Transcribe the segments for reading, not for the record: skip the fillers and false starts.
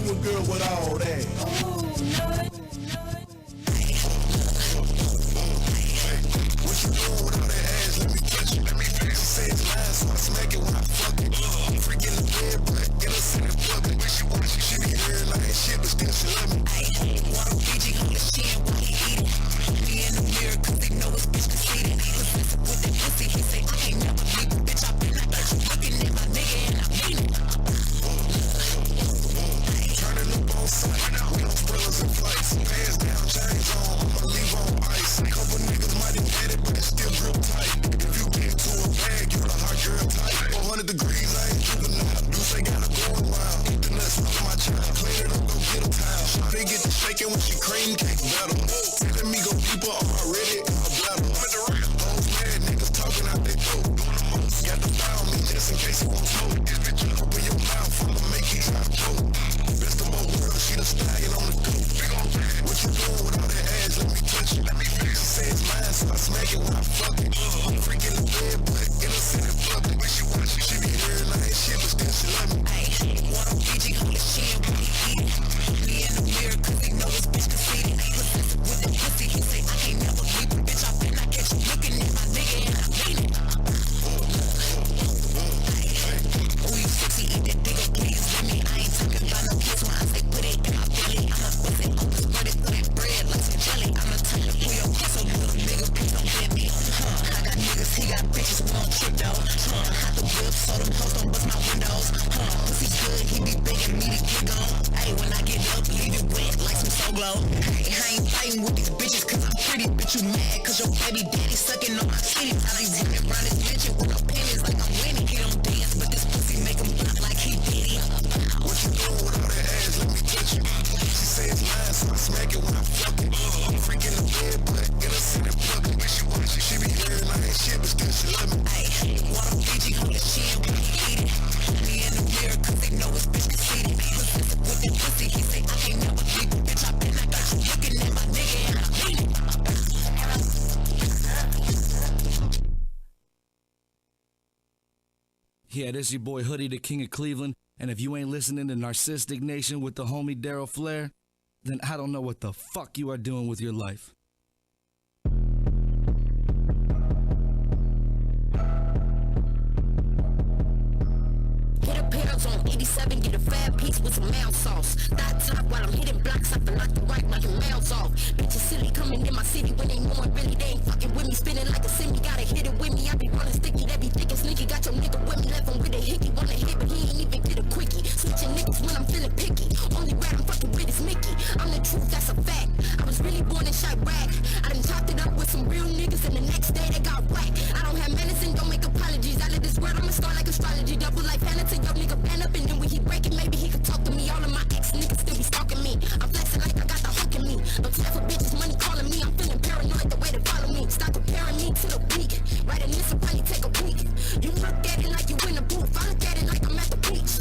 doing, girl, with all that? What you doing with all that ass? Let me touch it, let me fix it. Say it's mine, so I smack it when I fuck it. I'm freaking the bed, but innocent and public. When she wants it, she be hearing like shit, but still she love me. Water PG on the chin while he eat it. Me in the mirror, cause they know his bitch conceited. With that pussy, he say, I ain't never leave a bitch. I been like that, you looking at my nigga and I mean it. Turning up on sight, we on spoilers and flights. Pants down, chains on, I'ma leave on ice. Couple niggas might have had it, but it's still grip tight. If you get to a bag, you the hot girl type. 400 degrees, I ain't juvenile. Do say gotta go wild. Eat the nuts off my child, clean it up, go get a towel. They get to shaking when she cream cake battle. Let me go deeper already, I'll blattle. Those mad niggas talking out they throat. Doing the most, got to file me just in case you won't smoke. This bitch open your mouth, I'ma make you try to choke. Best of both worlds, she the stallion on the coat. What you doing with all that ass? Let me touch it, let me fix it. Say it's mine, so I smack it when I fuck it. I'm freaking the bed, but innocent and public. When she wants it, she be hearing like shit, but still she love me. Water PG on the chin while he eat it. Me in the mirror, cause they know his bitch conceited. With that pussy, he say, I ain't never leave a bitch. I been like that, you looking at my nigga and I mean it. Ooh, you sexy, eat that dick up, please let me. I ain't talking about no kiss when I say put it in my belly. I'ma put it on the spread it through that bread like some jelly. I'ma tell you who your pussy, little nigga, please don't get me. I got niggas, he got bitches, we don't trip though. Hot the whip, so them hoes don't bust my windows. Pussy good, he be begging me to get on. Hey, when I get up, leave it wet like some soul glow. Hey, I ain't fighting with these bitches cause I'm pretty, bitch, you mad cause your baby daddy sucking on my titties. I be running around this mansion with no pennies like I'm winning. He don't dance, but this pussy make him block like he did it. What you doing with all that ass? Let me touch it. She say it's mine, so I smack it when I fuck it. I'm freaking the bed, but innocent and public. When she wants it, she be hearing like shit, but still she love me. Water PG on the chin when he eat it. Me in the mirror, cause they know his bitch conceited. With that pussy, he say, I ain't never leave a bitch. I been like that, you looking at my nigga and I mean it. Yeah, this your boy Hoodie, the King of Cleveland. And if you ain't listening to Narcistic Nation with the homie Daryl Flair, then I don't know what the fuck you are doing with your life. Hit a pills on 87, get a fat piece with some mayo sauce. That top while I'm hitting blocks, I feel like the right while your mail's off. Bitches silly coming in my city when they knowin' really they ain't fucking with me. Spinning like a semi, gotta hit it with me. I be running sticky, they be thick and sneaky. Got your nigga with me, left him with a hickey. Wanna hit, but he ain't even get a quickie. Switching niggas when I'm feeling picky. Only rat I'm fucking with is Mickey. I'm the truth, that's a fact. I was really born in Chirac. I done chopped it up with some real niggas, and the next day they got whacked. I don't have manners and don't make apologies. Out of this world, I'ma start like astrology. Double like Hannah, your nigga ban up, and then when he break it, maybe he could talk to me. All of my ex niggas still be stalking me. I'm flexing like I got the hook in me. Don't care for bitches, money calling me. I'm feeling paranoid the way they follow me. Stop comparing me to the peak. Right in this will probably take a week. You look at it like you in a booth. I look at it like I'm at the beach.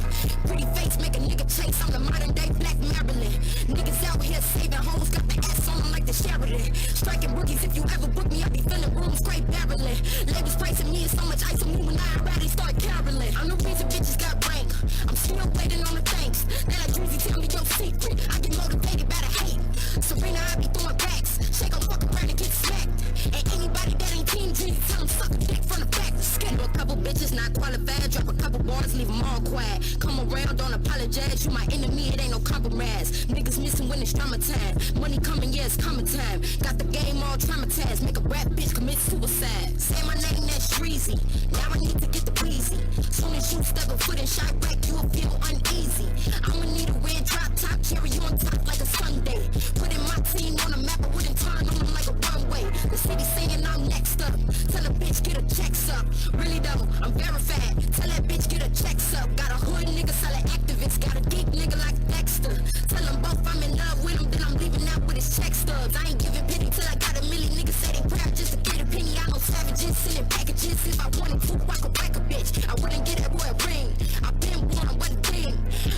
Pretty face make a nigga chase. I'm the modern day Black Marilyn. Niggas out here saving hoes, got the ass on them like the Sheridan. Striking rookies, if you ever book me, I be filling rooms straight barreling. Labels praising me and so much ice on me when I already start caroling. I'm the reason bitches got rank. I'm still waiting on the thanks. They like Drizzy, tell me your secret. I get motivated by the hate. Serena, I be throwing backs. Shake on fucking around and get smacked. And anybody that ain't Team Drizzy, tell them suck a dick from the back. Scandal a couple bitches not qualified. Drop a couple bars, leave them all quiet. Come around, don't apologize. You my enemy, it ain't no compromise. Niggas missing when it's drama time. Money coming, yeah, it's coming time. Got the game all traumatized. Make a rap bitch commit suicide. Say my name, that's Drizzy. Now I need to get the Weezy. Soon as you step a foot in Chirac, you'll feel uneasy. I'ma need a red drop top, cherry on top like a Sunday. Putting my team on the map, I wouldn't turn on them like a runway. The city saying I'm next up. Tell a bitch get her checks up. Really though, I'm verified. Tell that bitch get her checks up. Got a hood nigga, solid activist. Got a geek nigga like Dexter. Tell them both I'm in love with him, then I'm leaving out with his check stubs. I ain't giving pity till I got a million. Niggas say they proud just to get a penny. I know savages sending packages. If I wanted to, I could whack a bitch. I wouldn't get that boy a ring. I've been born, what a thing.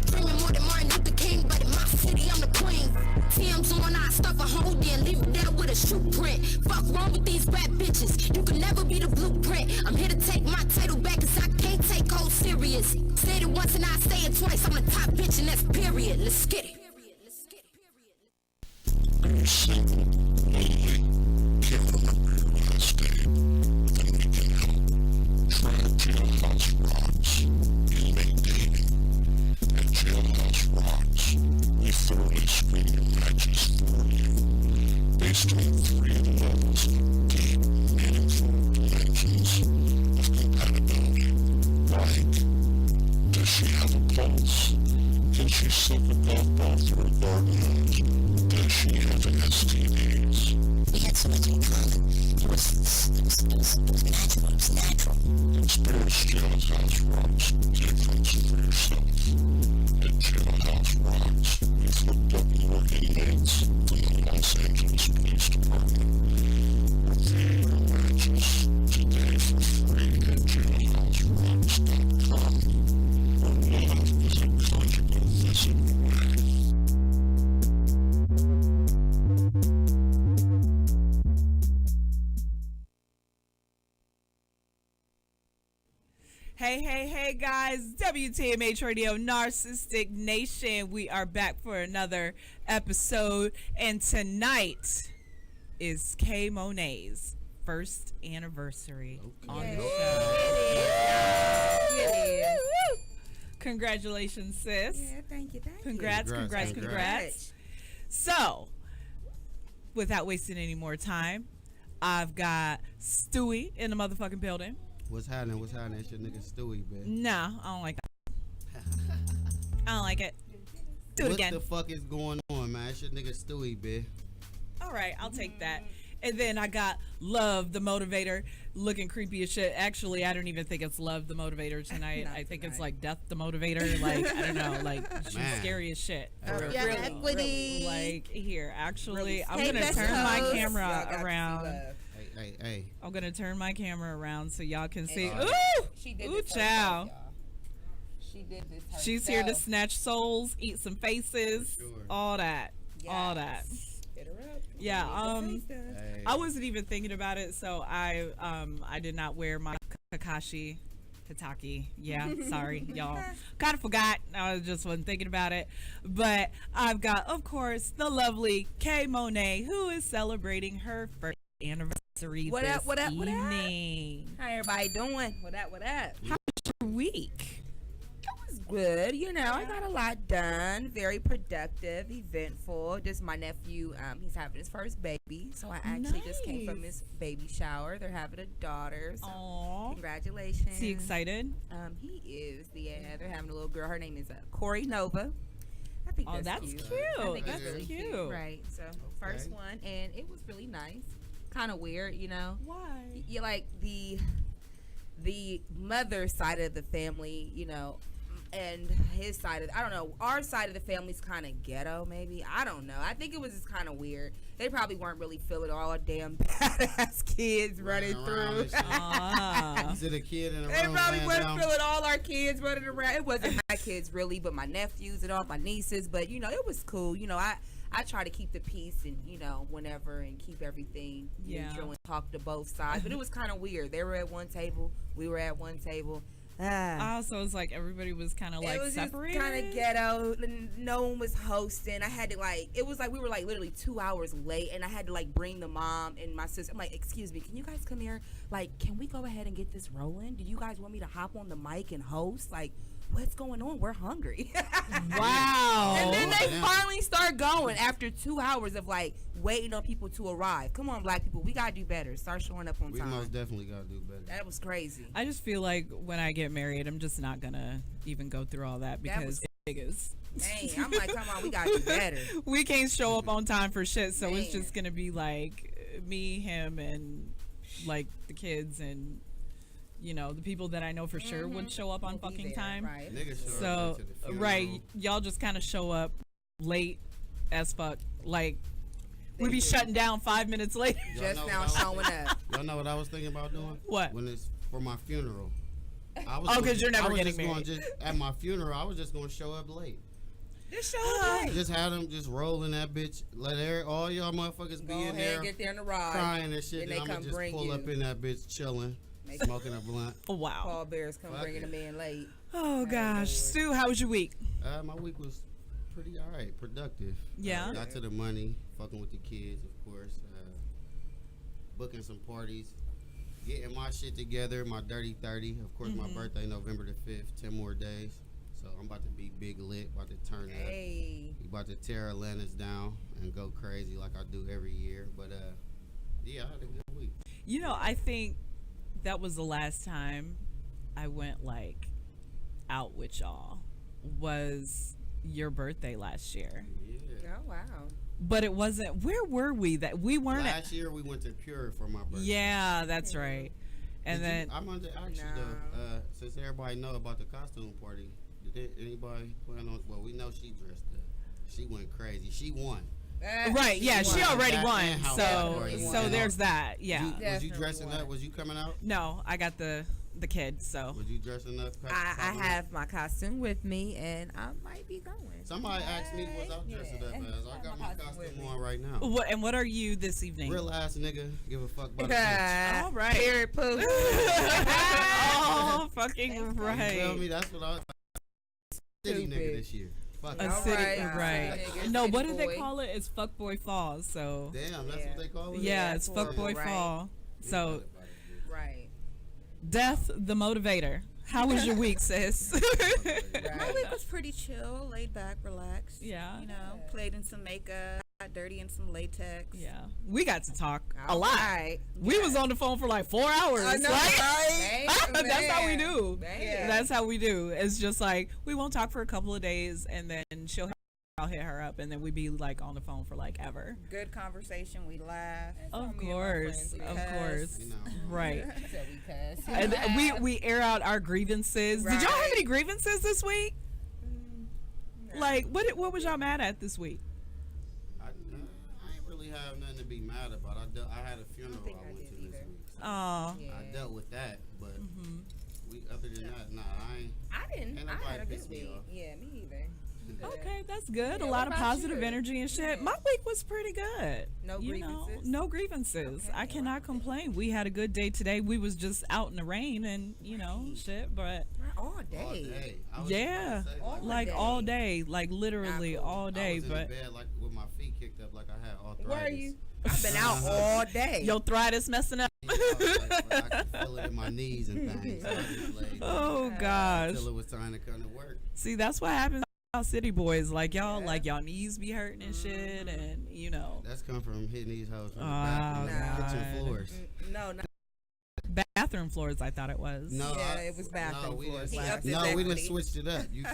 Dreaming more than Martin Luther King, but in my city I'm the queen. TM's on, I stuff a hole there, leave it there with a shoe print. Fuck wrong with these rap bitches, you can never be the blueprint. I'm here to take my title back cause I can't take hoes serious. pussy. Said it once and I say it twice. I'm the top bitch and that's period. Let's get it. Are you single, lonely, can't remember your last name? Then we can help. Try Jailhouse Rocks. Inmate dating. At Jailhouse Rocks, we thoroughly screen your matches for you. Based on 3 levels of deep, meaningful dimensions of compatibility. Like, does she have a pulse? Can she suck a golf ball through a garden hose? Does she have STDs? We had so much in common. It was natural. It was natural. Experience Jailhouse Rocks difference for yourself. At Jailhouse Rocks, we've hooked up more inmates than the Los Angeles Police Department. Review your matches today for free at jailhouserocks.com. Where love is a conjugal visit away. Hey guys, WTMH Radio Narcistic Nation. We are back for another episode, and tonight is K Monet's first anniversary on the show. It is. Congratulations, sis. Yeah, thank you. Congrats. So, without wasting any more time, I've got Stewie in the motherfucking building. What's happening? It's your nigga Stewie, bitch. No, I don't like that. I don't like it. Do it again. What the fuck is going on, man? It's your nigga Stewie, bitch. All right, I'll take that. And then I got Love the Motivator looking creepy as shit. Actually, I don't even think it's Love the Motivator tonight. I think it's like Death the Motivator. Like, I don't know. Like, she's scary as shit. Equity. Like, here, actually, Really I'm hey, going to best turn my host. camera around. Hey. I'm going to turn my camera around so y'all can see. And, Ooh! She did Ooh, this child. herself, y'all. She did this herself. She's here to snatch souls, eat some faces, Sure. all that. All that. Hit her up. Yeah, Hey. I wasn't even thinking about it, so I did not wear my Kakashi Hitaki. Yeah, sorry, y'all. Kind of forgot. I just wasn't thinking about it. But I've got, of course, the lovely K Monet, who is celebrating her first anniversary What this up, what up, what up? evening. How everybody doing? What up? How was your week? It was good. You know, I got a lot done. Very productive, eventful. Just my nephew, he's having his first baby. So I actually just came from his baby shower. They're having a daughter. So Aww. congratulations. Is he excited? He is. Yeah, they're having a little girl. Her name is Corey Nova. I think That's cute. cute. I think That's it's really cute. Right. So first one, and it was really nice. Kind of weird, you know. Why? You like the mother side of the family, you know, and his side of, I don't know, our side of the family's kind of ghetto, maybe. I don't know. I think it was just kind of weird. They probably weren't really feeling all our damn badass kids running through. Is it a kid in a room? They probably laying weren't down? feeling all our kids running around. It wasn't my kids really, but my nephews and all my nieces. But you know, it was cool. You know, I try to keep the peace and, you know, whenever, and keep everything neutral and talk to both sides. But it was kind of weird. They were at one table, we were at one table. So it's like everybody was kind of like it was separated. kind of ghetto. No one was hosting. I had to it was like we were like literally 2 hours late, and I had to like bring the mom and my sister. I'm like, excuse me, can you guys come here? Like, can we go ahead and get this rolling? Do you guys want me to hop on the mic and host? Like, what's going on? We're hungry. Wow. And then they finally start going after 2 hours of like waiting on people to arrive. Come on, black people, we gotta do better. Start showing up on We time. most definitely gotta do better. That was crazy. I just feel like when I get married, I'm just not gonna even go through all that because niggas. Man, I'm like, come on, we gotta do better. We can't show up on time for shit, so it's Man. just gonna be like me, him, and like the kids and, you know, the people that I know for sure would show up on We'll be fucking there, time. Right. Niggas show So up to the funeral. right, y'all just kind of show up late as fuck. Like we be do. shutting down 5 minutes later. Y'all Just know now what I was showing up. Y'all know what I was thinking about doing? What? When it's for my funeral. I was Oh, 'cause you're never I was getting just married. Going at my funeral, I was just going to show up late. Just show up. Just had them just rolling that bitch. Let all y'all motherfuckers Go be in ahead there and get there in the ride. crying and shit. Then Then they I'm come going to just bring pull you. up in that bitch chilling. smoking a blunt. Oh, wow. Paul Bear's come Fuck bringing it. them in late. Oh, gosh. Stu, how was your week? My week was pretty all right, productive. Yeah. Got to the money, fucking with the kids, of course. Booking some parties, getting my shit together, my dirty 30. Of course, my birthday November the 5th, 10 more days. So I'm about to be big lit, about to turn up. Hey. We about to tear Atlantis down and go crazy like I do every year. But yeah, I had a good week. You know, I think that was the last time I went like out with y'all was your birthday last year. Yeah. Oh, wow. But it wasn't. Where were we? That we weren't. Last year we went to Pure for my birthday. Yeah, that's right. And then I'm under actually though, since everybody know about the costume party, did anybody plan on? Well, we know she dressed up. She went crazy. She won. right, yeah, she already That won. in-house So party. so there's that. Yeah. Was you Definitely dressing won. up? Was you coming out? No, I got the kid. So Was you dressing up? I have my costume with me, and I might be going. Somebody asked me what I was dressing up as. I got my costume on right now. what are you this evening? Real ass nigga, give a fuck about a bitch. All right. Period poo. Oh, fucking You feel right. me? That's what I was. City nigga this year. Fuck A it. city, Alright. right? Nigga, No, city what did they boy. call it? It's fuckboy fall. So Damn, that's what they call it? yeah, that's it's horrible, fuckboy right. fall. So Right. Death, the motivator. How was your week, sis? My week was pretty chill, laid back, relaxed. Yeah. You know, played in some makeup, got dirty in some latex. Yeah, we got to talk a All lot. right. We was on the phone for like 4 hours. I know, right? right? That's how we Man. do. Man. That's how we do. It's just like we won't talk for a couple of days, and then I'll hit her up, and then we be like on the phone for like ever. Good conversation, we laughed. Of course, of course, You know, right. So we cuss. And we air out our grievances. Did y'all have Right. any grievances this week? Like what was y'all mad at this week? I ain't really have nothing to be mad about. I had a funeral think I I went did to this either. week. So Oh, I dealt with that, but we other than that, nah, I ain't. I didn't. Ain't I nobody had a pissed good me week. off. Yeah, me either. okay, that's good. Yeah, A lot what of about positive you? energy and shit. My week was pretty good. No You know, grievances? no grievances. I cannot complain. We had a good day today. We was just out in the rain and shit, but All All day. day. I was yeah, about to say, All like day. all day, like literally Not cool. all I day. was in But the bed like with my feet kicked up like I had arthritis. Where are you? I've been out all day. your arthritis messing up. Yeah, I was like, but I could feel it in my knees and things. So I just laid there Oh gosh. until it was time to come to work. See, that's what happens to city boys. Like y'all knees be hurting and shit, and That's come from hitting these hoes from the Oh, back, God. kitchen floors. No, no. bathroom floors. I thought it was. No, Yeah, it was bathroom we floors didn't- last No, night. we done switched it up. You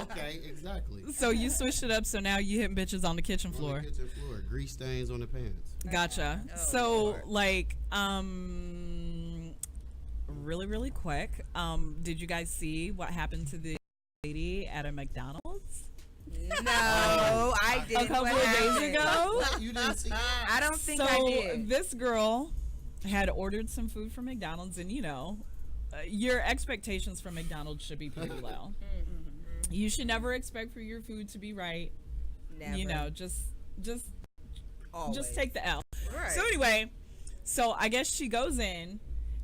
okay? Exactly. So you switched it up. So now you hitting bitches on the kitchen On floor. the kitchen floor, grease stains on the pants. Gotcha. Oh, So Lord. like really quick, did you guys see what happened to the lady at a McDonald's No, I didn't. a couple What of days happened? ago? You didn't see that? I don't think So I did. this girl had ordered some food from McDonald's, and your expectations from McDonald's should be pretty low. You should never expect for your food to be right. Never. Just Always. take the L. Right. So anyway, I guess she goes in,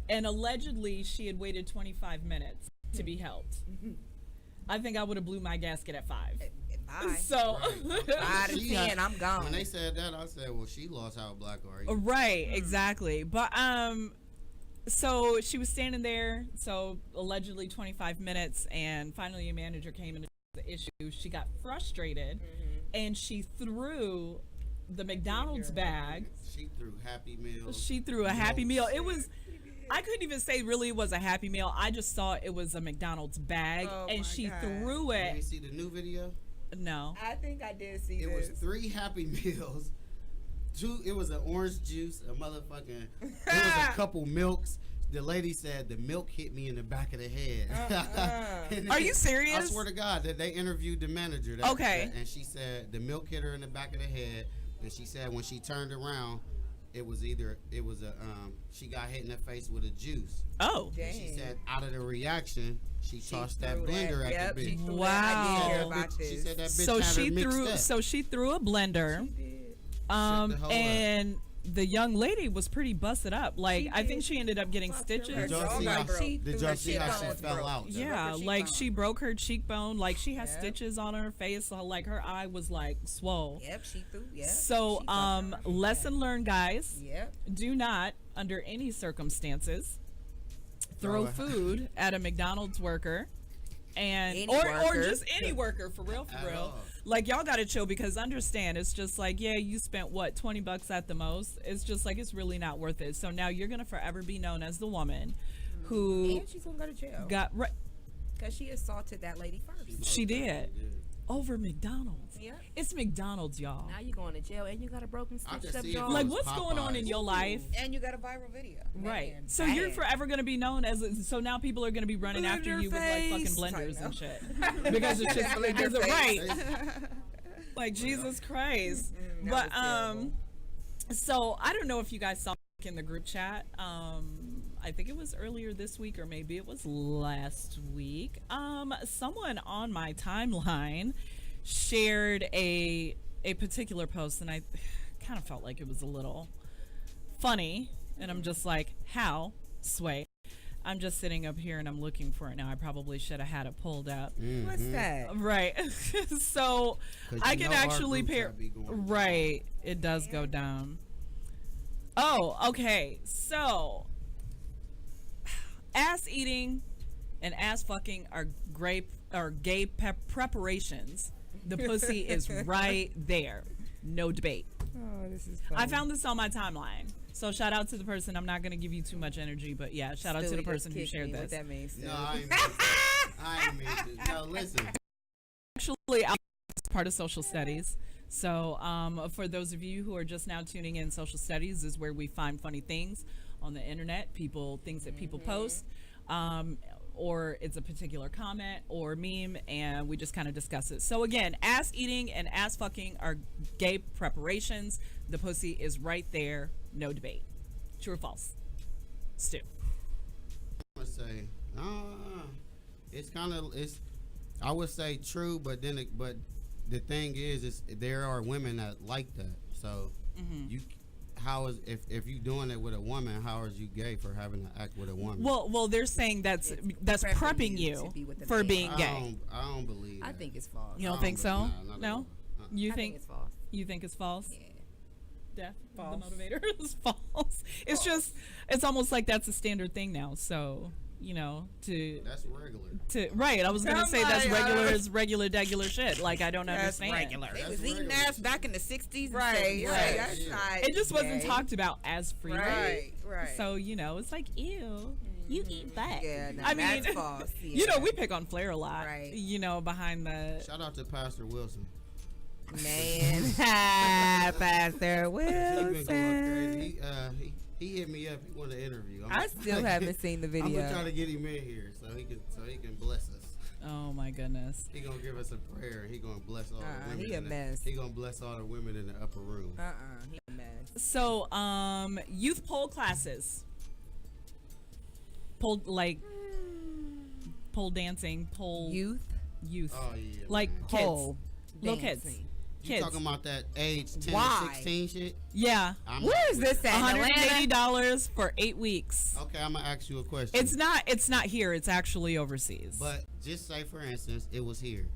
and allegedly she had waited 25 minutes to be helped. I think I would have blew my gasket at 5. Bye. So, Right. 5 to She 10, had- I'm gone. When they said that, I said, "Well, she lost how black are you?" right, exactly. But so she was standing there. So allegedly 25 minutes, and finally a manager came into the issue. She got frustrated, and she threw the McDonald's bag. She threw Happy Meals. She threw a Happy Meal. It was. I couldn't even say really it was a Happy Meal. I just thought it was a McDonald's bag, Oh and my she God. threw You it. didn't see the new video? No. I think I did see It was this. 3 Happy Meals. 2. It was an orange juice, a motherfucking. It was a couple milks. The lady said the milk hit me in the back of the head. And Are you I serious? swear to God that they interviewed the manager. Okay. And she said the milk hit her in the back of the head, and she said when she turned around, she got hit in the face with a juice. Oh. And she Dang. said out of the reaction, she tossed that threw blender that. at Yep, the she bitch. threw Wow. that. I did hear That about bitch- this. She said that bitch So had she her mixed threw. up. So she threw a blender. Shut the hell up. And the young lady was pretty busted up. Like She I think did. she ended up getting stitches. Did y'all see how, did y'all see how she fell out? Yeah, Broke her like cheekbone. she broke her cheekbone. Like she has Yep. stitches on her face. So like her eye was like swole. Yep, she threw. Yep. So she fucked her. lesson learned, guys. Yep. Do not, under any circumstances, throw Throw a- food at a McDonald's worker. And Any or worker. just any worker for real. At all. Like y'all gotta chill because understand it's just like, yeah, you spent what, $20 at the most. It's just like it's really not worth it. So now you're gonna forever be known as the woman who And she's gonna go to jail got right. because she assaulted that lady first. She did over McDonald's. Yep. It's McDonald's, y'all. Now you're going to jail and you got a broken I stitched can up see it. jaw. Like Those what's going on in Popeyes. your life? And you got a viral video. Right. Man, So you're bad. forever going to be known as so now people are going to be running after Blender you with like fucking face. blenders I and know. shit. Because it's just Blender because of face. right. Like Jesus Christ. that But was terrible. so I don't know if you guys saw in the group chat. I think it was earlier this week or maybe it was last week. Someone on my timeline shared a particular post and I kind of felt like it was a little funny and I'm just like, how? Sway. I'm just sitting up here and I'm looking for it now. I probably should have had it pulled up. What's that? Right. So 'Cause I you can know our actually group pair. chat be going Right. It does go down. Oh, okay. So ass eating and ass fucking are gay preparations. The pussy is right there. No debate. Oh, this is funny. I found this on my timeline. So shout out to the person. I'm not going to give you too much energy, but yeah, shout out to the person who shared What this. that means. No, I ain't mean to. I ain't mean to. No, listen. Actually, I'm part of social studies. So for those of you who are just now tuning in, social studies is where we find funny things on the internet, things that people post, or it's a particular comment or meme, and we just kind of discuss it. So again, ass eating and ass fucking are gay preparations. The pussy is right there, no debate. True or false? Stu. I'm gonna say, it's kind of I would say true, but but the thing is there are women that like that. So you, how is if you doing it with a woman, how is you gay for having to act with a woman? Well, they're saying that's prepping you to be with a for man. being gay. I don't believe. I that. think it's false. You don't I think so? Nah, not at No? all. You I think it's false. you think it's false? Yeah. Death, False. the motivator is false. It's just, it's almost like that's a standard thing now. So, you know, That's regular. right. I was going to say that's Oh my regular, degular shit. Like, I don't That's understand. regular. They That's was eating regular. ass back in the 60s. Right, Right. right. That's Yeah. not It just wasn't gay. talked about as freely. Right. Right. So, you know, it's like, ew, you eat butt. Yeah, no, I mean, that's false. you know, Yeah. we pick on Flair a lot. Right. You know, behind the. Shout out to Pastor Wilson. Man, Pastor He been going Wilson. crazy. He hit me up. He wanted to interview. I still haven't seen the I'm video. gonna try to get him in here so he can bless us. Oh my goodness. He gonna give us a prayer. And he gonna bless all the women. he a mess. He gonna bless all the women in the upper room. He a mess. So, youth pole classes. Pole dancing, pole Youth youth. Oh yeah. Like man. kids. pole Little kids. dancing. You Kids. talking about that age 10 Why? to 16 shit? Yeah. I'm Where not is with this it. at? Atlanta? $180 for 8 weeks. Okay, I'm gonna ask you a question. It's not here, it's actually overseas. But just say for instance, it was here.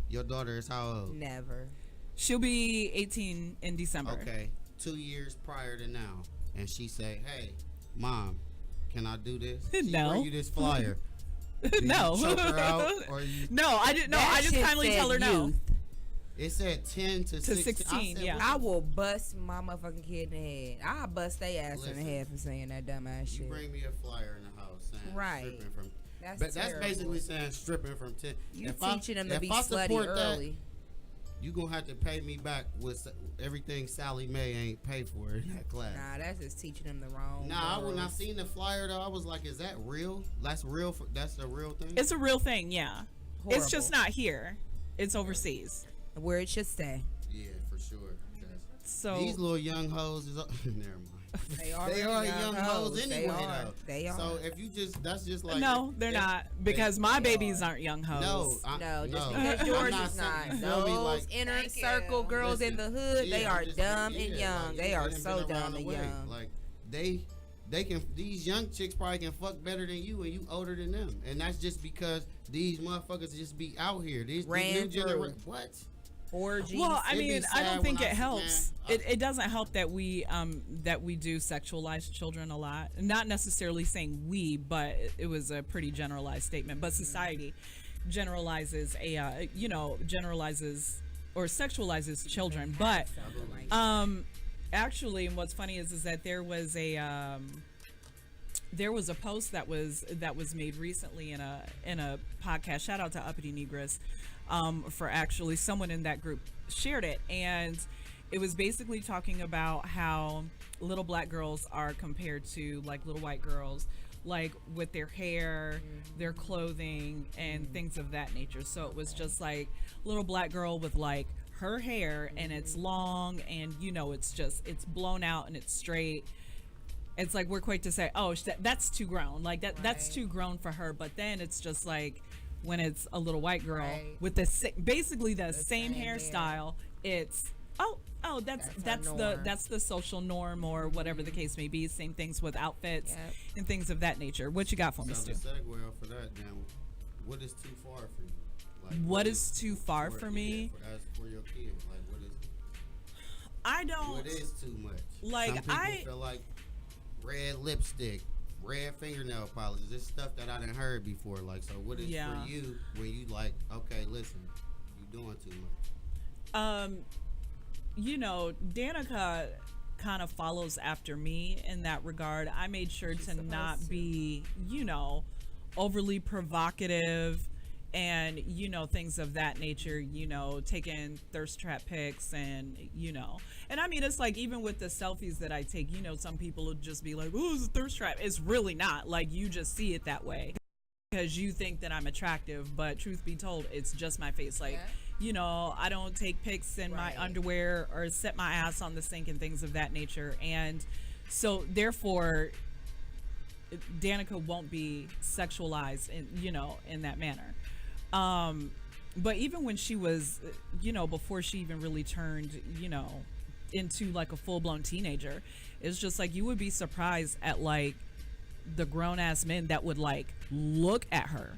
Your daughter is how old? Never. She'll be 18 in December. Okay, 2 years prior to now, and she say, "Hey, mom, can I do this?" She No. bring you this flyer. Do No. You choke her out, or you? No, I didn't. No, That I just shit kindly said tell her no. youth. It said 10 to 16, I said, yeah. what I the will bust my motherfucking kid in the head. I'll bust their ass in the Listen. head for saying that dumb ass You shit. bring me a flyer in the house saying Right. stripping from. That's But that's terrible. basically saying stripping from 10. You If I- teaching them to if be I slutty support that, early. you gonna have to pay me back with everything Sally Mae ain't paid for in that class. Nah, that's just teaching them the wrong. Nah, when I morals. seen the flyer though, I was like, "Is that real? That's real. That's the real thing." It's a real thing, yeah. It's just Horrible. not here. It's overseas. Where it should stay. Yeah, for sure. That's- So these little young hoes is never mind. They are, They are young hoes anyway, though. They are. So if you that's just like No, they're not, because my babies aren't young hoes. No, just no. because I'm yours not is saying- not. you feel me? Those Like, inner Thank circle you. girls in the hood, they yeah, are I'm just dumb saying, and yeah, young. like, They are done so been around dumb the and way. young. Like they can, these young chicks probably can fuck better than you, and you older than them, and that's just because these motherfuckers just be out here. These Ran new through. what? Orgies. Well, I It'd be mean, I sad don't think when it I- helps. man, It doesn't help that we do sexualize children a lot. Not necessarily saying we, but it was a pretty generalized statement. But society generalizes generalizes or sexualizes children. But actually, and what's funny is that there was a post that was made recently in a podcast. Shout out to Uppity Negress for actually someone in that group shared it, and it was basically talking about how little black girls are compared to like little white girls, like with their hair, their clothing, and things of that nature. So it was just like little black girl with like her hair and it's long and it's blown out and it's straight. It's like we're quick to say, oh, that's too grown, like that's too grown for her. But then it's just like when it's a little white girl with basically the same hairstyle, it's that's the social norm or whatever the case may be. Same things with outfits and things of that nature. What you got for me, So Stu? the segue off of that, now, what is too far for you? Like, What is too far for me? For your kid, like I don't. what is too much? Like, some people I- feel like red lipstick, red fingernail polish. This stuff that I done heard before. Like, so what is for you when you like? Okay, listen, you doing too much. Danica kind of follows after me in that regard. I made sure to not be, overly provocative and, things of that nature, taking thirst trap pics and, and I mean, it's like, even with the selfies that I take, some people would just be like, oh, it's a thirst trap. It's really not. Like, you just see it that way because you think that I'm attractive, but truth be told, it's just my face. Like, I don't take pics in my underwear or set my ass on the sink and things of that nature. And so therefore Danica won't be sexualized in that manner. But even when she was, before she even really turned, into like a full-blown teenager, it's just like you would be surprised at like the grown-ass men that would like look at her.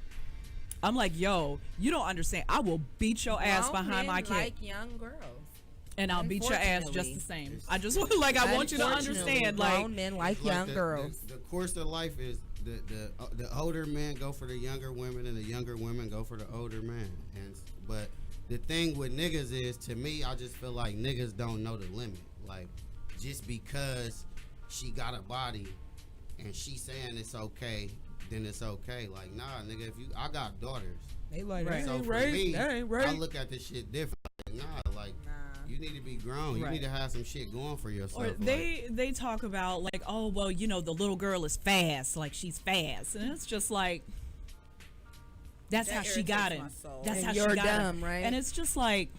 I'm like, yo, you don't understand. I will beat your ass behind my kid. Like young girls. And I'll beat your ass just the same. I just like, I want you to understand, like, grown men like young girls. The course of life is the older men go for the younger women and the younger women go for the older men. But the thing with niggas is, to me, I just feel like niggas don't know the limit. Like, just because she got a body and she saying it's okay, then it's okay. Like, nah, nigga, I got daughters. They like, So for me, I look at this shit different. Like, you need to be grown. You need to have some shit going for yourself. or they talk about like, oh, well, the little girl is fast, like she's fast, and it's just like, that's how she got it. That's how she got dumb, it. right? And it's just like,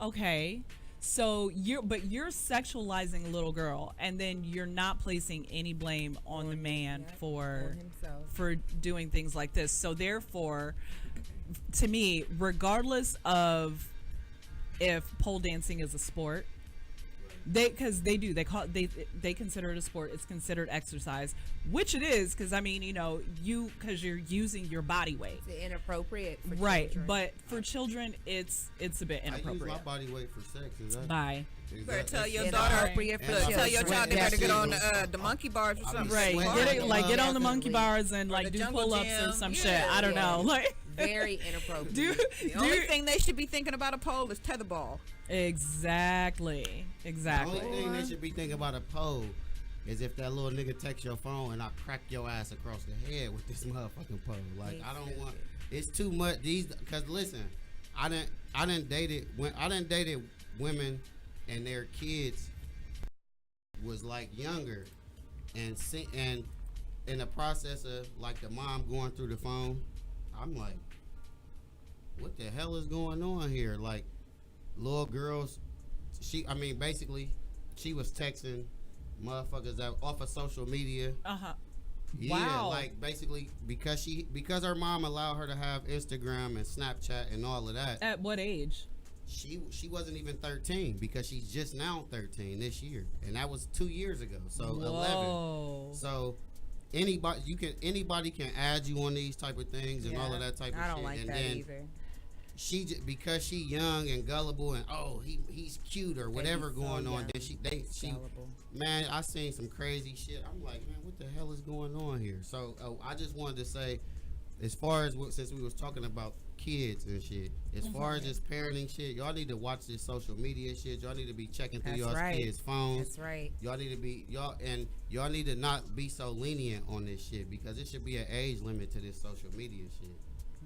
okay, so you're sexualizing a little girl, and then you're not placing any blame on the man for doing things like this. So therefore, to me, regardless of if pole dancing is a sport, they consider it a sport. It's considered exercise, which it is, because I mean, because you're using your body weight. It's inappropriate for children. But for children, it's a bit inappropriate. I use my body weight for sex. Is that? Bye. You better tell your Inappropriate daughter. for children. Tell your child they better get on Yes. the monkey bars or something. Right, get on the monkey bars and like the do jungle pull-ups or gym. some Yeah. shit. I don't know, like Very inappropriate. The only thing they should be thinking about a pole is tetherball. Exactly. The only thing they should be thinking about a pole is if that little nigga takes your phone and I crack your ass across the head with this motherfucking pole. Like, I don't want. It's too much. Cause listen, I done dated women and their kids was like younger, and in the process of like the mom going through the phone, I'm like, what the hell is going on here? Like, little girls, basically she was texting motherfuckers that off of social media. Yeah, Wow. like basically because her mom allowed her to have Instagram and Snapchat and all of that. At what age? She wasn't even 13 because she's just now 13 this year, and that was 2 years ago. So Whoa. 11. So anybody can add you on these type of things and all of that type of shit. I don't like and that then either. Because she young and gullible and he's cute or whatever going on. Then she man, I seen some crazy shit. I'm like, man, what the hell is going on here? So I just wanted to say, as far as since we was talking about kids and shit, as far as this parenting shit, y'all need to watch this social media shit. Y'all need to be checking through y'all's kids' phones. That's right. Y'all need to be y'all need to not be so lenient on this shit because it should be an age limit to this social media shit.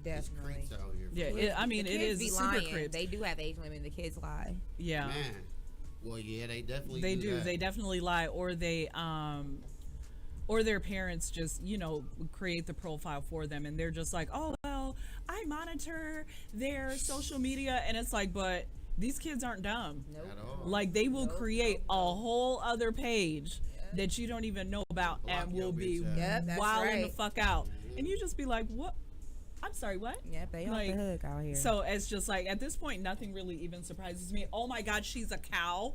Definitely. It's creeps out here. Yeah, I mean, the it kids is be super lying. creeps. They do have age limit. The kids lie. Yeah. Man. Well, yeah, they definitely do. that. They definitely lie, or they or their parents just create the profile for them, and they're just like, oh well, I monitor their social media, and it's like, but these kids aren't dumb. Nope. At all. Like they will create a whole other page that you don't even know about Block and your will be bitch ass. Yep, that's wilding the right. fuck out, and you just be like, what? I'm sorry, what? Yep, they off the hook out here. So it's just like at this point, nothing really even surprises me. Oh my God, she's a cow.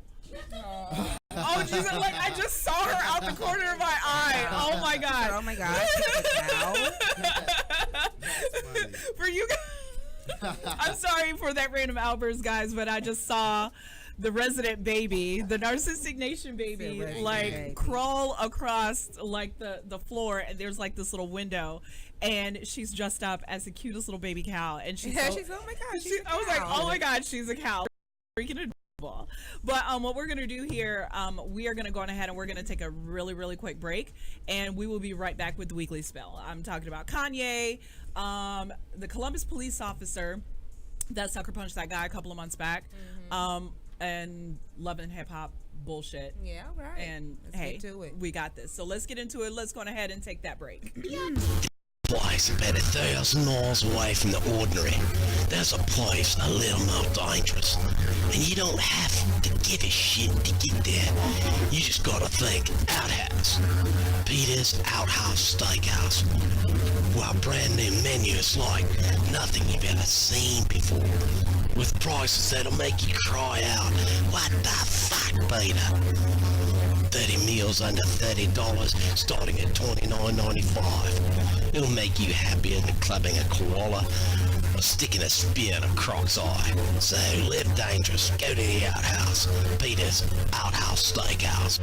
Oh Jesus! Like I just saw her out the corner of my eye. Oh my God. Oh my God. She's a cow. That's funny. For you guys, I'm sorry for that random outburst, guys, but I just saw the resident baby, the Narcistic Nation baby, like crawl across like the floor, and there's like this little window, and she's dressed up as the cutest little baby cow, and she's Oh my God. She's a I was like, cow. oh my God, she's a cow. Freaking adorable. But what we're gonna do here, we are gonna go on ahead and we're gonna take a really, really quick break, and we will be right back with the weekly spell. I'm talking about Kanye, the Columbus police officer that sucker punched that guy a couple of months back, and Love and Hip Hop bullshit. Yeah, all right. And Let's hey, get to it. we got this. So let's get into it. Let's go on ahead and take that break. Place about 1,000 miles away from the ordinary. There's a place a little more dangerous. And you don't have to give a shit to get there. You just gotta think Outhouse. Peter's Outhouse Steakhouse. Well, brand new menus like nothing you've ever seen before. With prices that'll make you cry out, what the fuck, Peter? 30 meals under $30, starting at $29.95. It'll make you happier than clubbing a koala or sticking a spear in a croc's eye. So live dangerous. Go to the Outhouse. Peter's Outhouse Steakhouse.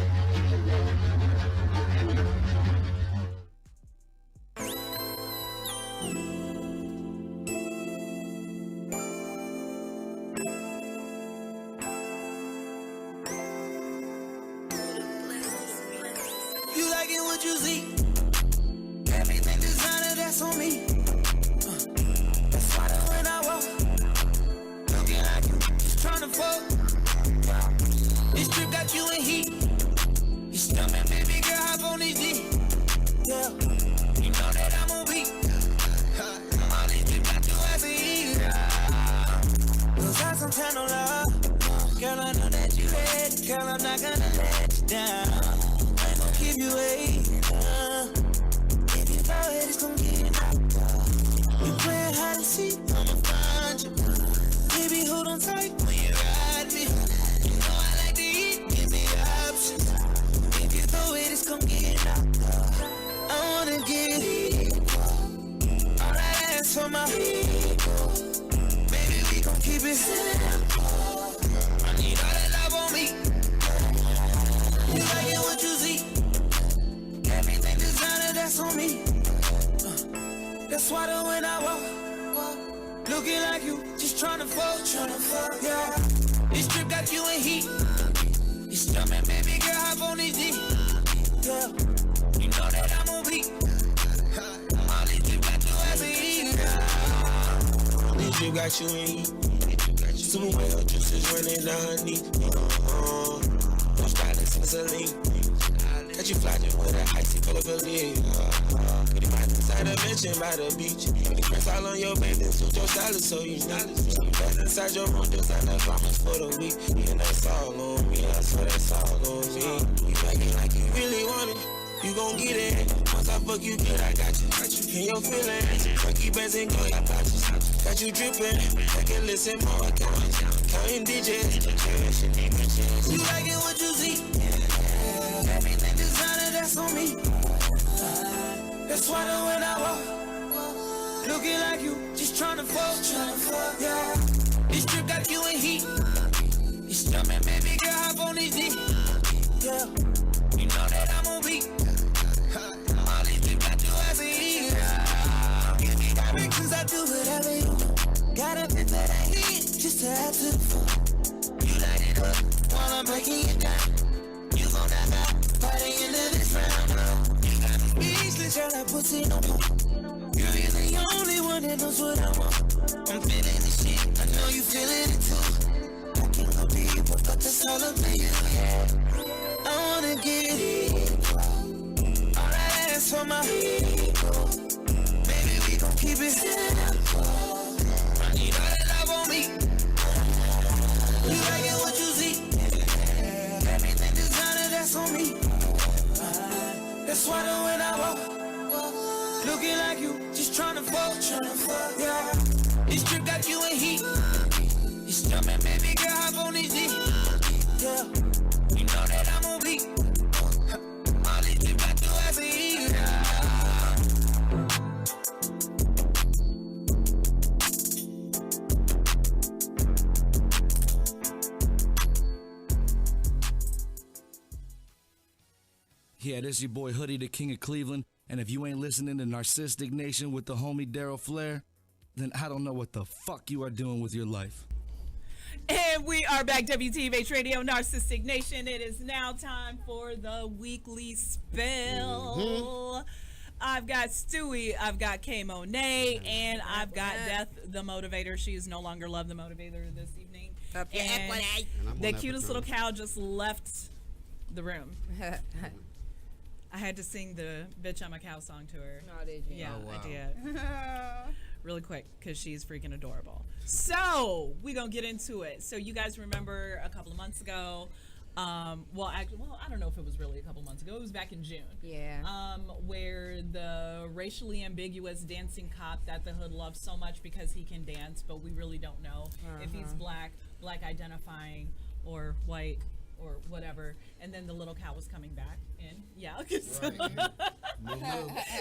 You like it what you see? Everything designer, that's on me. That's why when I walk, looking like you, just tryna fuck. This trip got you in heat. You stomach, baby girl, hop on this D. Yeah, you know that I'm on beat. All this trip got you as a heat. Cause I some time no love. Girl, I know that you ready. Girl, I'm not gonna let you down. Keep you waiting, if you throw it, it's gon' get knocked off. You playing hide and seek, I'ma find you. Baby, hold on tight when you ride me. You know I like to eat, give me options. If you throw it, it's gon' get knocked off. I wanna get equal. All I ask for my people. Baby, we gon' keep it simple. I need all that love on me. You like it what you see? Everything designer, that's on me. That's why when I walk, looking like you, just tryna fuck, yeah. This trip got you in heat. You stomach, baby girl, hop on this D. Yeah, you know that I'm on beat. All this trip got you as a heat. This trip got you in heat. Super well, just is running down her knee. No stylist, it's a link. Got you flying with a icy color believe. Pretty much inside a mansion by the beach. The prints all on your baby, suit your stylist, so you know. That's inside your room, designer garments for the week. Yeah, that's all on me, I swear that's all on me. You acting like you really want it, you gon' get it. Once I fuck you good, I got you. In your feelings, Frankie Benz and go, I got you. Got you dripping, I can listen more, counting digits. You like it what you see, everything designer, that's on me. That's why the when I walk, looking like you, just tryna fuck, yeah. This trip got you in heat. You stomach, baby girl, hop on this dick, yeah. You know that I'm on beat. All these people got you as a heat. Directions, I do whatever you want. Got a bit that I hit, just to add to the fun. You light it up while I'm breaking it down. You gon' knock out by the end of this round. Speechless, girl, that pussy no more. You're the only one that knows what I want. I'm feeling this shit, I know you feeling it too. I can go deeper, but that's all up to you. I wanna get it. All I ask for my people. Baby, we gon' keep it simple. I need all that love on me. You like it what you see. Everything designer, that's on me. That's why the when I walk, looking like you, just tryna fuck, yeah. This trip got you in heat. You stomach, baby girl, hop on this dick, yeah. You know that I'm on beat. All these people got you as a heat, yeah. Yeah, this your boy Hoodie, the King of Cleveland. And if you ain't listening to Narcistic Nation with the homie Daryl Flair, then I don't know what the fuck you are doing with your life. And we are back, WTVH Radio, Narcistic Nation. It is now time for the weekly spill. I've got Stewie, I've got K Monet, and I've got Death the Motivator. She is no longer Love the Motivator this evening. And the cutest little cow just left the room. I had to sing the Bitch I'm a Cow song to her. No, did you? Yeah, Oh, wow. I did. Really quick, because she's freaking adorable. So, we're going to get into it. So, you guys remember a couple of months ago, I don't know if it was really a couple months ago. It was back in June. Yeah. Where the racially ambiguous dancing cop that the hood loves so much because he can dance, but we really don't know if he's black identifying, or white, or whatever. And then the little cow was coming back in. Yeah.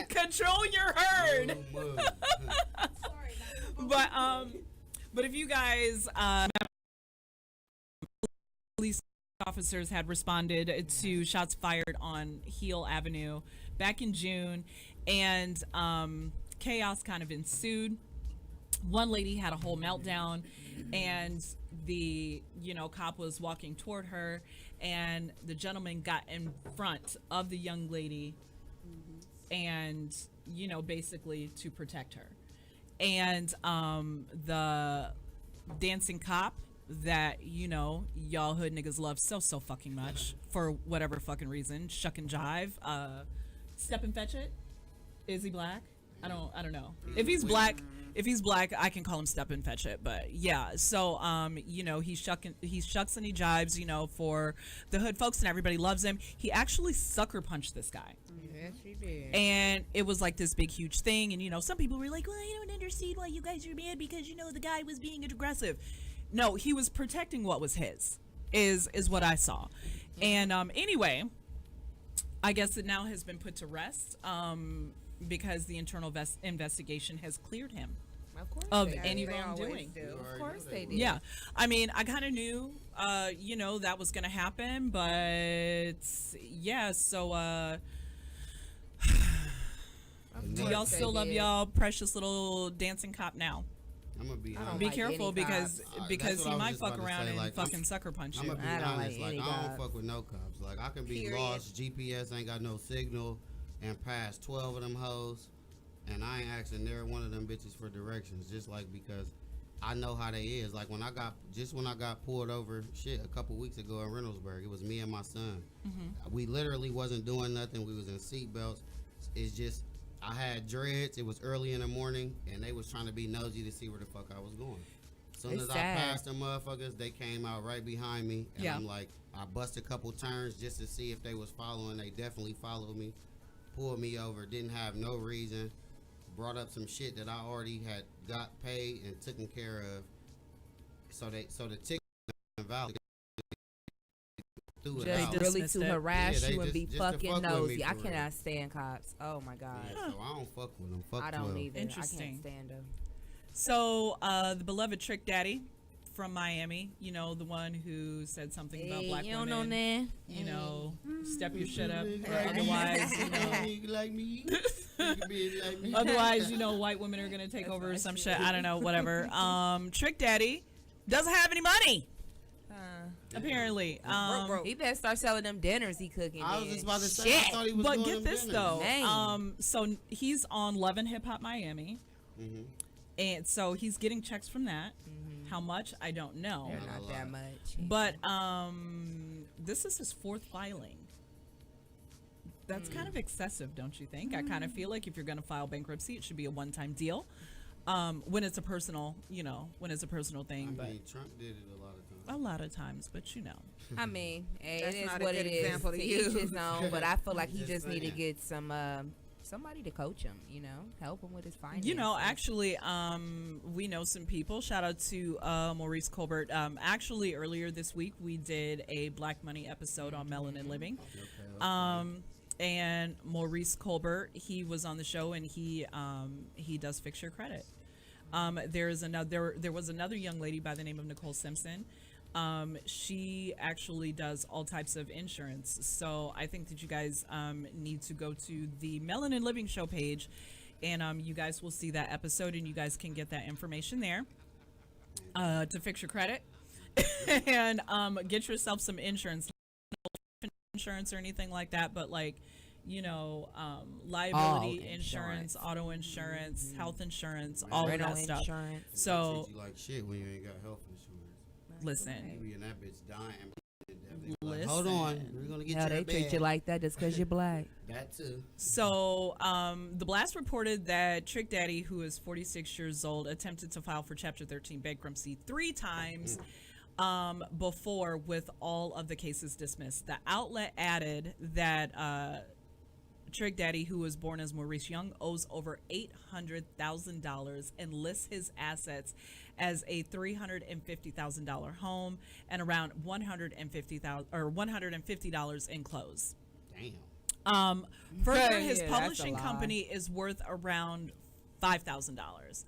Control your herd. But if you guys, police officers had responded to shots fired on Heel Avenue back in June, and chaos kind of ensued. One lady had a whole meltdown, and the cop was walking toward her, and the gentleman got in front of the young lady, and basically to protect her. And the dancing cop that y'all hood niggas love so fucking much for whatever fucking reason, shuck and jive, step and fetch it. Is he black? I don't know. If he's black, I can call him step and fetch it. But yeah, so he shucks and he jives, for the hood folks, and everybody loves him. He actually sucker punched this guy. Yes, he did. And it was like this big huge thing, and some people were like, well, I don't understand why you guys are mad because the guy was being aggressive. No, he was protecting what was his, is what I saw. And anyway, I guess it now has been put to rest. Because the internal investigation has cleared him of any wrongdoing. Of course they did. Yeah, I mean, I kind of knew, that was going to happen, but yeah. So, do y'all still love y'all precious little dancing cop now? I'm gonna be Be careful because that's what he I was might just fuck about to around say, and like, fucking sucker punch I'm you. gonna be I don't honest, like any I don't cops. fuck with no cops. Like, I can be Period. lost, GPS ain't got no signal, and pass 12 of them hoes, and I ain't asking never one of them bitches for directions, just like because I know how they is. Like when I got pulled over a couple weeks ago in Reynoldsburg, it was me and my son. We literally wasn't doing nothing. We was in seatbelts. It's just I had dreads. It was early in the morning, and they was trying to be nosy to see where the fuck I was going. As soon as I passed them motherfuckers, they came out right behind me, and I'm like, I bust a couple turns just to see if they was following. They definitely followed me, pulled me over, didn't have no reason, brought up some shit that I already had got paid and taken care of. So the ticket invalid. Just really to harass you and be just fucking nosy. I real. cannot stand cops. Oh my god. Yeah, so I don't fuck with them. Fuck I don't 12. either. Interesting. I can't stand them. So the beloved Trick Daddy from Miami, you know, the one who said something about black you women. don't know that. You know, step your shit up. Or otherwise, you know, like me. otherwise, you know, white women are gonna take over or some shit. I don't know, whatever. Trick Daddy doesn't have any money. Apparently, he better start selling them dinners he cooking. I was just about to say, I thought he was but doing get them this dinners. though. So he's on Love and Hip Hop Miami, and so he's getting checks from that. How much I don't know. They're not that much. But this is his fourth filing. That's kind of excessive, don't you think? I kind of feel like if you're going to file bankruptcy, it should be a one-time deal. When it's a personal, you know, when it's a personal thing. I mean, Trump did it a lot of times. A lot of times, but you know. I mean, hey, That's it is not a what good it is. example to To use. each his own, but I feel like he just need to saying. get some somebody to coach him. You know, help him with his finances. You know, actually, we know some people. Shout out to Maurice Colbert. Actually, earlier this week, we did a Black Money episode on Melanin Living. And Maurice Colbert, he was on the show, and he does fix your credit. There was another young lady by the name of Nicole Simpson. She actually does all types of insurance. So I think that you guys need to go to the Melanin Living Show page, and you guys will see that episode, and you guys can get that information there to fix your credit and get yourself some insurance or anything like that, but like, you know, liability insurance, auto insurance, health insurance, all of that stuff. So treat you like shit when you ain't got health insurance. listen, You be in that bitch dying. listen. Hold on, we're gonna get Hell, you they that treat bag. you like that just because you're black. That too. So, the blast reported that Trick Daddy, who is 46 years old, attempted to file for Chapter 13 bankruptcy 3 times before, with all of the cases dismissed. The outlet added that Trick Daddy, who was born as Maurice Young, owes over $800,000 and lists his assets as a $350,000 home and around $150 in clothes. Damn. Further, his Yeah, publishing that's a lot. company is worth around $5,000.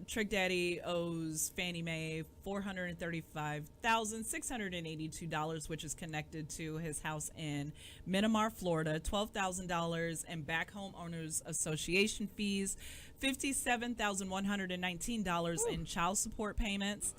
Trick Daddy owes Fannie Mae $435,682, which is connected to his house in Miramar, Florida, $12,000 in back home owners association fees, $57,119 in child support payments,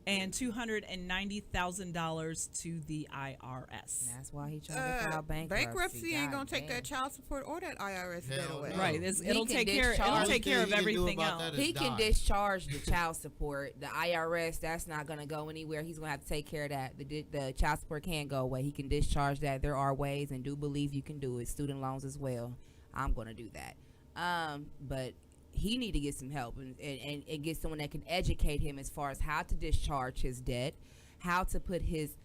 and $290,000 to the IRS. That's why he trying to file bankruptcy. Bankruptcy ain't gonna take Goddamn. that child support or that IRS debt Hell away. no. Right, it'll can take care. It'll discharge- take care of Only thing he can do everything about else. that is He can die. discharge the child support. The IRS, that's not going to go anywhere. He's going to have to take care of that. The child support can't go away. He can discharge that. There are ways, and do believe you can do it. Student loans as well. I'm going to do that. But he need to get some help and get someone that can educate him as far as how to discharge his debt, how to put his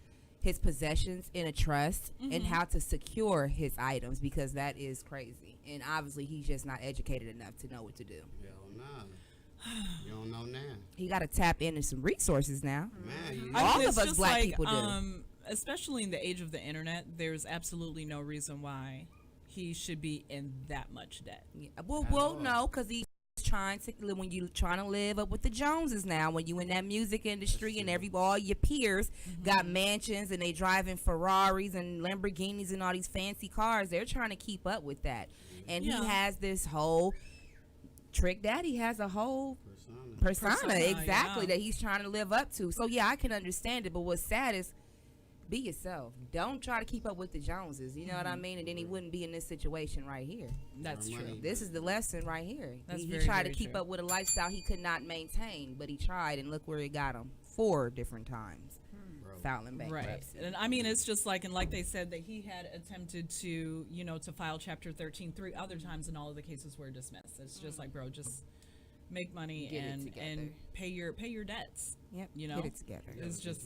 possessions in a trust, and how to secure his items, because that is crazy. And obviously, he's just not educated enough to know what to do. Hell nah. You don't know now. He got to tap into some resources now. Man, you I All think of it's us just black like, people do. Especially in the age of the internet, there's absolutely no reason why he should be in that much debt. Yeah. Well, no, because he's trying to, when you trying to live up with the Joneses now, when you in that music industry and all your peers got mansions and they driving Ferraris and Lamborghinis and all these fancy cars, they're trying to keep up with that. And he has this whole Trick Daddy has a whole persona exactly that he's trying to live up to. So yeah, I can understand it, but what's sad is be yourself. Don't try to keep up with the Joneses. You know what I mean? And then he wouldn't be in this situation right here. That's true. This is the lesson right here. That's He very, tried to very keep true. up with a lifestyle he could not maintain, but he tried, and look where it got him 4 different times. filing bankruptcy. Right. And I mean, it's just like, and like they said that he had attempted to, to file Chapter 13 3 other times, and all of the cases were dismissed. It's just like, bro, just make money Get it and together. pay your debts. Yep. You know, Get it together. it's just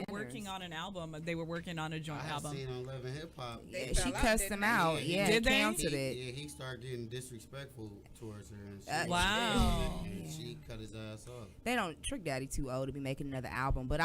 working on an album. They were working on a joint I album. seen on Love and Hip Hop. Yeah, she cussed him out. Yeah, Did they? canceled it. Yeah, he started getting disrespectful towards her. And shit. Wow. And she cut his ass off. They don't. Trick Daddy too old to be making another album, but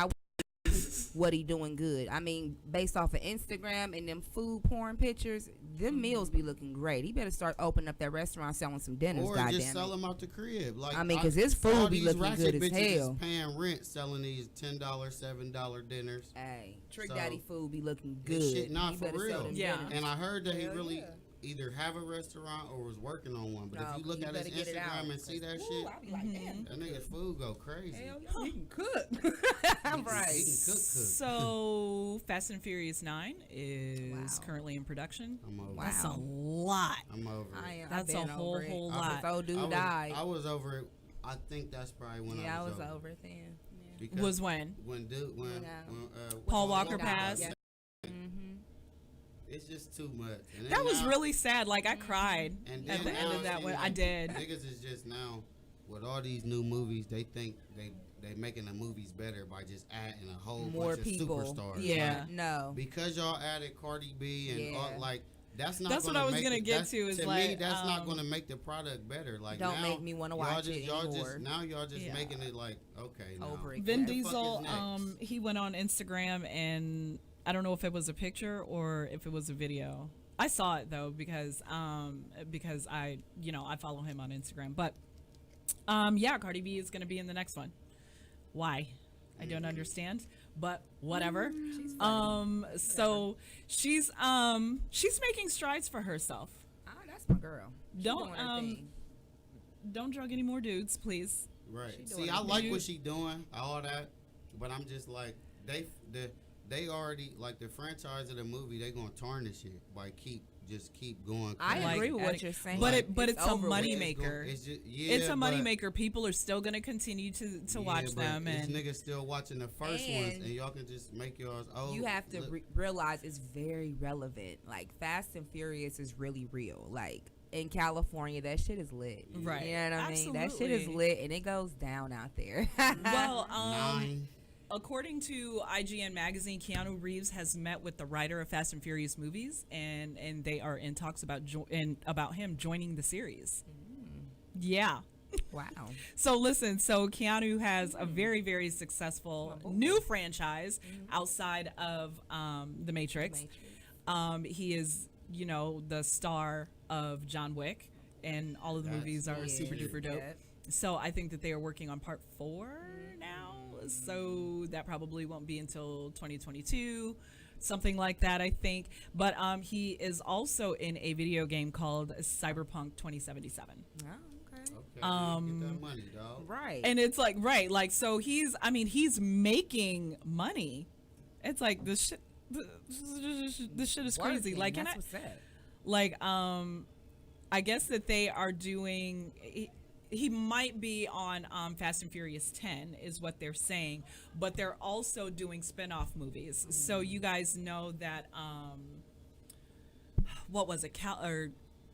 what he doing good. I mean, based off of Instagram and them food porn pictures, them meals be looking great. He better start opening up that restaurant selling some dinners. Or goddamn just it. sell them out the crib. Like I mean, because his all food be these looking ratchet good as bitches hell. is paying rent selling these $10, $7 dinners. Hey, Trick So, Daddy food be looking This good. shit not He for better sell real. them Yeah. dinners. And I heard that he Hell really yeah. either have a restaurant or was working on one. But No, if you look you at his better get it out, Instagram and see that Ooh, shit, I be like, damn. that nigga's food go crazy. Hell yeah, he can cook. Right. He can cook. So Fast and Furious 9 is Wow. currently in production. I'm over Wow. it. That's a lot. I'm over I it. am. That's a I've been whole over it. lot. So dude I was, died. I was over it. I think that's probably when Yeah, I was over it then. Yeah. Because Was when when Paul Walker Walker passed. died. Mm-hmm. It's just too much. And then That was now- really sad. Like I cried and at then the end now of that it's one. like, I did. Niggas is just now with all these new movies. They think they making the movies better by just adding a whole More bunch people. of superstars. Yeah. Like, No. because y'all added Cardi B and all, Yeah. like that's not. That's what gonna I was make gonna it- get that's- to is to me like, that's not gonna make the product better. Like Don't now, make me wanna y'all watch just, it y'all anymore. just now y'all just Yeah. making it like okay now. Over it. Vin What the fuck Diesel, is next? he went on Instagram and I don't know if it was a picture or if it was a video. I saw it though because I I follow him on Instagram. But yeah, Cardi B is gonna be in the next one. Why? I don't understand, but whatever. She's funny. So she's making strides for herself. Ah, that's my girl. She Don't doing her thing. don't drug any more dudes, please. Right. She See, doing I it. like what she doing, all that, but I'm just like they already like the franchise of the movie. They gonna tarnish it by keep going. I crazy. agree with what adding- you're saying. But it's a over with. money It's maker. It's, just, It's a money but- maker. People are still gonna continue to watch but them, these and niggas still watching the first ones, And and y'all can just make yours. Oh, You have to look, realize it's very relevant. Like Fast and Furious is really real. Like in California, that shit is lit. Right. You know what I mean? That shit is Absolutely. lit, and it goes down out there. well, 9. according to IGN magazine, Keanu Reeves has met with the writer of Fast and Furious movies, and they are in talks about about him joining the series. Yeah. Wow. So listen, so Keanu has a very, very successful new franchise outside of the Matrix. He is, the star of John Wick, and all of the movies are super duper dope. Yep. So I think that they are working on part 4 now. So that probably won't be until 2022, something like that, I think. But he is also in a video game called Cyberpunk 2077. Oh, okay. Okay, get that money, dog. Right. And it's like, so he's making money. It's like this shit is crazy. Working, Like, that's what's up. like, I guess that they are doing, he might be on Fast and Furious 10 is what they're saying, but they're also doing spin-off movies. So you guys know that, what was it,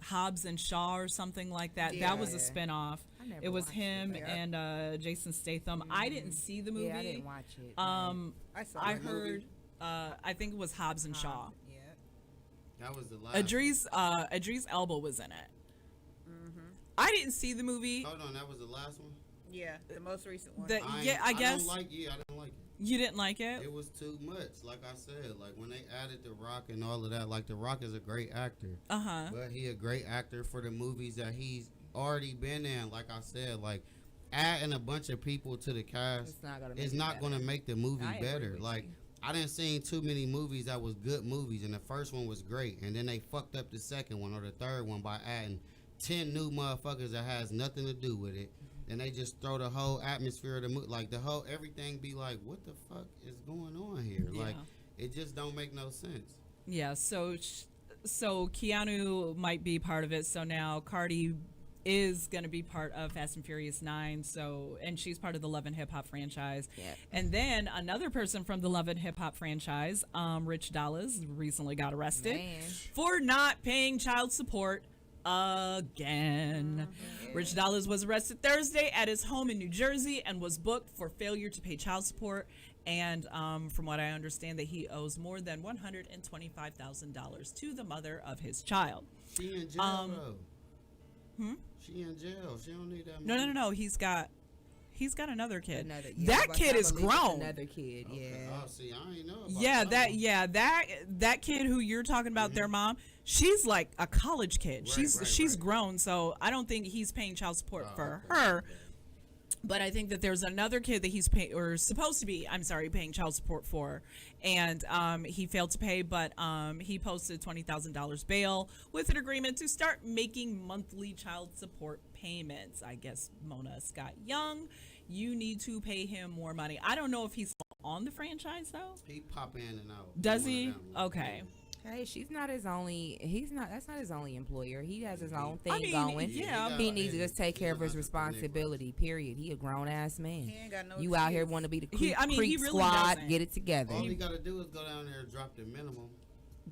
Hobbs and Shaw or something like that. That was a spin-off. I never It was watched him it. and Jason Statham. I didn't see the movie. Yeah, I didn't watch it. I saw I it. heard, I think it was Hobbs and Shaw. Yeah. That was the last. Idris Elba was in it. I didn't see the movie. Hold on, that was the last one. Yeah, the most recent one. I guess I didn't like it. you didn't like it. It was too much. Like I said, like when they added The Rock and all of that. Like The Rock is a great actor, but he a great actor for the movies that he's already been in. Like I said, like adding a bunch of people to the cast It's not gonna make it better. gonna make the movie I agree better. with Like you. I didn't see too many movies that was good movies, and the first one was great, and then they fucked up the second one or the third one by adding 10 new motherfuckers that has nothing to do with it. And they just throw the whole atmosphere of the movie, like the whole everything be like, what the fuck is going on here? Yeah. Like, it just don't make no sense. Yeah, so Keanu might be part of it. So now Cardi is going to be part of Fast and Furious 9. So, and she's part of the Love and Hip Hop franchise. Yeah. And then another person from the Love and Hip Hop franchise, Rich Dollaz, recently got arrested Man. for not paying child support again. Rich Dollaz was arrested Thursday at his home in New Jersey and was booked for failure to pay child support. And from what I understand, that he owes more than $125,000 to the mother of his child. She in jail though. She in jail. She don't need that money. No. He's got another kid. Yeah, that but kid I is believe it's grown. Another kid, Okay. yeah. Oh, see, I ain't know about That kid who you're talking about, their mom, she's like a college kid. She's grown, so I don't think he's paying child support for her. But I think that there's another kid that he's paying, or supposed to be, paying child support for. And he failed to pay, but he posted $20,000 bail with an agreement to start making monthly child support payments. I guess Mona Scott Young, you need to pay him more money. I don't know if he's on the franchise, though. He pop in and out. Does he? Okay. Hey, she's not his only. That's not his only employer. He has his own thing going. Yeah, he needs to just take care of his responsibility. Period. He a grown ass man. He ain't got no You out here want to be the creep, he creep really squad? doesn't. Get it together. All he gotta do is go down there and drop the minimum.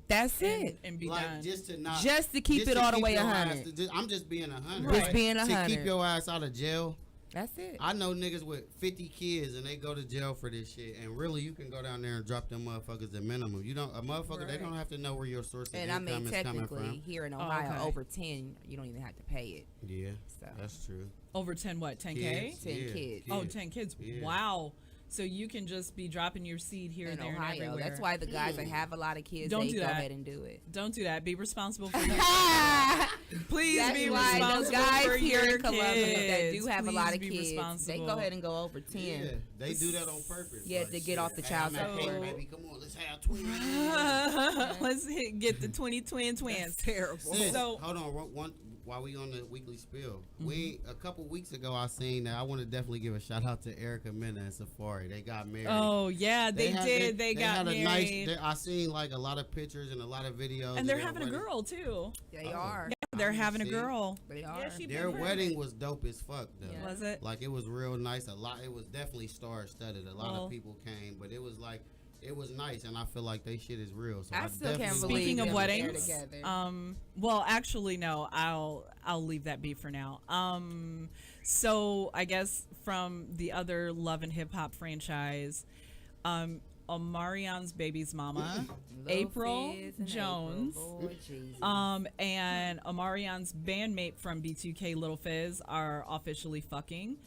That's it. And be Like done. Just to keep it all the way your 100. ass I'm just being 100. Just being To 100. keep your ass out of jail. That's it. I know niggas with 50 kids and they go to jail for this shit, and really you can go down there and drop them motherfuckers at minimum. You don't, a motherfucker, they don't have to know where your source of And I income mean, is coming technically, from. here in Ohio, okay. over 10, you don't even have to pay it. Yeah, So. that's true. Over 10 what? 10K? Kids, 10 yeah, kids. Oh, 10 kids. Yeah. Wow. So you can just be dropping your seed here, In there, and Ohio. everywhere. That's why the guys that have a lot of kids, Don't they do go that. ahead and do it. Don't do that. Be responsible for your Please That's be why responsible those guys for here your in Columbus that kids. do have a Please lot of be kids, they responsible. go ahead and go over 10. Yeah, they do that on purpose. Yeah, to get off the child I'm at support. eight, baby, come on, let's have twins. Let's get the 20 twins. Terrible. Sis, So- hold on, one while we on the weekly spill. We a couple weeks ago I seen that. I want to definitely give a shout out to Erica Mena and Safari. They got married. Oh yeah, they did. They got had married, I seen like a lot of pictures and a lot of videos. and they're of their having a wedding. girl too. They are. Yeah, they're having a see. girl. They are. Their wedding was dope as fuck though. Yeah. Was it? Like it was real nice. A lot. It was definitely star studded. A lot Well- of people came, but it was like. It was nice, and I feel like they shit is real. So I still can't definitely- believe Speaking of them weddings, together. well, actually, no. I'll leave that be for now. So I guess from the other Love and Hip Hop franchise, Omarion's baby's mama, April Jones, and Omarion's bandmate from B2K, Little Fizz, are officially fucking.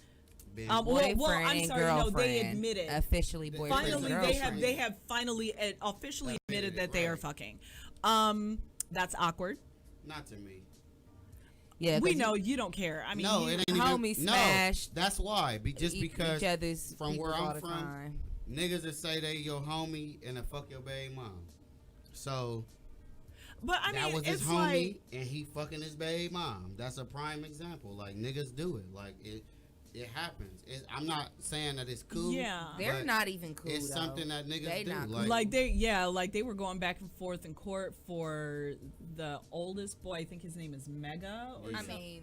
Boyfriend I'm and sorry, girlfriend. no, they admitted. Officially boyfriend Finally, and they girlfriend. have finally officially admitted that it, they are right. fucking. That's awkward. Not to me. Yeah, We 'cause know you don't care. I mean, No, you- it ain't homie even. smashed No, that's why. Just each because other's from where peoples all I'm the from, time. niggas that say they your homie and a fuck your baby mom. So but I that mean, was his it's homie like and he fucking his baby mom. That's a prime example. Like niggas do it. Like it happens. I'm not saying that it's cool. Yeah. They're but not even cool. It's though. something that niggas They do. not cool. like they were going back and forth in court for the oldest boy. I think his name is Mega. Or I something. mean,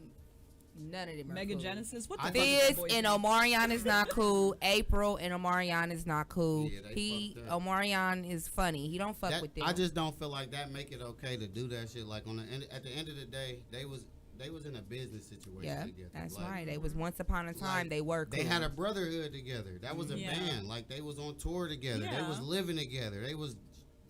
none of them are Mega cool. Genesis. What the I fuck think- is that Fizz boy's and name? Omarion is not cool. April and Omarion is not cool. Yeah, they fucked up. Omarion is funny. He don't fuck That- with them. I just don't feel like that make it okay to do that shit. Like on the end, at the end of the day, they was in a business situation yeah, together. that's Like, right. They was once upon a time. like, they were cool. They had a brotherhood together. That was a Yeah. band. Like they was on tour together. They was Yeah. living together. They was,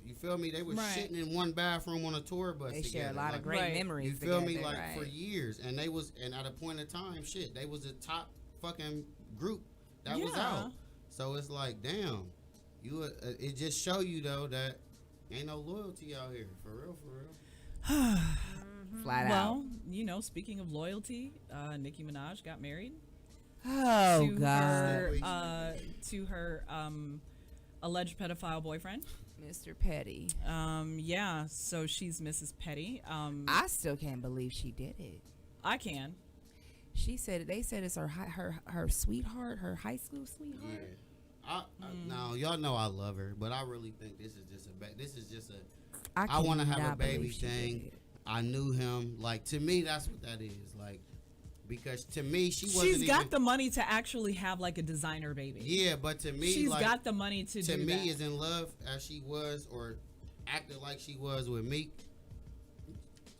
you feel me? They was Right. shitting in one bathroom on a tour bus They together. share a lot Like, of great Right. memories. You feel me? together, Like right. for years, and they was, and at a point in time, shit, they was a top fucking group that was Yeah. out. So it's like, damn, you. It just show you though that ain't no loyalty out here. For real, for real. Flat out. Well, you know, speaking of loyalty, Nicki Minaj got married Oh to God, her alleged pedophile boyfriend. Mr. Petty. Yeah, so she's Mrs. Petty. I still can't believe she did it. I can. She said they said it's her sweetheart, her high school sweetheart. Yeah. Now y'all know I love her, but I really think this is just a I cannot want to have a baby believe she did thing. it. I knew him. Like to me, that's what that is. Like Because to me, she's got the money to actually have like a designer baby. Yeah, but to me, she's like, got the money to do me, that. is in love as she was or acted like she was with Meek.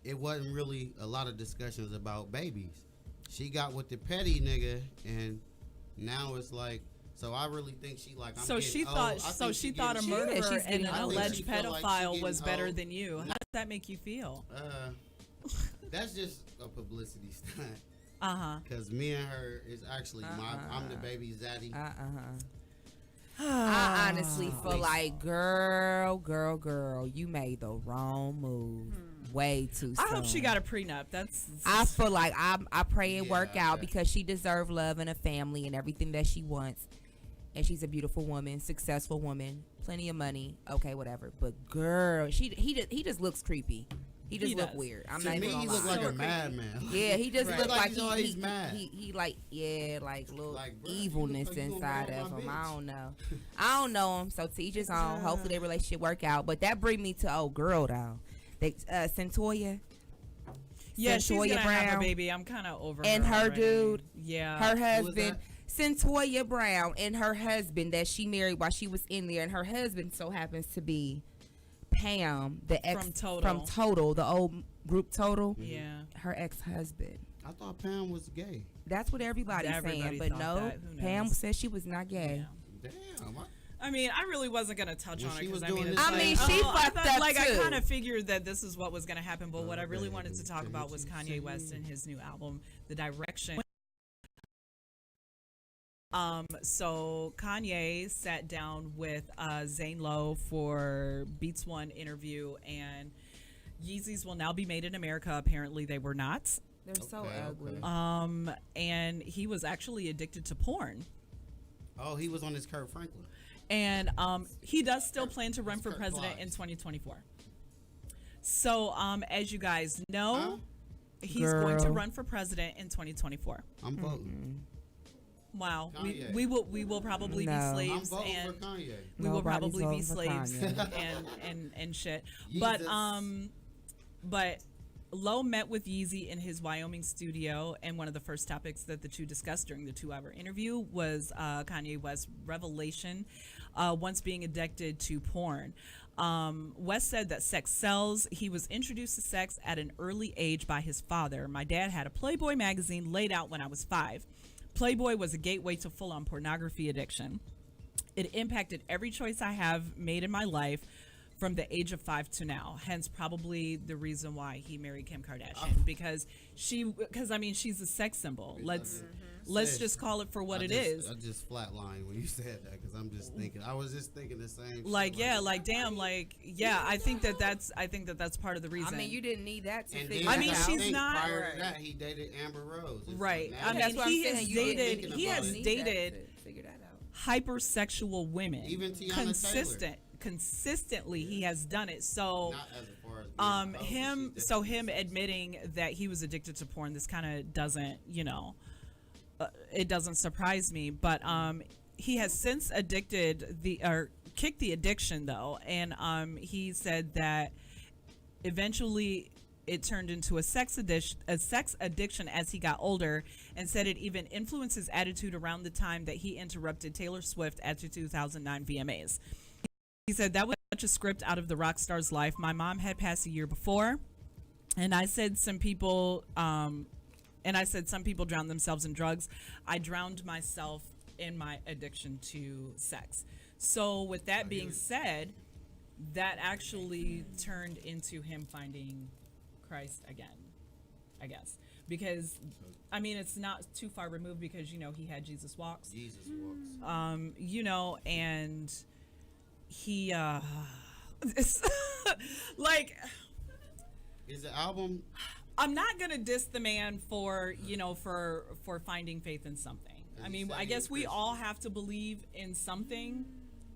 It wasn't really a lot of discussions about babies. She got with the petty nigga, and now it's like. So I really think she like. She thought a murderer and an alleged pedophile was better than you. How does that make you feel? That's just a publicity stunt. Because me and her is actually I'm the baby zaddy. I honestly feel like, girl, you made the wrong move. Way too soon. I hope she got a prenup. I feel like I pray it work out because she deserves love and a family and everything that she wants. And she's a beautiful woman, successful woman, plenty of money. Okay, whatever. But girl, he just looks creepy. He just look weird. I'm not even gonna lie. He look like a madman. Yeah, he just look like he's mad. He like little evilness inside of him. I don't know him. So to each his own. Hopefully their relationship work out. But that bring me to old girl though. Centoya. Yeah, she's gonna have a baby. I'm kind of over and her dude. Yeah, her husband. Centoya Brown and her husband that she married while she was in there, and her husband so happens to be Pam, the ex from Total, the old group Total. Yeah, her ex-husband. I thought Pam was gay. That's what everybody's saying, but no, Pam said she was not gay. Yeah. Damn. I mean, I really wasn't gonna touch on it because she fucked up like too. I kind of figured that this is what was gonna happen, but what I really wanted to talk about was Kanye West and his new album, The Direction. So Kanye sat down with Zane Lowe for Beats One interview, and Yeezys will now be made in America. Apparently, they were not. They're so ugly. And he was actually addicted to porn. Oh, he was on his Kurt Franklin. And he does still plan to run for president in 2024. So, as you guys know, he's going to run for president in 2024. I'm voting. Wow, we will probably be slaves, and we will probably be slaves and shit. But Lowe met with Yeezy in his Wyoming studio, and one of the first topics that the two discussed during the 2-hour interview was Kanye West's revelation once being addicted to porn. West said that sex sells. He was introduced to sex at an early age by his father. My dad had a Playboy magazine laid out when I was 5. Playboy was a gateway to full-on pornography addiction. It impacted every choice I have made in my life from the age of 5 to now. Hence, probably the reason why he married Kim Kardashian, because I mean, she's a sex symbol. Let's just call it for what it is. I just flatlined when you said that because I'm just thinking. I was just thinking the same. I think that's part of the reason. I mean, you didn't need that to figure. I mean, she's not. Prior to that, he dated Amber Rose. Right. I mean, he has dated hypersexual women. Even Tiana Taylor. Consistently, he has done it. So, him admitting that he was addicted to porn, this kind of doesn't, it doesn't surprise me. But he has since kicked the addiction though, and he said that eventually it turned into a sex addiction as he got older, and said it even influenced his attitude around the time that he interrupted Taylor Swift at the 2009 VMAs. He said that was such a script out of the rock star's life. My mom had passed a year before, and I said some people drown themselves in drugs. I drowned myself in my addiction to sex. So with that being said, that actually turned into him finding Christ again, I guess. Because, I mean, it's not too far removed because, he had Jesus Walks. And he, is the album... I'm not gonna diss the man for finding faith in something. I mean, I guess we all have to believe in something.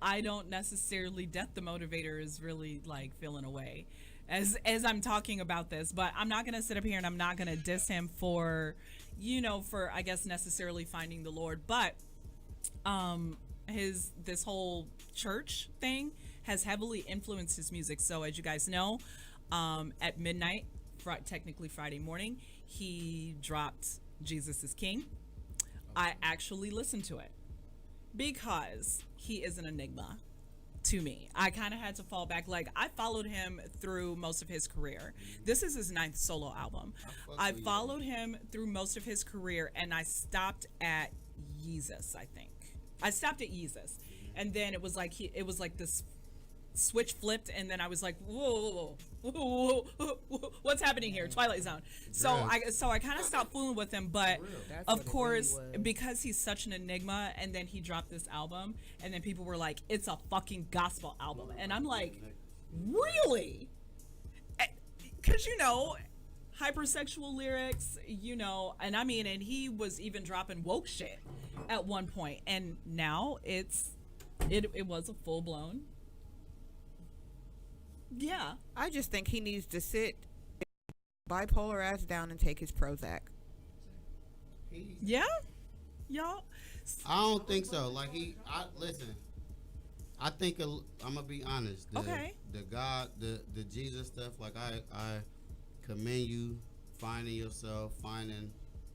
I don't necessarily. Death the motivator is really like feeling away as I'm talking about this, but I'm not gonna sit up here and I'm not gonna diss him for I guess necessarily finding the Lord, but this whole church thing has heavily influenced his music. So as you guys know, at midnight, technically Friday morning, he dropped Jesus is King, I actually listened to it because he is an enigma to me. I kind of had to fall back. Like, I followed him through most of his career. This is his 9th solo album. I followed him through most of his career, and I stopped at Yeezus, I think. I stopped at Yeezus. And then it was like this switch flipped, and then I was like, whoa, what's happening here? Twilight Zone. So I kind of stopped fooling with him, but of course, because he's such an enigma, and then he dropped this album, and then people were like, it's a fucking gospel album, and I'm like, really? Because hypersexual lyrics, and I mean, and he was even dropping woke shit at one point, and now it was a full blown. Yeah. I just think he needs to sit bipolar ass down and take his Prozac. Yeah? Y'all? I don't think so. Like, listen, I think, I'm going to be honest. The God, the Jesus stuff, like, I commend you finding yourself,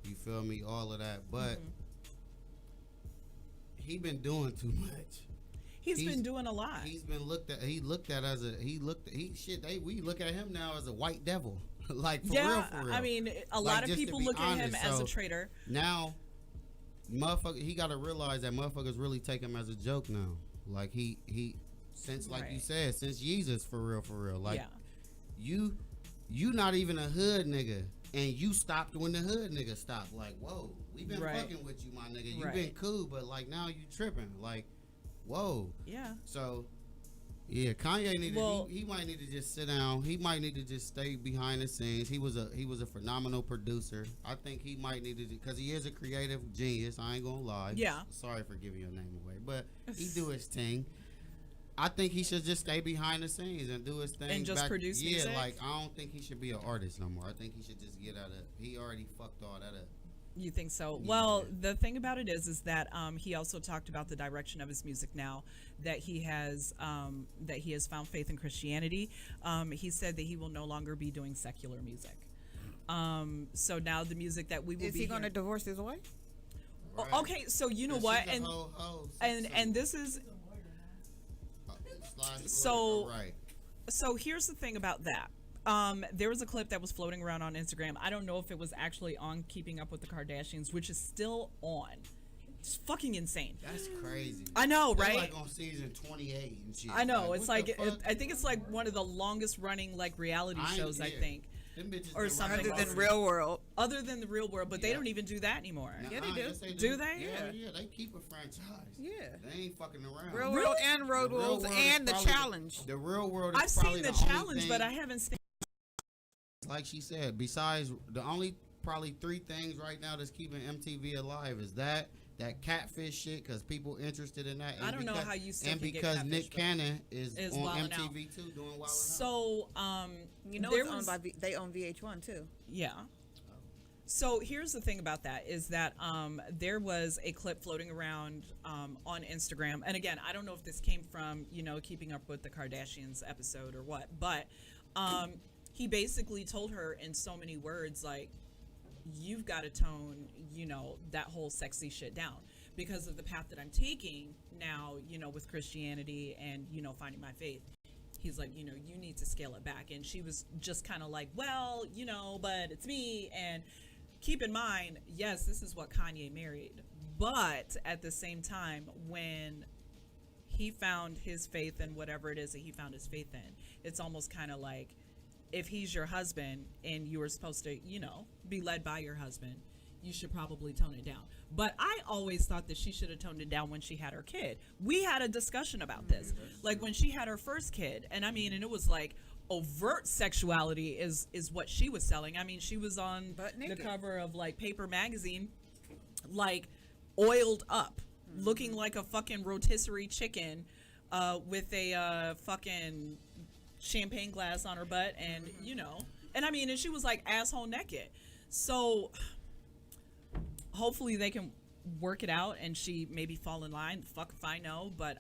you feel me, all of that. But he been doing too much. He's been doing a lot. He's been looked at as we look at him now as a white devil. Like, for real. I mean, a lot of people look at him as a traitor. Now, motherfucker, he got to realize that motherfuckers really take him as a joke now. Like, he since, like you said, since Jesus, for real. Like, you not even a hood nigga, and you stopped when the hood nigga stopped. Like, whoa, we been fucking with you, my nigga. You been cool, but like now you tripping. Like, whoa. Yeah. So, yeah, Kanye he might need to just sit down. He might need to just stay behind the scenes. He was a phenomenal producer. I think he might need to, because he is a creative genius. I ain't gonna lie. Yeah. Sorry for giving your name away, but he do his thing. I think he should just stay behind the scenes and do his thing. And just produce music? Yeah, like, I don't think he should be an artist no more. I think he should just get out of it. He already fucked all that up. You think so? Yeah. Well, the thing about it is that he also talked about the direction of his music now, that he has found faith in Christianity. He said that he will no longer be doing secular music. So now the music that we will is he going to divorce his wife? Right. Okay, so you know what, and this is so. Right. So here's the thing about that. There was a clip that was floating around on Instagram. I don't know if it was actually on Keeping Up with the Kardashians, which is still on. It's fucking insane. That's crazy. I know, they're right? Like on season 28 and shit. I know. It's like I think it's like one of the longest running like reality shows. I think. Or something other than Real World. Other than the Real World, but they don't even do that anymore. Yeah, they do. Yes, they do they? Yeah, they keep a franchise. Yeah. They ain't fucking around. Real World and Road Rules and The Challenge. The Real World is I've seen The Challenge, but I haven't seen. Like she said, besides the only probably 3 things right now that's keeping MTV alive is that catfish shit, because people interested in that. And I don't know how you still and can because get Nick Cannon is on MTV out. too, doing Wild 'N Out. So you know, it's owned by they own VH1 too. Yeah. So here's the thing about that is that there was a clip floating around on Instagram, and again, I don't know if this came from Keeping Up with the Kardashians episode or what, but he basically told her in so many words, like, you've got to tone, that whole sexy shit down because of the path that I'm taking now, with Christianity and, finding my faith. He's like, you need to scale it back. And she was just kind of like, well, but it's me. And keep in mind, yes, this is what Kanye married. But at the same time, when he found his faith in whatever it is that he found his faith in, it's almost kind of like, if he's your husband and you were supposed to, be led by your husband, you should probably tone it down. But I always thought that she should have toned it down when she had her kid. We had a discussion about this, like when she had her first kid. And I mean, and it was like overt sexuality is what she was selling. I mean, she was on the cover of like Paper magazine, like oiled up, looking like a fucking rotisserie chicken with a fucking champagne glass on her butt, and and I mean, and she was like asshole naked. So hopefully they can work it out and she maybe fall in line. Fuck if I know, but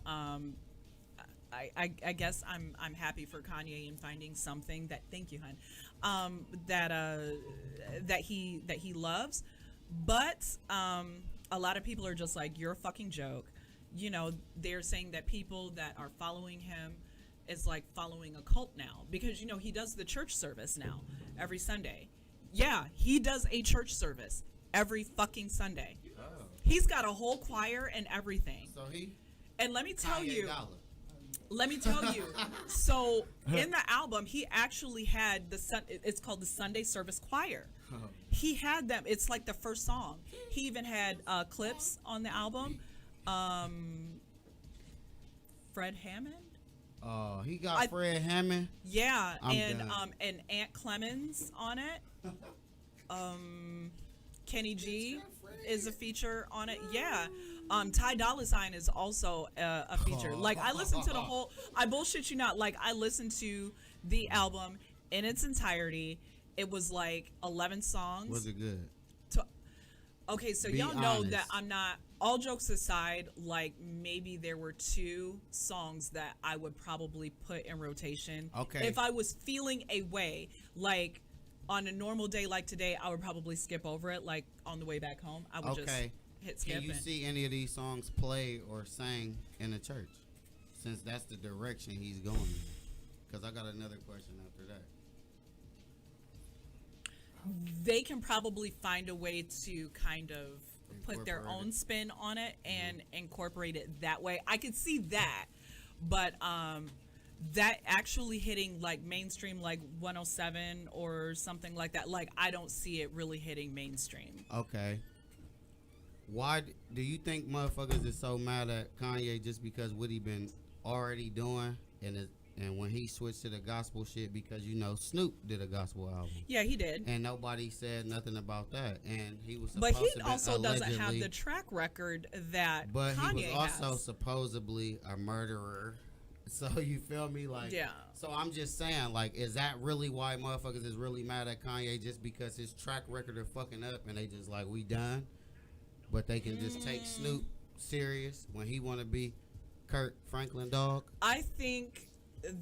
I guess I'm happy for Kanye in finding something that, thank you, hun, that he loves. But a lot of people are just like, you're a fucking joke. You know, they're saying that people that are following him is like following a cult now, because you know he does the church service now every Sunday. Yeah, he does a church service every fucking Sunday. Oh. He's got a whole choir and everything. So he. And let me tell Kanye you, Dollar. let me tell you. So in the album, he actually had it's called the Sunday Service Choir. He had them. It's like the first song. He even had clips on the album. Fred Hammond. He got Fred Hammond. Yeah, I'm done. And Aunt Clemens on it. Kenny G is a feature on it. Yeah. Ty Dolla $ign is also a feature. Like, I listened to the whole, I bullshit you not, like, I listened to the album in its entirety. It was like 11 songs. Was it good? Okay, so Be y'all know honest. that I'm not, all jokes aside, like, maybe there were 2 songs that I would probably put in rotation. Okay. If I was feeling a way, like, on a normal day like today, I would probably skip over it, like, on the way back home. I would just hit skip. Can you see any of these songs played or sang in the church? Since that's the direction he's going in. Because I got another question after that. They can probably find a way to kind of put their Incorporate own it. spin on it and incorporate it that way. I could see that, but that actually hitting like mainstream, like 107 or something like that, like I don't see it really hitting mainstream. Okay. Why do you think motherfuckers is so mad at Kanye just because what he been already doing and when he switched to the gospel shit, because you know Snoop did a gospel album. Yeah, he did. And nobody said nothing about that. And he was But supposed he to be also doesn't have allegedly- the track record that But Kanye he was also has. supposedly a murderer. So you feel me? Like, Yeah. So I'm just saying, like, is that really why motherfuckers is really mad at Kanye, just because his track record are fucking up and they just like, we done? But they can just take Snoop serious when he want to be Kurt Franklin dog? I think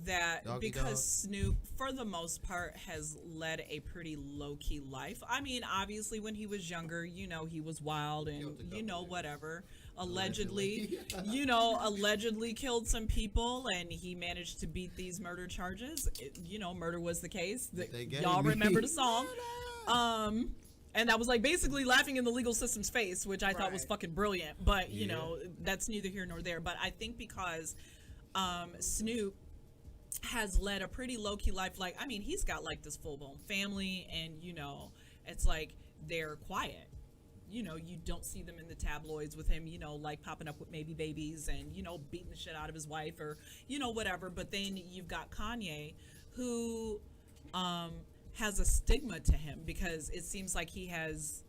that Doggy because dog. Snoop, for the most part, has led a pretty low-key life. I mean, obviously, when he was younger, you know, he was wild and, you know, whatever. Allegedly, you know, allegedly killed some people, and he managed to beat these murder charges. You know, murder was the case. They gave Y'all me. remember the song. And that was like basically laughing in the legal system's face, which I thought was fucking brilliant. But, you know, that's neither here nor there. But I think because Snoop has led a pretty low-key life. Like, I mean, he's got like this full-blown family, and, you know, it's like they're quiet. You know, you don't see them in the tabloids with him, you know, like popping up with maybe babies and, you know, beating the shit out of his wife or, you know, whatever. But then you've got Kanye, who has a stigma to him because it seems like he has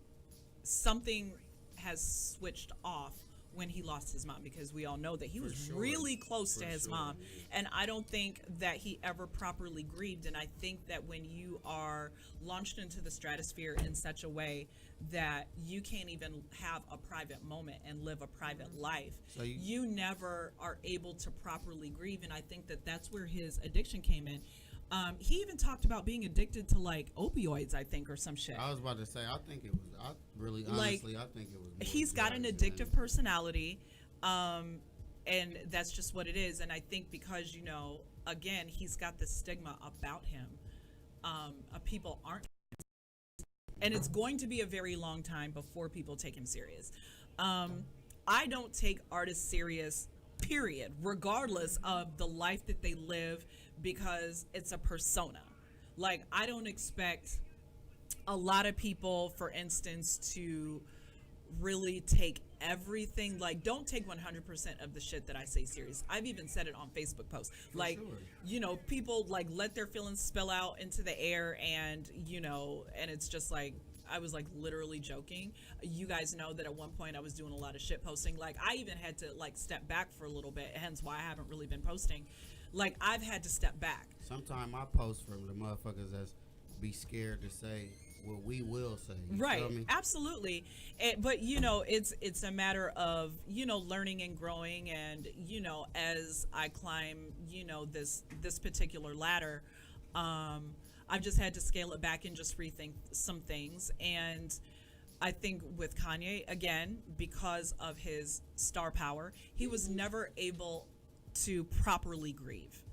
something has switched off when he lost his mom, because we all know that he was really close to his mom, and I don't think that he ever properly grieved. And I think that when you are launched into the stratosphere in such a way that you can't even have a private moment and live a private life, So you never are able to properly grieve. And I think that that's where his addiction came in. He even talked about being addicted to like opioids, I think, or some shit. I was about to say, I think it was, I really, honestly, I think it was. more He's got an drugs addictive than- personality, and that's just what it is. And I think because, you know, again, he's got this stigma about him. People aren't, and it's going to be a very long time before people take him serious. I don't take artists serious, period, regardless of the life that they live, because it's a persona. Like, I don't expect a lot of people, for instance, to really take everything, like, don't take 100% of the shit that I say serious. I've even said it on Facebook posts. Like, you know, people like let their feelings spill out into the air, and, you know, and it's just like, I was like literally joking. You guys know that at one point I was doing a lot of shit posting. Like, I even had to like step back for a little bit, hence why I haven't really been posting. Like, I've had to step back. Sometimes I post from the motherfuckers that's be scared to say what we will say. You Right, feel me? absolutely. But, you know, it's a matter of, you know, learning and growing. And, you know, as I climb, you know, this particular ladder, I've just had to scale it back and just rethink some things. And I think with Kanye, again, because of his star power, he was never able to properly grieve.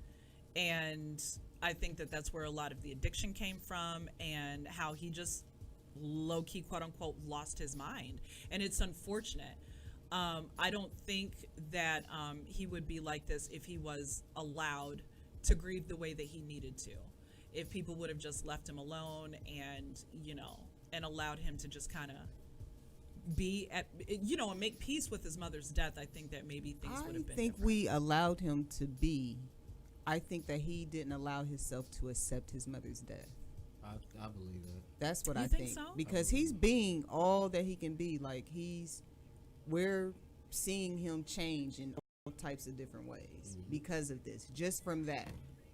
And I think that that's where a lot of the addiction came from, and how he just low-key, quote-unquote, lost his mind. And it's unfortunate. I don't think that he would be like this if he was allowed to grieve the way that he needed to. If people would have just left him alone and, you know, and allowed him to just kind of be at, you know, and make peace with his mother's death, I think that maybe things would have been I think different. we allowed him to be. I think that he didn't allow himself to accept his mother's death. I believe that. That's what You I think think. so? Because he's being all that he can be. Like, we're seeing him change in all types of different ways because of this, just from that,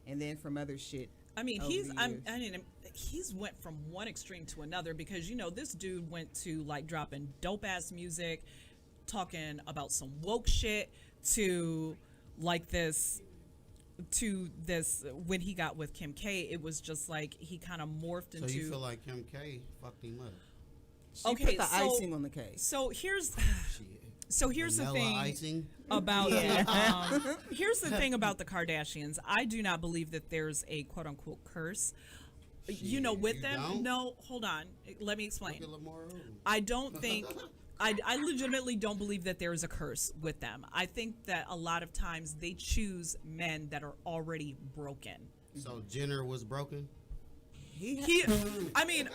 and then from other shit. I mean, over the years. he's went from one extreme to another, because, you know, this dude went to like dropping dope ass music, talking about some woke shit, to like this, when he got with Kim K, it was just like he kind of morphed into. So you feel like Kim K fucked him up? She put the icing on the cake. So here's the Vanilla thing icing? about here's the thing about the Kardashians. I do not believe that there's a quote unquote curse. You know, with them. Don't? No, hold on. Let me explain. Look at Lamar Odom. I don't think. I legitimately don't believe that there is a curse with them. I think that a lot of times they choose men that are already broken. So Jenner was broken? I mean,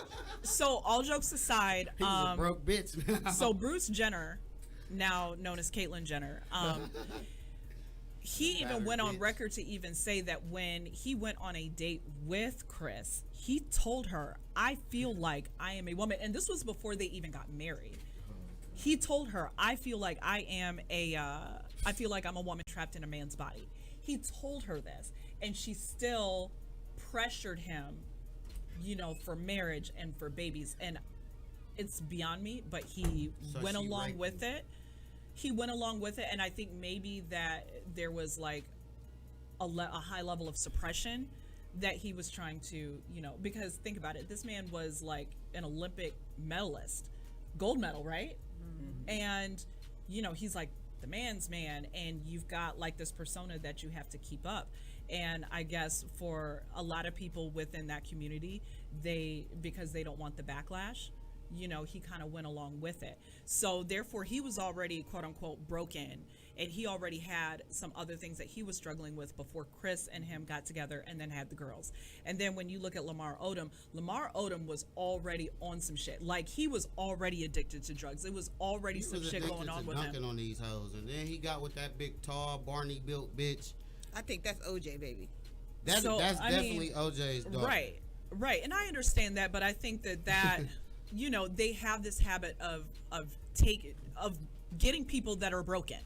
so all jokes aside, He's a broke bitch. so Bruce Jenner, now known as Caitlyn Jenner, he even went on record to even say that when he went on a date with Chris, he told her, "I feel like I am a woman," and this was before they even got married. He told her, I feel like I'm a woman trapped in a man's body. He told her this, and she still pressured him, you know, for marriage and for babies. And it's beyond me, but he went along with it. He went along with it, and I think maybe that there was like a high level of suppression that he was trying to, you know, because think about it, this man was like an Olympic medalist, gold medal, right? And, you know, he's like the man's man, and you've got like this persona that you have to keep up. And I guess for a lot of people within that community, because they don't want the backlash, you know, he kind of went along with it. So therefore he was already quote unquote broken, and he already had some other things that he was struggling with before Chris and him got together and then had the girls. And then when you look at Lamar Odom was already on some shit. Like, he was already addicted to drugs. It was already some shit going on with him. On these hoes, and then he got with that big, tall, Barney built bitch. I think that's OJ, baby. That's definitely OJ's daughter. Right. And I understand that, but I think that you know, they have this habit of getting people that are broken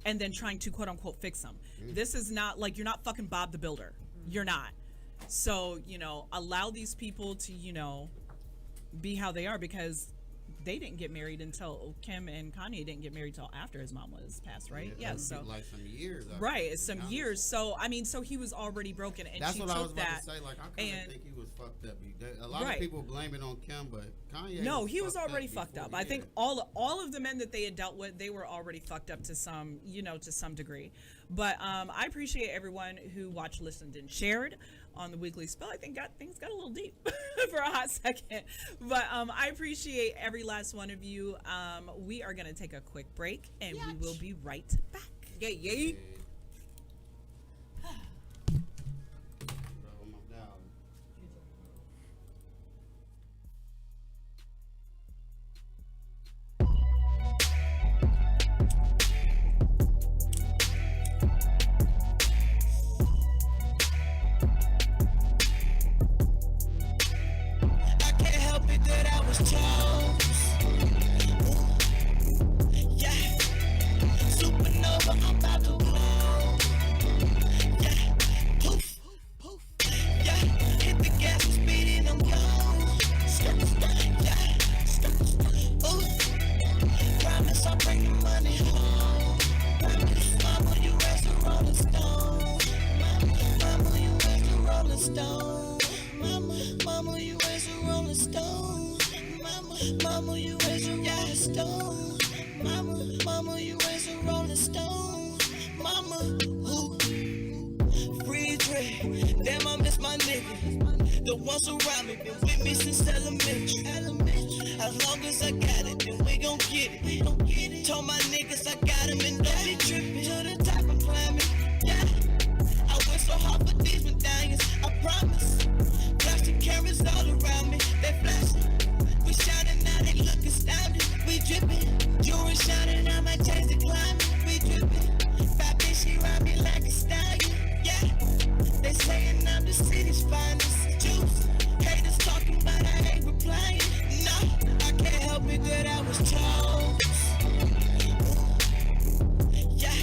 and then trying to quote unquote fix them. This is not like, you're not fucking Bob the Builder. You're not. So, you know, allow these people to, you know, be how they are, because they didn't get married until Kim and Kanye didn't get married till after his mom was passed, right? Yeah, so like some years. Right, some years. So I mean, so he was already broken, and that's she what took I was about that. to say. Like, I kind of think he was fucked up. A lot Right. of people blame it on Kim, but Kanye. No, he was already fucked before, up. I think all of the men that they had dealt with, they were already fucked up to some, you know, to some degree. But I appreciate everyone who watched, listened, and shared on the weekly spill. I think things got a little deep for a hot second, but I appreciate every last one of you. We are gonna take a quick break, and we will be right back. Yay. Mama, you raised a rolling stone. Mama, stone. Mama, you raised a rolling stone. Mama, ooh, free drink. Damn, I miss my nigga. The ones around me been with me since elementary. As long as I got it, then we gon' get it. Told my niggas I got him and don't be tripping. To the top I'm climbing, yeah. I went so hard for these medallions, I promise. Plastic cameras all around me, they flashing. We shining now, they look astounded. We dripping, jewelry shining, I might change the climate. We dripping, bad bitch, she ride me like a stallion, yeah. They saying I'm the city's finest juice. Haters talking about I ain't replying. No, I can't help it that I was chose. Yeah,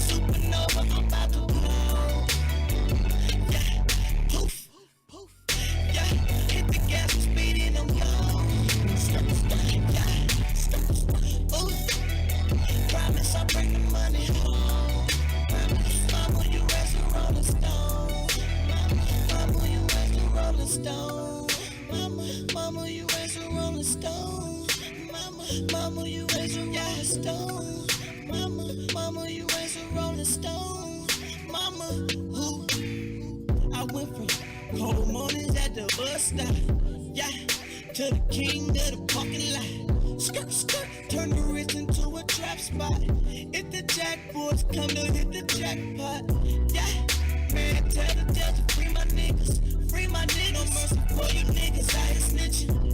supernova, I'm about to blow. Yeah, poof, poof. Yeah, hit the gas and speed and I'm gone. Yeah, ooh. Promise I'll bring the money home. Mama, you raised a rolling stone. Mama, you raised a rolling stone. Mama, you raised a rolling stone. Mama, you raised a stone. Mama, you raised a rolling stone. Mama, ooh. I went from cold mornings at the bus stop, yeah, to the king of the parking lot. Skirt, skirt, turn the wrist into a trap spot. If the jackboys come to hit the jackpot, yeah. Man, tell the judge to free my niggas, free my niggas. No mercy for you niggas out here snitching.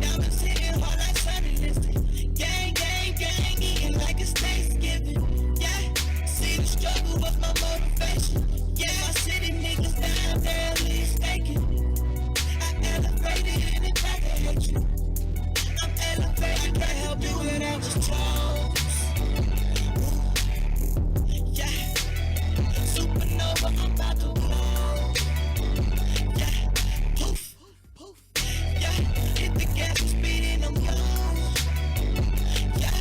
Diamonds hitting hard like Sunday listed. Gang, gang, gang, eating like it's Thanksgiving. Yeah, see the struggle was my motivation. Yeah, my city niggas down there at least taking. I elevated and it back I hate you. I'm elevated, I can't help you when I was chose. Yeah, supernova, I'm about to blow. Yeah, poof, poof. Yeah, hit the gas and speed and I'm gone. Yeah,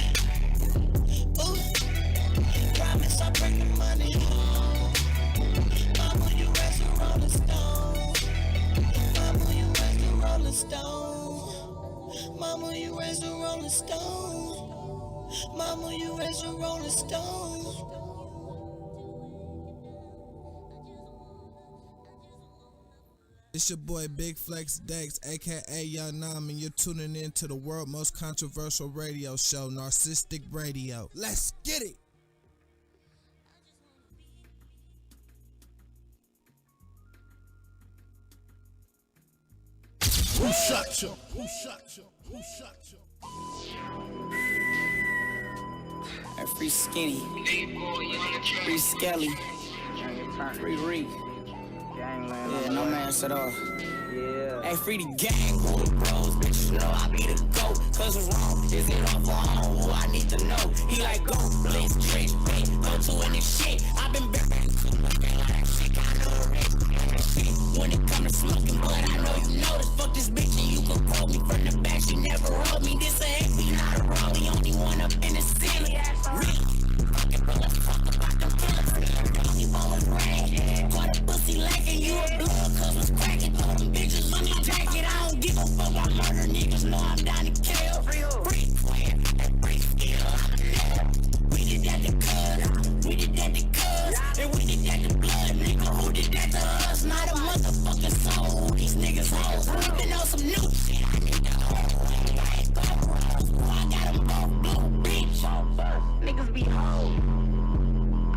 ooh. Promise I'll bring the money home. Mama, you raised a rolling stone. Mama, you raised a rolling stone. Mama, you raised a rolling stone. Mama, you raised a rolling stone. It's your boy Big Flex Dex, aka Young Nam, and you're tuning in to the world's most controversial radio show, Narcistic Radio. Let's get it! Who shot you? Who shot you? Who shot you? Hey, free Skinny, free Skelly, free Reek. Yeah, no mess at all. Yeah. Hey, free the gang, who the bros, bitches know I be the GOAT. Cause what's wrong, is it off or on, who I need to know. He like, go, blitz, trick, bait, go to any shit. I been back to my gang like that shit, I know the rest. When it come to smoking, but I know you know this. Fuck this bitch and you can quote me from the back, she never rolled me. This a heavy, not a roll, the only one up in the ceiling. Fucking brother, fuck about them killers. Don't you always rain. Caught a pussy lacking, you a blood, cause it's cracking. All them bitches on my jacket, I don't give a fuck about murder. Niggas know I'm down to kill. Free plan, free skill, I'm a nigga. We did that to cuz, we did that to cuz, and we did that to blood, nigga. Who did that to us? Not a motherfucking soul. These niggas hoes, we been on some new shit. I need the whole way, I ain't got rolls. I got them both blue, bitch. Niggas be hoes.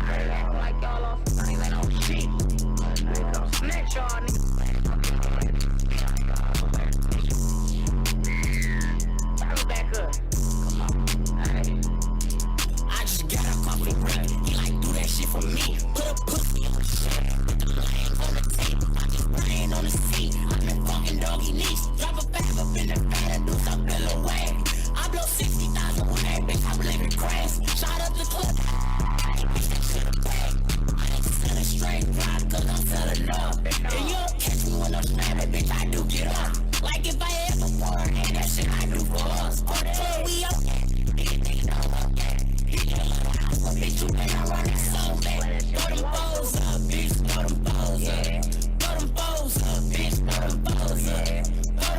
I ain't act like y'all on some things, ain't no shit. Don't snitch y'all niggas. Back up. Come on. Hey. I just got a coffee break. He like do that shit for me. Put a pussy on the shit. Put the lane on the tape. I just brain on the seat. I'm in fucking doggy knees. Drop a bag up in the van and do some bill away. I blow 60,000 with that bitch. I'm living crazy. Shot up the club. I ain't bitch that shit a bag. I ain't selling straight rock cause I'm selling up. And you don't catch me when I'm snapping, bitch. I do get up. Like if I ever won, and that shit I do for us. So we up. These niggas don't up that. These niggas don't house, but bitch, you better run that song back. Throw them balls up, bitch. Throw them balls up. Throw them balls up, bitch. Throw them balls up. Throw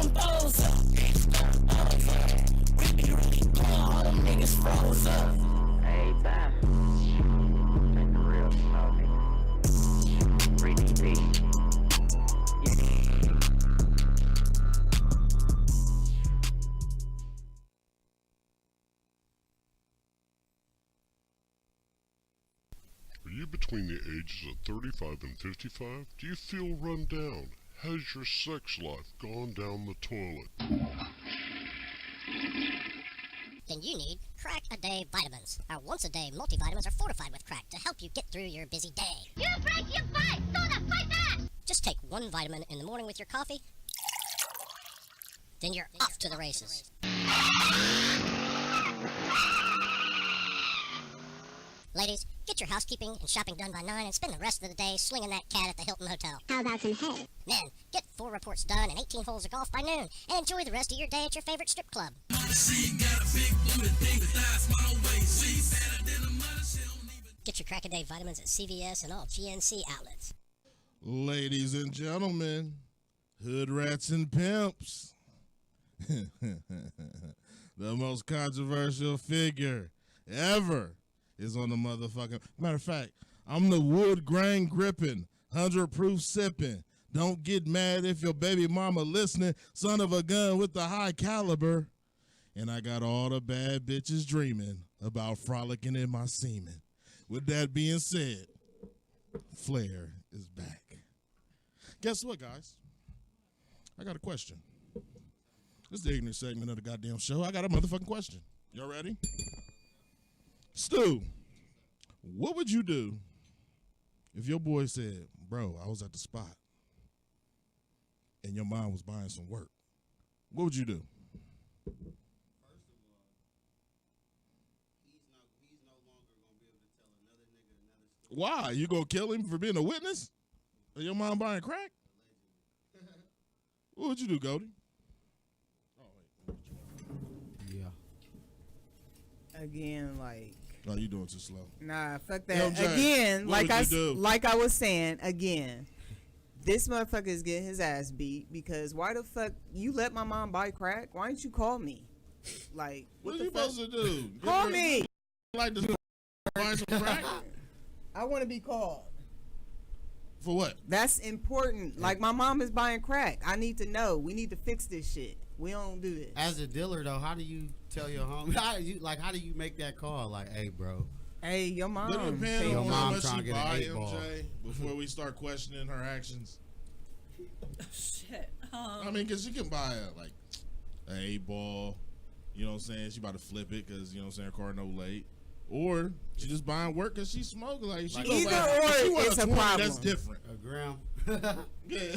between the ages of 35 and 55? Do you feel run down? Has your sex life gone down the toilet? Then you need Crack-A-Day vitamins. Our once-a-day multivitamins are fortified with crack to help you get through your busy day. You break your fight! Fight that! Just take one vitamin in the morning with your coffee, then you're off to the races. Ladies, get your housekeeping and shopping done by 9 and spend the rest of the day swinging that cat at the Hilton Hotel. How about some hay? Men, get 4 reports done and 18 holes of golf by noon and enjoy the rest of your day at your favorite strip club. Get your Crack-A-Day vitamins at CVS and all GNC outlets. Ladies and gentlemen, hood rats and pimps, the most controversial figure ever is on the motherfucking. Matter of fact, I'm the wood grain gripping, 100 proof sipping. Don't get mad if your baby mama listening, son of a gun with the high caliber. And I got all the bad bitches dreaming about frolicking in my semen. With that being said, Flair is back. Guess what, guys? I got a question. This is the ignorant segment of the goddamn show. I got a motherfucking question. Y'all ready? Stu, what would you do if your boy said, bro, I was at the spot and your mom was buying some work? What would you do? First of all, he's no longer gonna be able to tell another nigga another story. Why? You gonna kill him for being a witness? Or your mom buying crack? What would you do, Goldie? Yeah. Again, like. Oh, you doing too slow. Nah, fuck that. LJ, Again, what would you do? like I was saying, again, this motherfucker is getting his ass beat because why the fuck you let my mom buy crack? Why didn't you call me? Like, What are you supposed to do? Call me. Like to buy some crack? I want to be called. For what? That's important. Like, my mom is buying crack. I need to know. We need to fix this shit. We don't do this. As a dealer, though, how do you tell your homie? How do you make that call? Like, hey, bro. Hey, your mom. It depends Your on how mom much trying she to get an buy, 8-ball. MJ, before we start questioning her actions. Shit. I mean, because she can buy an 8-ball. You know what I'm saying? She about to flip it because, you know what I'm saying, her car no late. Or she just buying work because she smoking. Like, she either she or, it's a 20, problem. That's different. A gram. Yeah.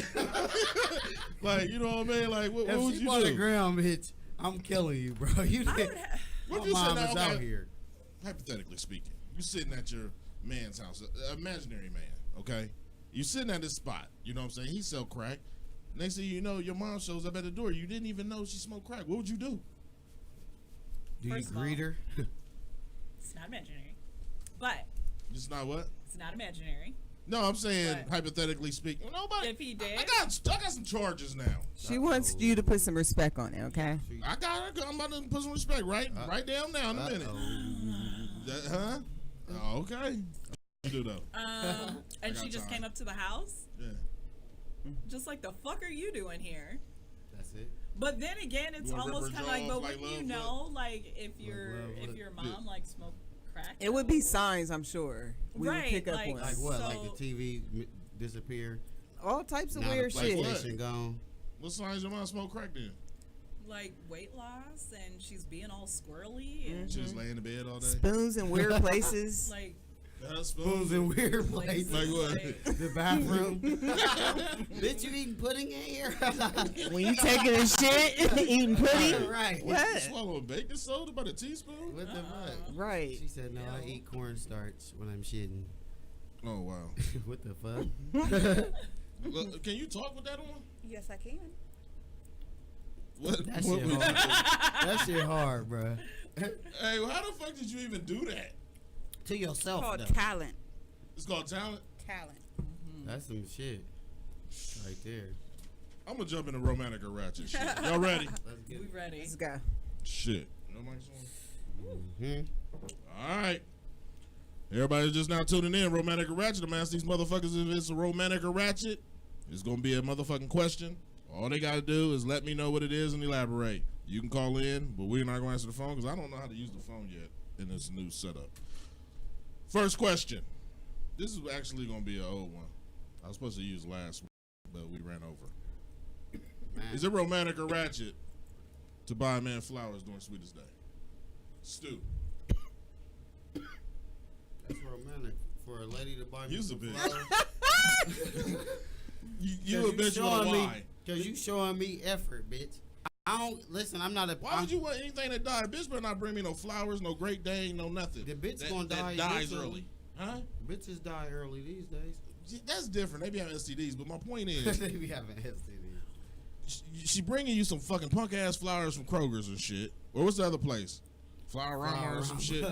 Like, you know what I mean? Like, what would If she you bought do? a gram, bitch, I'm killing you, bro. You did. What My if you mom sitting is out out here. Hypothetically speaking, you sitting at your man's house, imaginary man, okay? You sitting at this spot, you know what I'm saying? He sell crack. Next thing you know, your mom shows up at the door. You didn't even know she smoked crack. What would you do? Do you First of all, greet her? It's not imaginary. But It's not what? it's not imaginary. No, I'm saying But hypothetically speaking. Nobody. if he did, I got some charges now. She wants you to put some respect on it, okay? I got her. I'm about to put some respect right down now in a minute. Huh? Oh, okay. You do though. and she just came up to the house. Yeah. Just like, the fuck are you doing here? That's it. But then again, it's You wanna almost rip her kind of like, jaw but off like wouldn't you love know, like if love your would. mom like smoked crack? It would be signs, I'm sure. We would Right, pick up like- on. Like what? So- Like the TV disappear? All types of Now weird the shit. PlayStation gone? What signs your mom smoke crack then? like weight loss, and she's being all squirrely, and She just lay in the bed all day. Spoons in weird places. like Spoons in weird places. Like what? The bathroom. Bitch, you eating pudding in here? When you taking a shit, eating pudding. Right. What? You swallowing baking soda by the teaspoon? What the fuck? Right. She said, no, I eat cornstarch when I'm shitting. Oh wow. What the fuck? Look, can you talk with that on? Yes, I can. What? That what shit would you hard. do? That shit hard, bro. Hey, well, how the fuck did you even do that? To yourself, Called though. talent. It's called talent. Talent. That's some shit. Right there. I'm gonna jump into romantic or ratchet shit. Y'all ready? Let's get we it. ready. Let's go. Shit. No mic's on? Mm-hmm. All right. Everybody's just now tuning in. Romantic or ratchet. I'm asking these motherfuckers if it's a romantic or ratchet. It's gonna be a motherfucking question. All they gotta do is let me know what it is and elaborate. You can call in, but we're not gonna answer the phone because I don't know how to use the phone yet in this new setup. First question. This is actually gonna be an old one. I was supposed to use last one, but we ran over. Is it romantic or ratchet to buy a man flowers during Sweetest Day? Stu. That's romantic for a lady to buy me You's a some bitch. flowers. you a bitch with a why? Because you showing me effort, bitch. I don't listen. I'm not a. Why would you want anything that died? Bitch better not bring me no flowers, no Great Day, no nothing. The bitch that, gonna die. That dies early, huh? Bitches die early these days. That's different. They be having STDs, but my point is, they be having STDs. She bringing you some fucking punk ass flowers from Kroger's and shit. Or what's the other place? Flower Rama or some shit.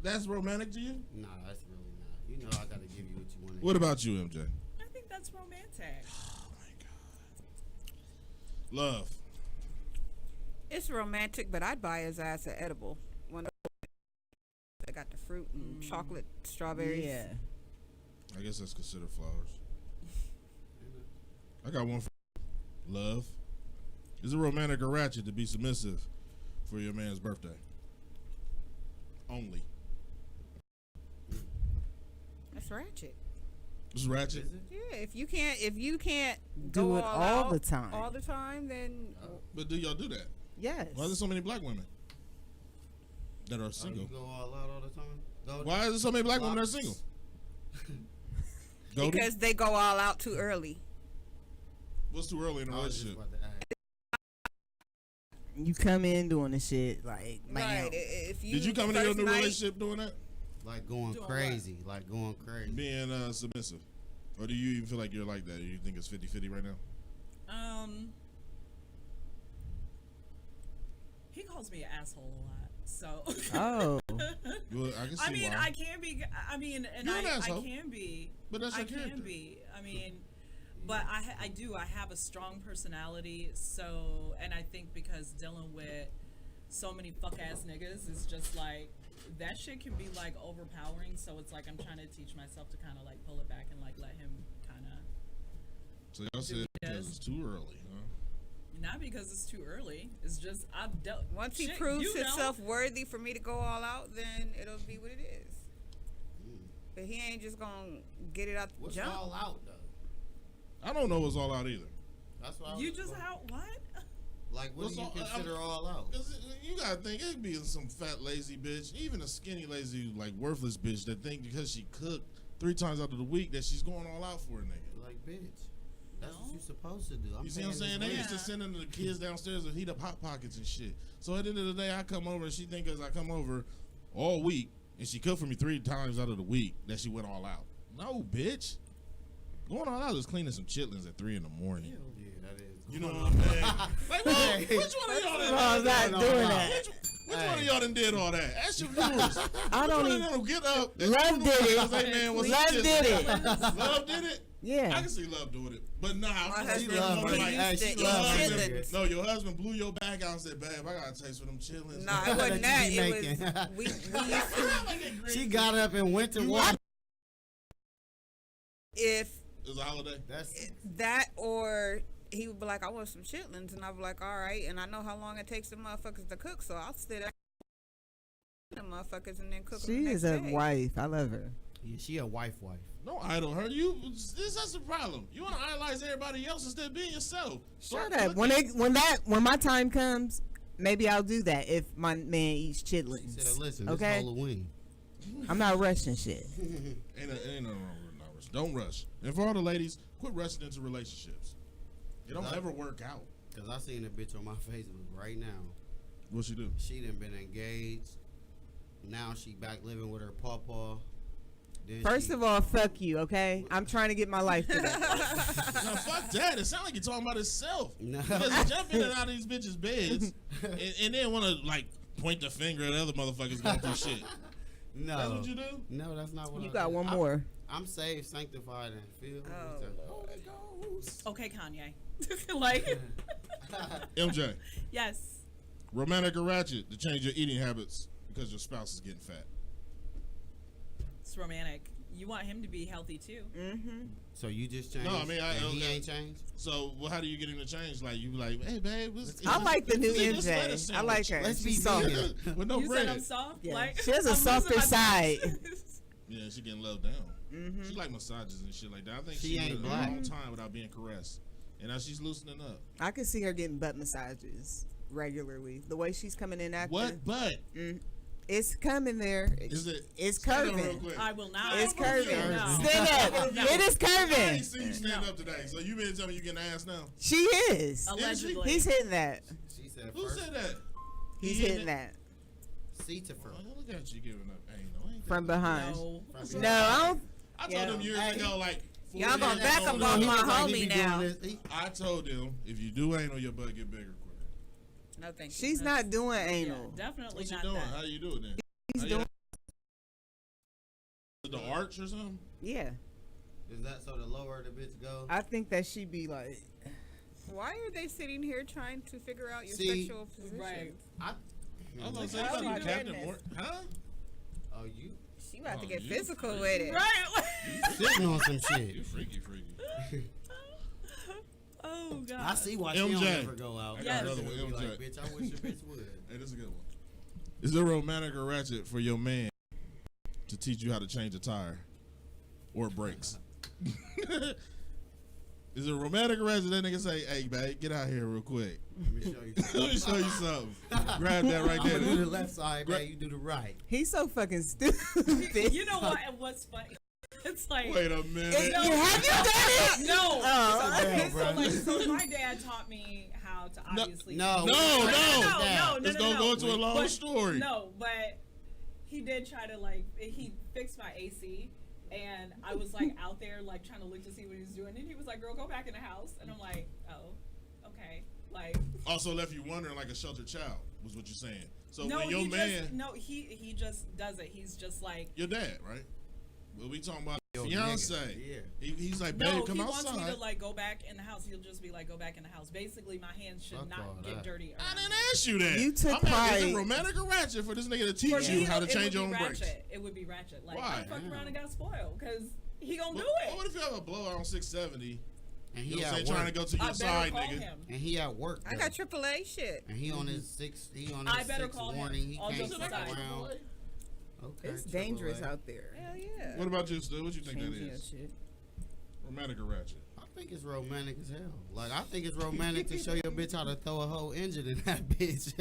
That's romantic to you? Nah, that's really not. You know I gotta give you what you want. What about you, MJ? I think that's romantic. Oh my god. Love. It's romantic, but I'd buy his ass an edible. One that got the fruit and chocolate, strawberries. Yeah. I guess that's considered flowers. I got one for love. Is it romantic or ratchet to be submissive for your man's birthday? Only. That's ratchet. This is ratchet? Yeah, if you can't Do go it all out the time. all the time, then But do y'all do that? Yes. Why are there so many black women that are single? You go all out all the time? Why is there so many black women that are single? because they go all out too early. What's too early in a relationship? You come in doing the shit like, man. Right. If you Did you come into your new relationship doing that? Like going crazy. Like going crazy. Being submissive. Or do you even feel like you're like that? Or you think it's 50-50 right now? He calls me an asshole a lot, so. Oh. Well, I can see I mean, why. I can be. I mean, and You're an I asshole. can be. But that's your I can character. be. I mean, but I do. I have a strong personality, so, and I think because dealing with so many fuck ass niggas is just like that shit can be like overpowering. So it's like I'm trying to teach myself to kind of like pull it back and like let him kind of. So y'all said because it's too early, huh? Not because it's too early. It's just I've dealt. Once he shit, proves you know. himself worthy for me to go all out, then it'll be what it is. But he ain't just gonna get it out the What's jump. all out though? I don't know what's all out either. That's why You just how what? Like what What's do you all- consider all out? Cause you gotta think it could be some fat lazy bitch, even a skinny lazy like worthless bitch that think because she cooked 3 times out of the week that she's going all out for a nigga. Like bitch. That's what you're supposed to do. You see what I'm saying? They used to send the kids downstairs to heat up Hot Pockets and shit. So at the end of the day, I come over and she think as I come over all week and she cooked for me 3 times out of the week that she went all out. No, bitch. Going all out is cleaning some chitlins at 3 in the morning. Yeah, that is. You know what I'm saying? Like, well, which one of y'all done doing that. Which one of y'all done did all that? Ask your viewers. I don't Which one even. of them get up? Love did it. Hey, man, what's Love this? did it. Love did it? Yeah. I can see Love doing it. But nah, My I'm husband, like, he used to she eat loved chitlins. it. No, your husband blew your back out and said, babe, I got a taste for them chitlins. Nah, it wasn't that. you be It making. was we used to, She got up and went to work. if It was a holiday. That's that or he would be like, I want some chitlins, and I'd be like, all right, and I know how long it takes the motherfuckers to cook, so I'll sit there the motherfuckers and then cook them She the is next a day. wife. I love her. yeah, she a wife. Don't idle her. That's the problem. You want to idolize everybody else instead of being yourself. Shut up. When my time comes, maybe I'll do that if my man eats chitlins. She said, listen, okay? it's Halloween. I'm not rushing shit. Ain't nothing wrong with not rushing. Don't rush. And for all the ladies, quit rushing into relationships. It don't ever work out. Cause I seen a bitch on my Facebook right now. What she do? She done been engaged. Now she back living with her pawpaw. Then First of all, fuck you, okay? I'm trying to get my life together. No, fuck that. It sounds like you're talking about itself. No. Because you jump in and out of these bitches' beds and then want to, like, point the finger at other motherfuckers going through shit. No. That's what you do? No, that's not what You I got do. one more. I'm saved, sanctified, and filled with the Holy Ghost. Okay, Kanye. Like, MJ, yes. romantic or ratchet to change your eating habits because your spouse is getting fat? It's romantic. You want him to be healthy too. Mm-hmm. So you just changed? No, I mean, he ain't changed? So, well, how do you get him to change? Like, you be like, hey, babe, I like the new let's let us MJ. I like her. Let's be She's soft. vegan. with no You bread. said I'm soft. Yeah. Like, She has a I'm losing softer my side. Yeah, she getting loved down. Mm-hmm. She like massages and shit like that. I think She ain't did it black. a long time without being caressed, and now she's loosening up. I could see her getting butt massages regularly. The way she's coming in acting. What butt? It's coming there. Is it? It's Stand up real curving. quick. I will not. It's curving. No. Stand up. No. It is I curving. ain't seen you stand up today, so you been telling me you getting ass now? She is. Allegedly. He's hitting that. She said Who first. said that? He's hitting that. Cetifer. Oh, look at you giving up anal. Ain't From that- behind. No. No, I don't. I told them years ago, like. 4 Y'all gonna years back ago, him no, off he my was like, homie he be now. doing this. I told them if you do anal, your butt get bigger quicker. No, thank you. She's not doing anal. Definitely What's she not doing? that. How you do it then? He's How doing. the arch or something? Yeah. Is that so the lower the bitch goes? I think that she be like. Why are they sitting here trying to figure out your See, sexual position? Right. I was gonna say Oh, something, my Captain goodness. Morton. Huh? Oh, you She about to Oh, get you physical freak. with it. Right. sitting on some shit. You freaky. Oh God. I see why she MJ. don't ever go out. I got Yes. another one. Be like, MJ. bitch, I wish a bitch would. Hey, this is a good one. Is it romantic or ratchet for your man to teach you how to change a tire or brakes? Is it romantic or ratchet that nigga say, "Hey, babe, get out here real quick. Let me show you Let me show you something." Grab that right I'm there. gonna do the left side, man. You do the right. He's so fucking stupid. You know what? And what's funny? It's like. Wait a minute. Have you done it? No. Oh. Okay, so my dad taught me how to obviously. No. It's gonna go into a long story. No, but he did try to he fixed my AC, and I was like out there like trying to look to see what he was doing, and he was like, "Girl, go back in the house," and I'm like, "Oh, okay." Like. Also left you wondering like a sheltered child was what you're saying. So No, when your man, he just does it. He's just like. your dad, right? Well, we talking about Yo, fiance. nigga. Yeah. He's like, babe, No, come he outside. wants me to like go back in the house. He'll just be like, go back in the house. Basically, my hands should Fuck all not get that. dirty. I didn't ask you that. You took I'm asking, is pride. it romantic or ratchet for this nigga to teach For you me, how to it change would your be own brakes? ratchet. It would be ratchet. Like Why? I fucked around and got spoiled because he gonna do What it. if you have a blowout on 670? And You he know what I'm at saying? Trying work. to go to I your better side, call nigga. him. And he at work. I got AAA shit. And he on his six. He on I his better sixth call him. warning. He I'll can't just fuck decide. around. Okay. It's dangerous AAA. out there. Hell yeah. What about you, Stu? What you think that Changing your is? shit. Romantic or ratchet? I think it's romantic as hell. Like, I think it's romantic to show your bitch how to throw a whole engine in that bitch.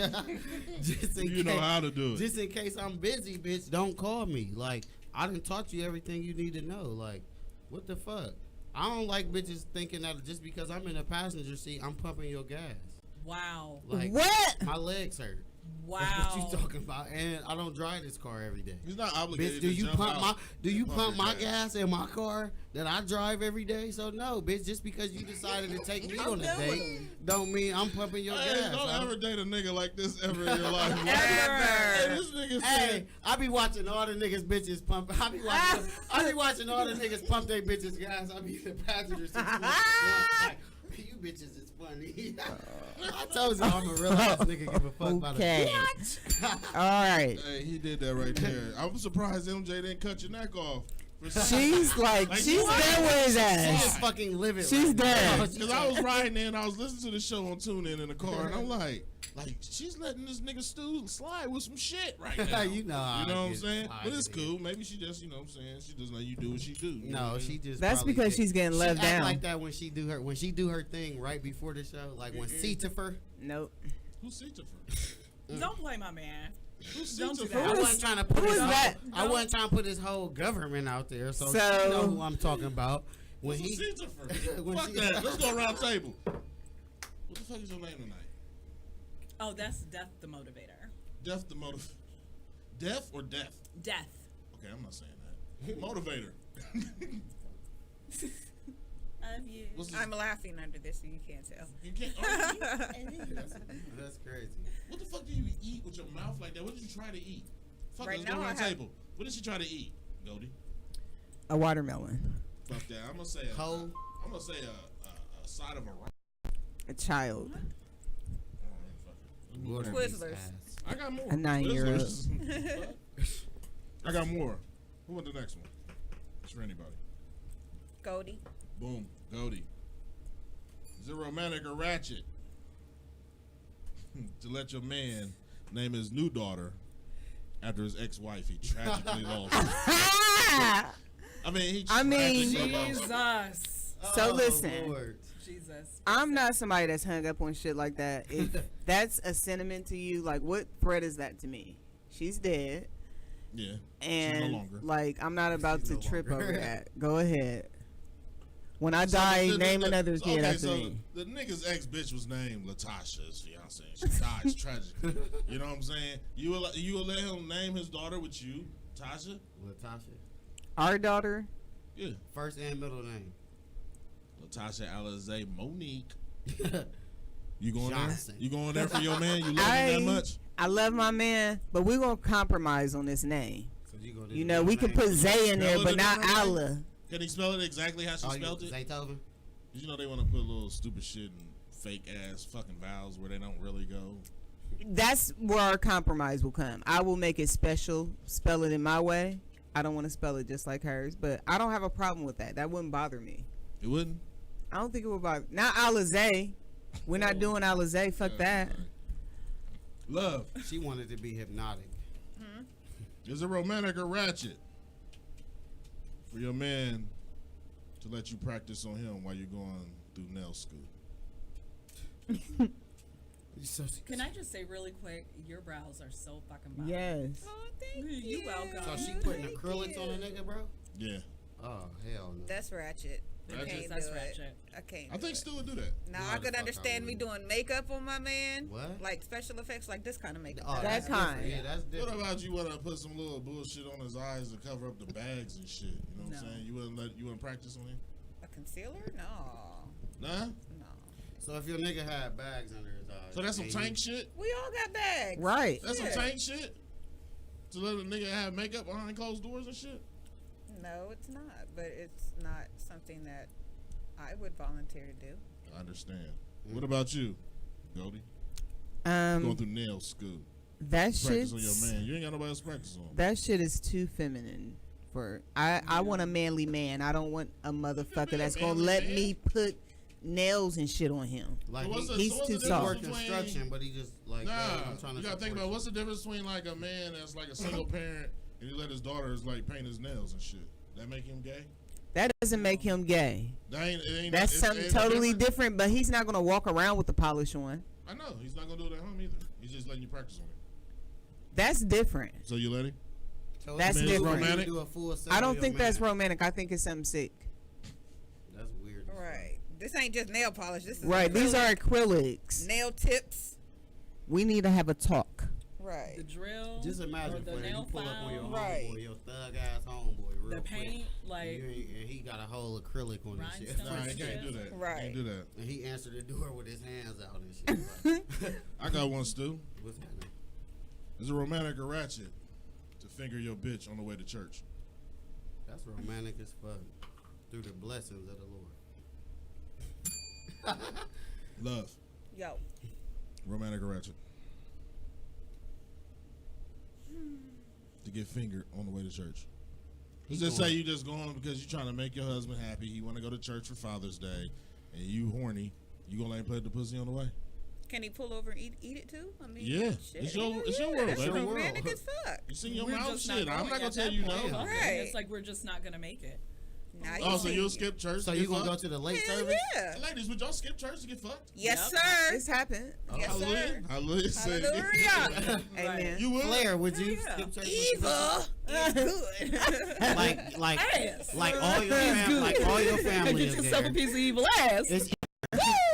Just in You case, know how to do it. Just in case I'm busy, bitch, don't call me. Like, I done taught you everything you need to know. Like, what the fuck? I don't like bitches thinking that just because I'm in the passenger seat, I'm pumping your gas. Wow. Like, What? my legs hurt. Wow. That's what you talking about. And I don't drive this car every day. He's not obligated Bitch, do to you jump pump out my do you and pump your my gas in my car that I drive every day? So no, bitch, just because you decided to take me on a date don't mean I'm pumping your Hey, gas. don't huh? ever date a nigga like this ever in your life. Ever. Hey, this nigga Hey, said, I be watching all the niggas bitches pump. I be watching all the niggas pump their bitches gas. I be in the passenger seat. Like, you bitches is funny. I told you I'm a real ass nigga. Give a fuck about Okay. it. All right. hey, he did that right there. I'm surprised MJ didn't cut your neck off. She's like, she's done with his She is ass. fucking living. She's right done. now. Because I was riding there and I was listening to the show on TuneIn in the car, and I'm like, she's letting this nigga Stu slide with some shit right now. You know how You know I what I'm get saying? But it's slided. cool. Maybe she just, you know what I'm saying? She just let you do what she do. You know No, what I she mean? just. That's probably because did- she's getting she loved act down. like that when she do her thing right before the show, like when Cetifer. Nope. Who's Cetifer? Don't play my man. Who's Don't do Cetifer? that. I wasn't trying to put who his is whole, that? I wasn't trying to put his whole government out there, so, So- you know who I'm talking about. When Who's he, Cetifer? when Fuck she- that. Let's go around table. What the fuck is your name tonight? Oh, that's Death the Motivator. Death the motive. Death or death? Death. Okay, I'm not saying that. Motivator. Love you. What's this? I'm laughing under this, so you can't tell. You can't. that's crazy. What the fuck do you eat with your mouth like that? What did you try to eat? Fuck, Right let's go now around I have- table. What did she try to eat, Goldie? A watermelon. Fuck that. I'm gonna say a Whole. I'm gonna say a side of a rock. A child. Water Twizzlers. ass. I got more. A 9-year-old. Twizzlers. I got more. Who want the next one? It's for anybody. Goldie. Boom. Goldie. Is it romantic or ratchet to let your man name his new daughter after his ex-wife, he tragically lost. I mean, he tragically lost. Jesus. So listen, Lord. Jesus. I'm not somebody that's hung up on shit like that. If that's a sentiment to you, like, what threat is that to me? She's dead. Yeah. And she's no longer. like, I'm not about She's to no trip longer. over that. Go ahead. When I So die, name another kid okay, after so me. the nigga's ex-bitch was named Latasha, his fiance. She died tragically. You know what I'm saying? You will let him name his daughter with you, Tasha? Latasha. Our daughter. Yeah. First and middle name. Latasha Alizé Monique. You going Johnson. there? You going there for your man? You love him that much? I love my man, but we're gonna compromise on this name. So you gonna do You the know, we middle could put name? Zay in there, Spell it but a not different way? Allah. Can he spell it exactly how she spelled it? Zaytoven? You know they want to put little stupid shit and fake ass fucking vowels where they don't really go. That's where our compromise will come. I will make it special, spell it in my way. I don't want to spell it just like hers, but I don't have a problem with that. That wouldn't bother me. It wouldn't? I don't think it would bother. Not Alizé. We're not doing Alizé. Fuck that. Love. She wanted to be hypnotic. Is it romantic or ratchet for your man to let you practice on him while you're going through nail school? Can I just say really quick, your brows are so fucking bomb. Yes. Oh, thank you. You welcome. So she putting acrylics on a nigga, bro? Yeah. Oh, hell no. That's ratchet. I Ratchet? can't That's do ratchet. it. I can't. I think Stu would do that. Now No, I the could fuck I understand me wouldn't. doing makeup on my man. What? Like special effects, like this kind of makeup. Oh, That that's kind. different. Yeah, that's What different. about you want to put some little bullshit on his eyes to cover up the bags and shit? You know what I'm No. saying? You wouldn't practice on him? A concealer? No. Nah? No. So if your nigga had bags under his eyes. So that's some and tank shit? We all got bags. Right. That's Yeah. some tank shit? To let a nigga have makeup behind closed doors and shit? No, it's not. But it's not something that I would volunteer to do. I understand. What about you, Goldie? Going through nail school. That Practice on shit. your man. You ain't got nobody else to practice on. That shit is too feminine. For I want a manly man. I don't want a motherfucker that's gonna manly let man? me put nails and shit on him. Like So what's the- he's so what's too the soft. work difference construction, but he just like Nah, I'm trying to you gotta think support about you. what's the difference between like a man that's like a single parent and he let his daughters like paint his nails and shit. That make him gay? That doesn't make him gay. That ain't, it ain't That's it something ain't totally different. But he's not gonna walk around with the polish on. I know he's not gonna do it at home either. He's just letting you practice on it. That's different. So you let him? So That's if you different. romantic? Do a full set I of don't your think that's man. romantic. I think it's something sick. That's weird. Right. This ain't just nail polish. This is Right. These are acrylic, acrylics. nail tips. We need to have a talk. Right. The drill. Just imagine or the Fred, you nail pull up on your file. Right. homeboy, your thug ass homeboy, real The paint, quick. like And he got a whole acrylic on his shit. Rhinestones Nah, and you can't shit. do that. Right. Can't do that. And he answered the door with his hands out and shit. Like, I got one, Stu. what's happening? Is it romantic or ratchet to finger your bitch on the way to church? That's romantic as fuck. Through the blessings of the Lord. Love. Yo. Romantic or ratchet? To get fingered on the way to church. He's Just going- say you just going because you're trying to make your husband happy. He want to go to church for Father's Day, and you horny. You gonna let him play the pussy on the way? Can he pull over and eat it too? I mean, Yeah. shit, It's your- hell it's your yeah, world, That's baby. romantic as fuck. You see your We're mouth just shit. I'm going not gonna at tell that you point. no. Right. It's like we're just not gonna make it. Now Oh, you so see- you'll skip church? So to you get gonna go fucked? to the late Hell service? yeah. Ladies, would y'all skip church to get fucked? Yes, Yep. sir. This happened. Yes, sir. Hallelujah. Hallelujah. Say it. Hallelujah. Amen. You would? Flair, would you Yeah. skip church? Evil is good. Like Ass. all your like all your family Get is yourself there. a piece of evil ass. It's,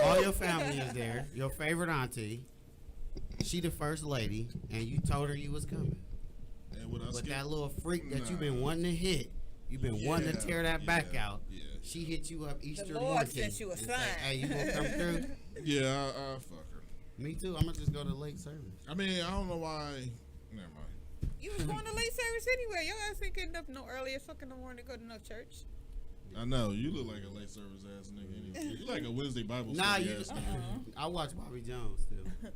all your family is there. Your favorite auntie. She the first lady, and you told her you was coming. And would I But skip? that little freak that Nah. you've been wanting to hit, you've been wanting to tear that back out. Yeah. She hit you up Easter Lord morning. sent you a and say, sign. hey, you gonna come through? Yeah, I fuck her. Me too. I'm gonna just go to late service. I mean, I don't know why. Never mind. You was going to late service anyway. Your ass ain't getting up no early as fuck in the morning to go to no church. I know you look like a late service ass nigga. Anyway. You like a Wednesday Bible Nah, study you. ass nigga. I watch Bobby Jones still.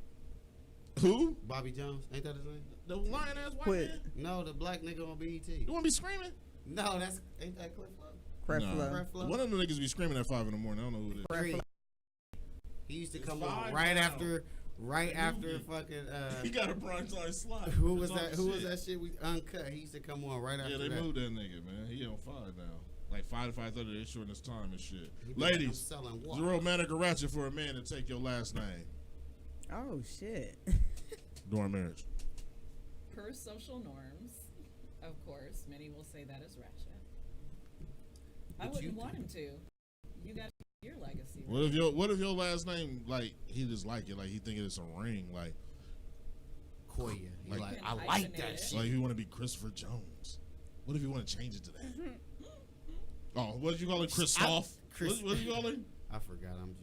Who? Bobby Jones, ain't that his name? The lion ass white Quit. man. No, the black nigga on BET. You want to be screaming? No, that's ain't that Cliff Flow? Creflo. Creflo? One of them niggas be screaming at 5 in the morning. I don't know who it is. He used to come on right after Right after fucking he got a primetime slot. Who was that? Who was that shit we uncut? He used to come on right after Yeah, they that. moved that nigga, man. He on 5 now. Like 5 to 5:30, they shorten his time and shit. He be Ladies, selling is it romantic or ratchet for a man to take your last name Oh shit. during marriage? Per social norms, of course, many will say that is ratchet. I But wouldn't you want do. him to. You got your legacy. What if your last name, like, he just like it, like he thinking it's a ring, like Koya. He Like, like, You I can like hyphenate that it. shit. like you want to be Christopher Jones. What if you want to change it to that? Oh, what did you call it? Christoph? What did you call it? I forgot. I'm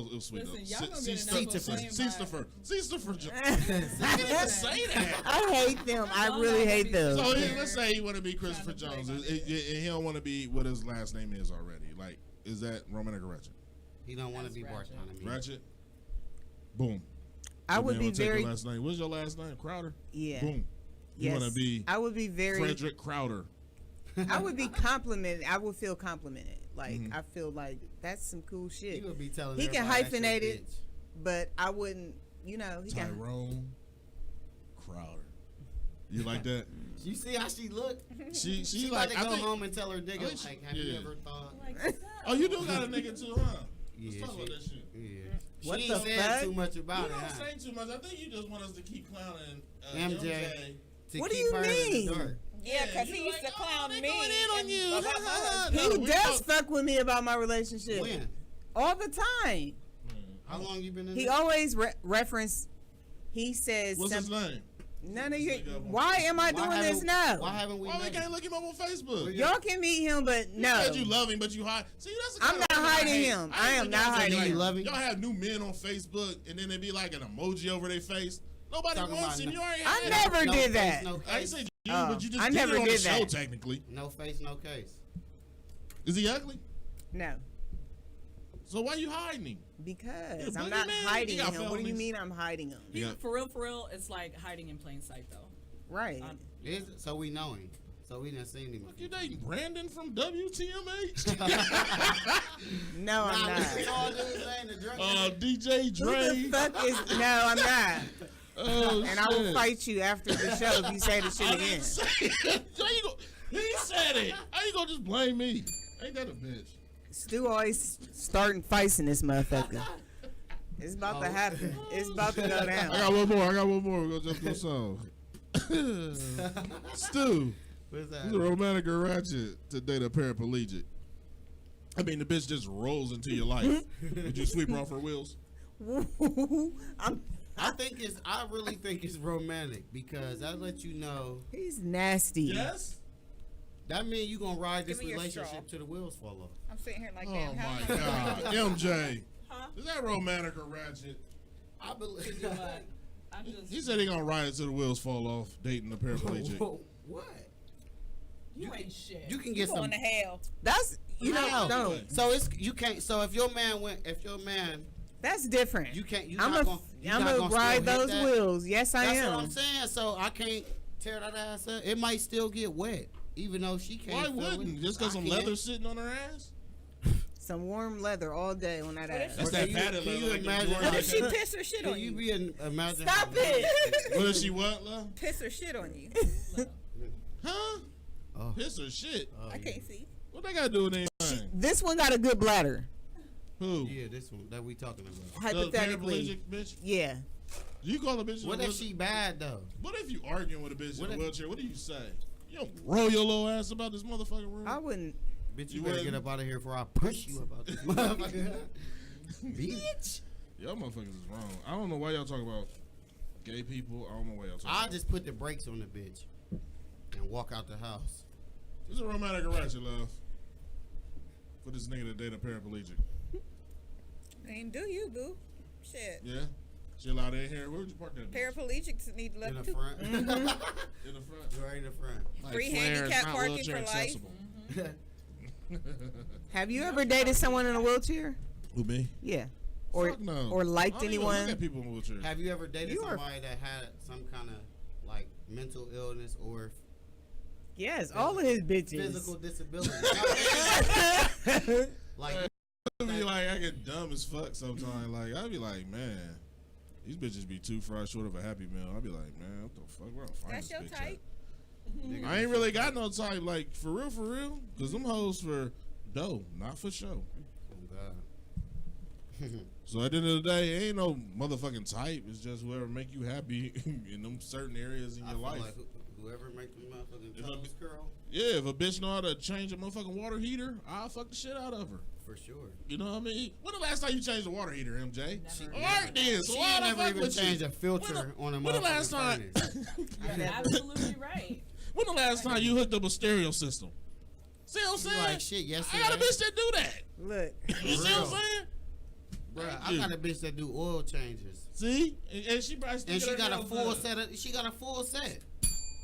It was sweet. Listen, though. y'all gonna get enough of playing Christopher Jones. I can't even say that. I hate them. I really hate them. So let's say he want to be Christopher Jones, and he don't want to be what his last name is already. Like, is that romantic or ratchet? He don't want to be Bartholomew. Ratchet. Boom. I Your would man be will take your very. last name. What's your last name? Crowder. Yeah. Boom. You Yes. want to be I would be very. Frederick Crowder. I would be complimented. I would feel complimented. Like Mhm. I feel like that's some cool shit. He would be telling He can everybody that's your hyphenate it, bitch. but I wouldn't. You know, he can. Tyrone Crowder. You like that? You see how she look? She She like about to I go think, home and tell her I nigga, think like, have you ever thought? Oh, you do got a nigga too, huh? Let's Yeah, talk about that shit. Yeah. What She the ain't saying fuck? too much You about it, don't huh? say too much. I think you just want us to keep clowning MJ. To What do keep you her in the mean? dark. Yeah, because you he used like, to clown they me. going in on and you. about my husband. No, He we does talk- fuck with me about my relationship When? all the time. How long you been in He this? always reference. He says What's his something. name? None of you. This nigga up on Why am I Why doing this haven't- now? Why haven't we Why we met? can't look him up on Facebook? Y'all can meet him, but You no. said you love him, but you hide. See, that's the I'm kind not of women hiding hate. him. hate I am when not y'all say hiding y'all him. love him. Y'all have new men on Facebook, and then they be like an emoji over their face. Nobody Talking wants about him. You already I had never it. No did face, that. no I ain't case. say you, Oh, but you just I did never it on the did show, that. technically. No face, no case. Is he ugly? No, So why you hiding him? because Yeah, I'm not boogeyman, hiding he got him. What do you felonies. mean I'm hiding him? Yeah. For real, it's like hiding in plain sight, though. Right. Is it? So we know him. So we done seen him. Fuck, you dating Brandon from WTMH? No, I'm Nah, not. we all dudes ain't the drunk. DJ Who Dre. the fuck is? No, I'm not. Oh, And I will shit. fight you after the show if you say the shit I again. didn't say it. How you go, he said it. How you gonna just blame me? Ain't that a bitch? Stu always starting fights in this motherfucker. It's about to happen. It's about to go I down. got one more. We're gonna just go song. Stu, What's that? is it romantic or ratchet to date a paraplegic? I mean, the bitch just rolls into your life. Would you sweep her off her wheels? I really think it's romantic because that lets you know He's nasty. Yes. that means you gonna ride this Give me your straw. relationship till the wheels fall off. I'm sitting here like, Oh damn, how my am I God, MJ. Is that romantic or ratchet? I believe. But I'm just. He said he gonna ride it till the wheels fall off, dating a paraplegic. What? You ain't shit. You can get some. going to hell? That's How? no. So it's you can't. So if your man, That's different. you can't. You I'm not a, gonna. You I'm not gonna gonna ride still hit those that? wheels. Yes, I That's am. what I'm saying. So I can't tear that ass up. It might still get wet, even though she can't. Why feel wouldn't? it. Just because I some can. leather sitting on her ass? Some warm leather all day on that ass. That's Or that can padded Can leather. you like imagine? the What Jordan if she shirt. piss her shit Can on you you? be imagine? Stop it. What is she what, love? Piss her shit on you. Huh? Oh. Piss or shit? Oh, I can't see. What they gotta do with anything? This one got a good bladder. Who? Yeah, this one that we talking about. Hypothetically, The paraplegic bitch? yeah. You call a bitch in What a if wheelchair? she bad though? What if you arguing with a bitch What in a if- wheelchair? What do you say? You don't roll your little ass about this motherfucking room? I wouldn't. Bitch, You you better wouldn't? get up out of here before I push you about this motherfucker. Bitch. Y'all motherfuckers is wrong. I don't know why y'all talk about gay people. I don't know why y'all talk I about just put the brakes on the bitch and walk out the house. This is a romantic or ratchet, love. For this nigga to date a paraplegic. Ain't do you, boo? Shit. Yeah? She allowed in here? Where would you park that bitch? Paraplegics need In left the too. front. In the front? Right in the front. Like Free Flair is handicap not parking wheelchair for life. accessible. Have you ever dated someone in a wheelchair? Who, me? Yeah. Or Fuck no. or I liked don't even look anyone? at people in wheelchairs. Have you ever dated You are- somebody that had some kind of like mental illness or Yes, all of his bitches. physical disability? like I'd be like, I get dumb as fuck sometimes. Like, I'd be like, man. These bitches be too far short of a happy meal. I'll be like, man, what the fuck? Where I find That's this your bitch type. at? I ain't really got no type, like, for real. Because them hoes for dough, not for show. Oh, God. So at the end of the day, ain't no motherfucking type. It's just whoever make you happy in them certain areas in your life. Like whoever make the motherfucking toes curl. Yeah, if a bitch know how to change a motherfucking water heater, I'll fuck the shit out of her. For sure. You know what I mean? When the last time you changed the water heater, MJ? All right then. So She why ain't the never fuck even with changed you? a filter on a motherfucking When the last time? You're absolutely right. When the last time you hooked up a stereo system? See what I'm saying? Like shit yesterday. I got a bitch that do that. Look. You see what I'm saying? Bruh, I got a bitch that do oil changes. See? And she probably still And she get her got a nails full done. set.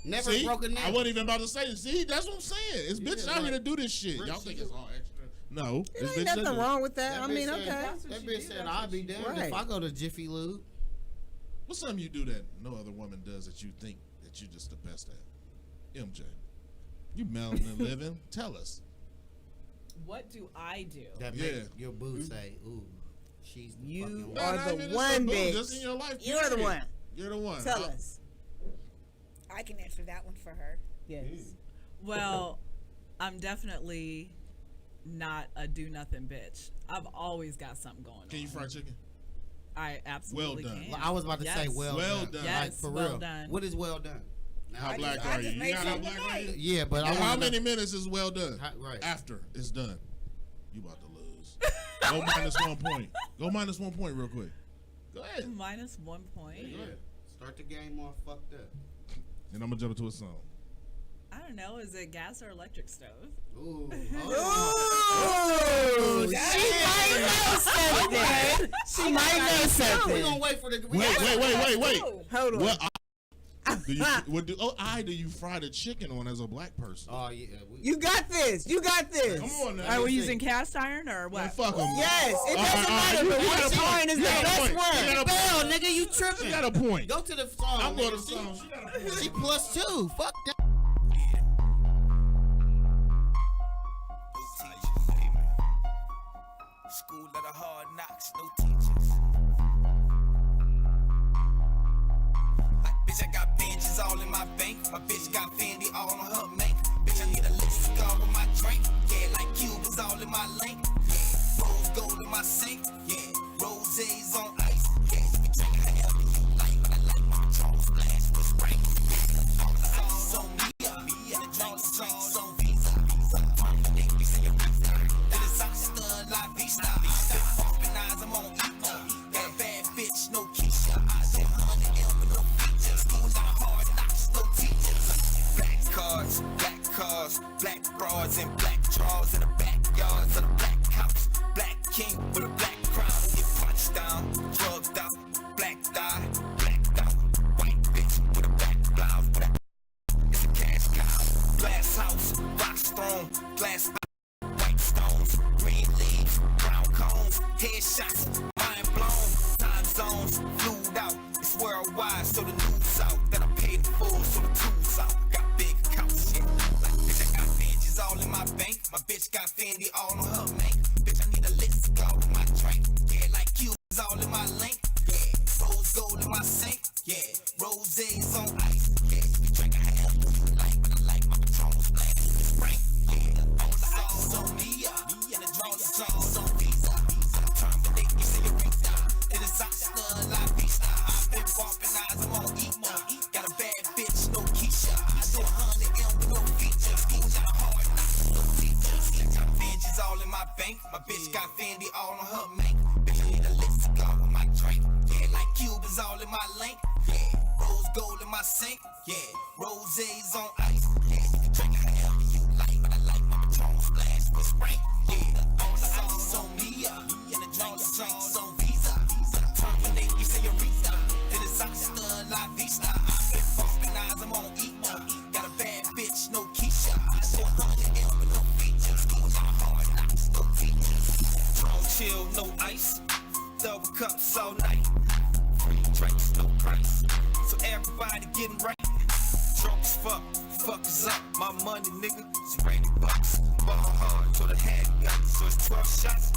Never See? broken nail. I wasn't even about to say it. See, that's what I'm saying. It's Yeah, bitches out here to do this shit. Rick, Y'all think she it's do- all extra? No. There it's ain't bitches that nothing do it. wrong with that. I bitch mean, said- okay. That bitch said, I'll be damned if I go to Jiffy Lube. What's something you do that no other woman does that you think that you're just the best at? MJ. You melanin living. Tell us. What do I do? That make your boo say, ooh, she's the You fucking No, are not the even just one, boo, bitch. Just in your life. You're the period. one. You're the one. Tell us. I can answer that one for her. Yes. Well, I'm definitely not a do nothing bitch. I've always got something going on. Can you fry chicken? I absolutely Well done. can. I was about to say well done. Yes, Like, for well real. done. What is well done? How I black just- are I you? just You made got how something black are you? tonight. Yeah, but I How wanna many minutes is well done? Right. After it's done. You about to lose. Go minus 1 point. Go minus 1 point real quick. Go ahead. Minus 1 point. Yeah. Start the game off fucked up. And I'm gonna jump into a song. I don't know. Is it gas or electric stove? Ooh. Ooh, she might know something. She might know We're something. gonna wait for the. Wait. Hold on. What eye do you fry the chicken on as a black person? Oh yeah. You got this. You got this. Come on now. Are we using cast iron or what? Man, fuck them. Yes, it doesn't matter. you But got which a point. one is You the got a best point. You one? got a Bell, point. nigga, you tripping? She got a point. Go to the song. I'm going to nigga. the song. She got a point. She +2. Fuck that. School of the hard knocks, no teachers. Bitch, I got binges all in my bank. My bitch got Fendi all on her make. Bitch, I need a lip cigar with my drink. Yeah, like Cubans all in my link. Yeah, rose gold in my sink. Yeah, roses on ice. Yeah, you can drink however you like, but I like my Patron splash with Sprite. All the ice on me, and the drinks on Visa. They say you're the disaster, la vista. Open eyes, I'm on emo. Got a bad bitch, no Keisha. Eyes on 100M with no features. Schools on hard knocks, no teachers. Black cars, black bras, and black drawers in the backyards of the black house. Black king with a black crown. Get punched down, drugged out, blacked eye, blacked out. White bitch with a black blouse. It's a cash cow. Glass house, rock stone, glass white stones, green leaves, brown cones, headshots, mind blown, time zones, flued out. It's worldwide, so the news out that I paid the full, so the tools out. Got big accounts, shit. Like bitch, I got binges all in my bank. My bitch got Fendi all on her make. Bitch, I need a list to go with my drink. Yeah, like Cubans all in my link. Yeah, rose gold in my sink. Yeah, roses on ice. Yeah, you can drink however you like, but I like my Patron splash with Sprite. Yeah, all the ice on me, and the drinks on Visa. Terminate me, señorita. The disaster, la vista. I've been bumping eyes, I'm on emo. Got a bad bitch, no Keisha. I do 100M with no features. Schools out hard knocks, no teachers. Got binges all in my bank. My bitch got Fendi all on her make. Bitch, I need a list to go with my drink. Yeah, like Cubans all in my link. Yeah, rose gold in my sink. Yeah, roses on ice. Yeah, you can drink however you like, but I like my Patron splash with Sprite. Yeah, all the ice on me, and the drinks on Visa. Terminate me, señorita. The disaster, la vista. I've been bumping eyes, I'm on emo. Got a bad bitch, no Keisha. I do 100M with no features. Schools on hard knocks, no teachers. Patron chill, no ice. Double cups all night. Free drinks, no price. So everybody getting right. Drunk as fuck is up. My money, nigga, it's raining bucks. Ball hard, so the hand gun. So it's 12 shots.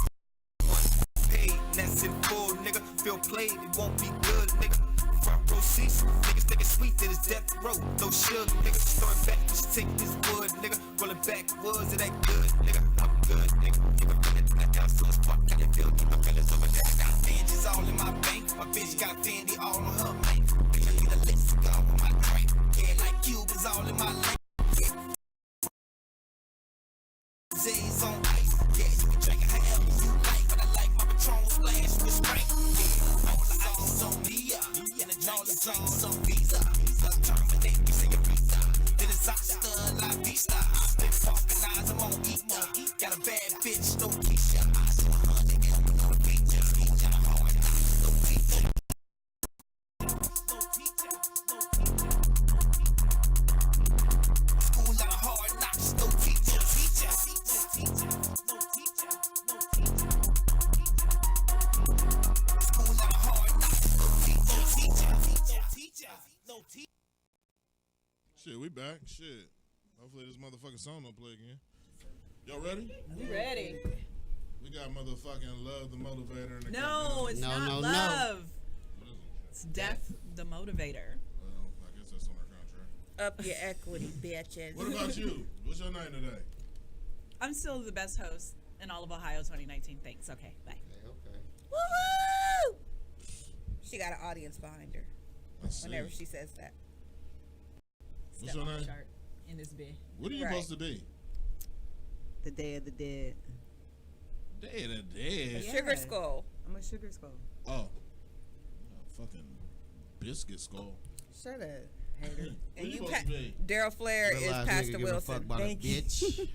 One paid that's in full, nigga. Feel played, it won't be good, nigga. Front row seats, niggas think it's sweet, that it's death row. No sugar, nigga. Start back, just take this wood, nigga. Roll it backwoods, it ain't good, nigga. I'm good, nigga. Keep a feeling to the house, so it's fuck, how you feel? Keep my feelings over there. I got Fendi's all in my bank. My bitch got Fendi all on her mate. Bitch, I need a list, all on my drink. Yeah, like Cubans all in my lane. Z's on ice. Yeah, you can drink it however you like, but I like my Patron splash with strength. Yeah, all the ice on me, and the all the drinks on Visa. Terminate, you say your visa. Then it's hasta la vista. Been popping eyes, I'm on Emo. Got a bad bitch, no Keisha. I see 100 and no features. Feature hard, no feature. School out of hard knocks, no teacher. Shit, we back. Shit. Hopefully this motherfucking song don't play again. Y'all ready? We ready. We got motherfucking Love the Motivator in the No, it's not no. love. It's Death the Motivator. Well, I guess that's on our contract. Up your equity, bitches. What about you? What's your name today? I'm still the best host in all of Ohio 2019. Thanks. Okay, bye. Okay. Woo-hoo! She got an audience behind her Let's whenever see. she says that. What's your name? Chart in this bit. What are you Right. supposed to be? The Day of the Dead. Day of the A Dead. Yeah. sugar skull. I'm a sugar skull. Oh. Fucking biscuit skull. Shut up, hater. What And you you, supposed to be? Daryl Flair is Real-ass Pastor nigga give a fuck Wilson. about Thank a you. bitch.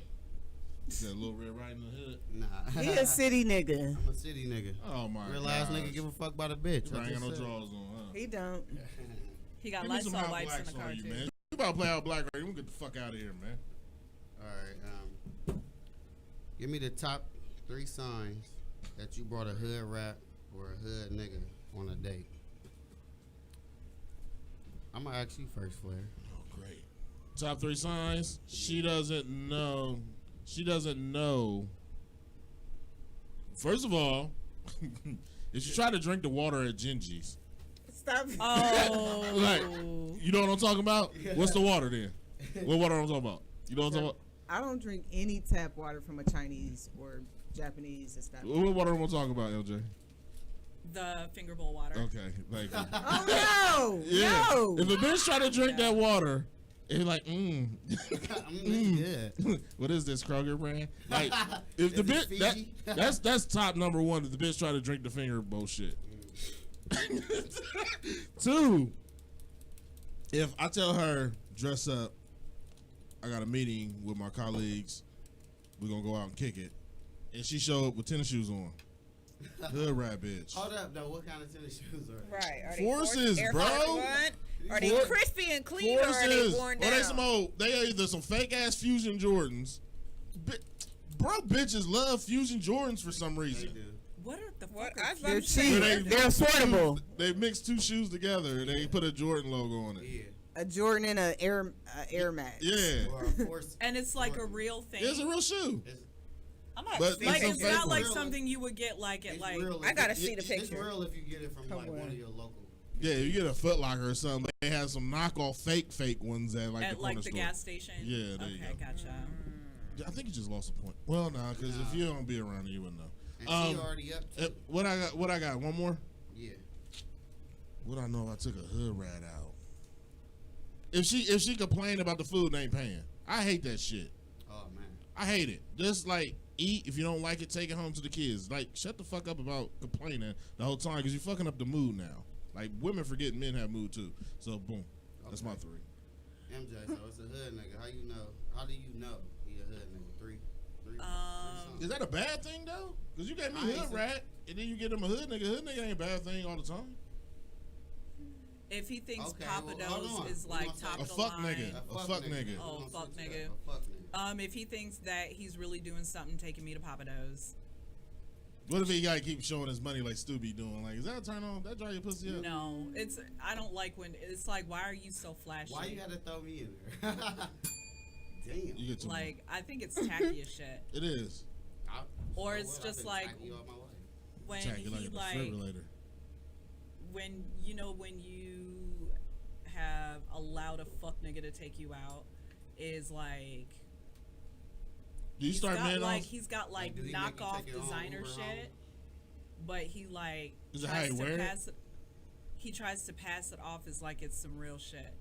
Is that Little Red Riding Hood? Nah. He a city nigga. I'm a city nigga. Oh my Real god. ass nigga give a fuck about a bitch. I I ain't got just no said. drawers on, huh? He don't. He got Give me some Lysol hot wipes in blacks the car on you, too. man. You about to play out black right? We get the fuck out of here, man. Alright, give me the top 3 signs that you brought a hood rap or a hood nigga on a date. I'm gonna ask you first, Flair. Oh, great. Top 3 signs. She doesn't know. She doesn't know. First of all, if you try to drink the water at Gingy's, Stop. Oh. like, you know what I'm talking about? What's the water then? What water I'm talking about? You know what I'm talking about? I don't drink any tap water from a Chinese or Japanese establishment. What water am I talking about, LJ? The finger bowl water. Okay, thank you. Oh no! Yeah. No! If a bitch try to drink that water, it's like, Yeah. What is this, Kroger brand? Like, if the Is it bitch, Fiji? that's top number 1. If the bitch try to drink the finger bullshit. 2, if I tell her dress up, I got a meeting with my colleagues, we're gonna go out and kick it, and she show up with tennis shoes on. Hood rat bitch. Hold up, though. What kind of tennis shoes are? Right. Are Forces, Air bro. Force One? Are they For- crispy and clean or are they worn down? Or they some old, they are either some fake ass Fusion Jordans. Bro, bitches love Fusion Jordans for some reason. What are the What? fuck? I was They're about to say, cheap. what- They're affordable. They mix 2 shoes together and they put a Jordan logo on it. Yeah. A Jordan and a Air Max. Yeah. Or a Force. And it's like a real thing. It's a real shoe. I'm not But like it's it's a not fake like one. something you would get like at It's like. real I if gotta you- see the It's picture. real if you get it from like one of your local. Yeah, you get a Foot Locker or something. They have some knockoff fake ones at like At the corner like the store. gas station. Yeah, there you Okay, go. gotcha. I think you just lost a point. Well, nah, because if you don't be around, you wouldn't know. And she already up to What I got? One more. Yeah. What I know if I took a hood rat out. If she complained about the food and ain't paying, I hate that shit. Oh man. I hate it. Just like eat. If you don't like it, take it home to the kids. Like shut the fuck up about complaining the whole time because you're fucking up the mood now. Like women forget men have mood too. So boom, that's my 3. MJ, so it's a hood nigga. How you know? How do you know he a hood nigga? 3. Is that a bad thing though? Because you gave me I ain't hood say- rat and then you get him a hood nigga. Hood nigga ain't a bad thing all the time. If he thinks Okay, Papa well, hold Do's on. is We like gonna top A of the fuck line. nigga. A fuck nigga. Oh, We gonna fuck switch it nigga. up. A fuck nigga. If he thinks that he's really doing something, taking me to Papa Do's. What if he gotta keep showing his money like Stu be doing? Like, is that a turn on? That dry your pussy up? No, it's I don't like when it's like, why are you so flashy? Why you gotta throw me in there? Damn. You get too Like I think it's tacky as shit. It is. Or it's just like, when Check it he a like defibrillator. when you have allowed a fuck nigga to take you out is like. Do you start man like off? he's got like knockoff designer shit, but he like Is it how he wear it? He tries to pass it off as like it's some real shit.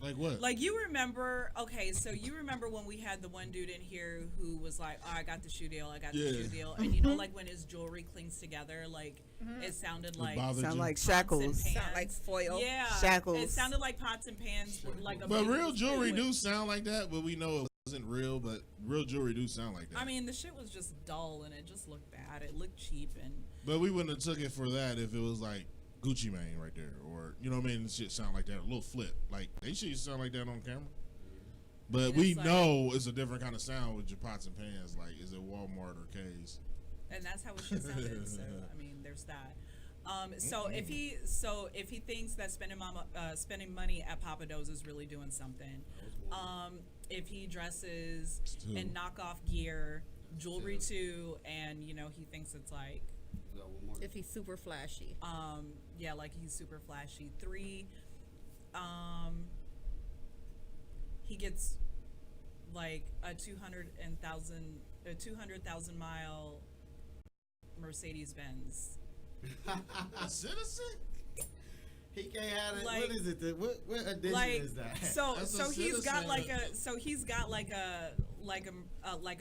Like what? Like you remember? Okay, so you remember when we had the one dude in here who was like, "Oh, I got the shoe deal. I got the shoe deal," and you know, like when his jewelry clings together, like it sounded like sound like shackles, sound like foil. Yeah, shackles. It sounded like pots and pans, like a. But real jewelry do sound like that, but we know it wasn't real. But real jewelry do sound like that. I mean, the shit was just dull and it just looked bad. It looked cheap and. But we wouldn't have took it for that if it was like Gucci Mane right there, or you know what I mean. Shit sound like that, a little flip. Like they shit sound like that on camera. But And we it's like- know it's a different kind of sound with your pots and pans. Like, is it Walmart or K's? And that's how it should sounded. So I mean, there's that. So if he thinks that spending money at Papa Do's is really doing something, if he dresses in knockoff gear, jewelry too, and you know he thinks it's like. If he's super flashy. Yeah, like he's super flashy. 3, he gets like a 200,000 mile Mercedes Benz. A citizen? He can't have it. Like- What is it? What edition Like is that? so That's a so he's got citizen. like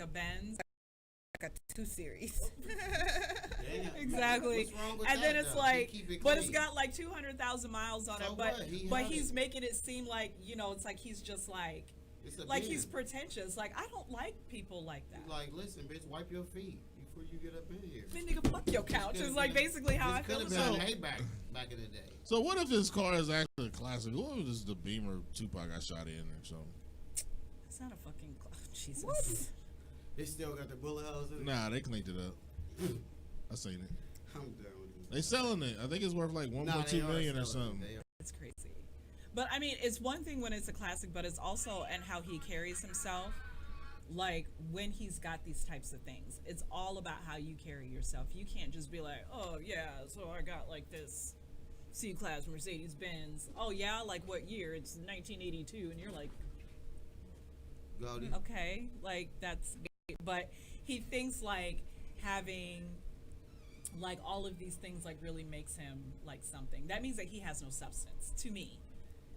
a Benz. Like a 2 Series. Damn. Exactly. What's wrong with And that, then it's though? like, Keep it but it's clean. got like 200,000 miles on So it. But what? He but had he's it. making it seem like, you know, it's like he's just like It's a he's bin. pretentious. Like I don't like people like that. Like, listen, bitch, wipe your feet before you get up in here. Man, nigga, fuck your couch. Is like basically how I feel Could about have it. been back in the day. So what if this car is actually a classic? What if this is the Beamer Tupac got shot in or something? It's not a fucking Jesus. What? It still got the bullet holes in it. Nah, they cleaned it up. I seen it. I'm done with this. They selling it. I think it's worth like 1.2 million or something. It's crazy. But I mean, it's one thing when it's a classic, but it's also and how he carries himself. Like when he's got these types of things, it's all about how you carry yourself. You can't just be like, oh yeah, so I got like this C-Class Mercedes Benz. Oh yeah, like what year? It's 1982, and you're like, Goldie. okay, like that's. But he thinks like having like all of these things like really makes him like something. That means that he has no substance to me.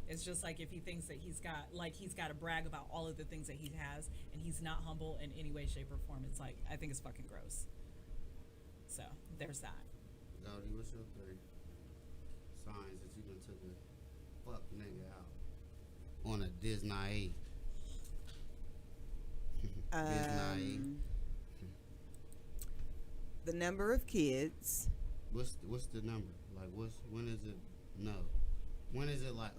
It's just like if he thinks that he's got to brag about all of the things that he has and he's not humble in any way, shape, or form. It's like, I think it's fucking gross. So there's that. Goldie, what's your 3 signs that you done took a fuck nigga out on a Disney? Disney. The number of kids. What's the number? Like when is it? No. When is it like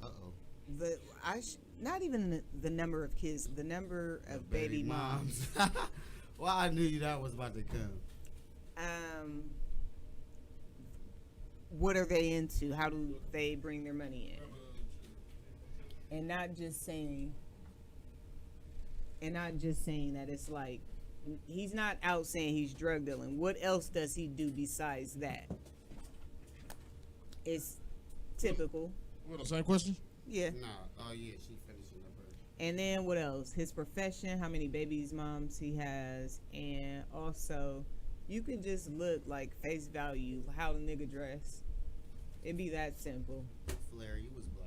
Not even the number of kids, the number of baby moms. Well, I knew that was about to come. What are they into? How do they bring their money in? And not just saying that it's like he's not out saying he's drug dealing. What else does he do besides that? It's typical. What, the same question? Yeah. Nah. Oh yeah, she finishing up her. And then what else? His profession, how many babies moms he has, and also you can just look like face value, how the nigga dress. It'd be that simple. Flair, you was black.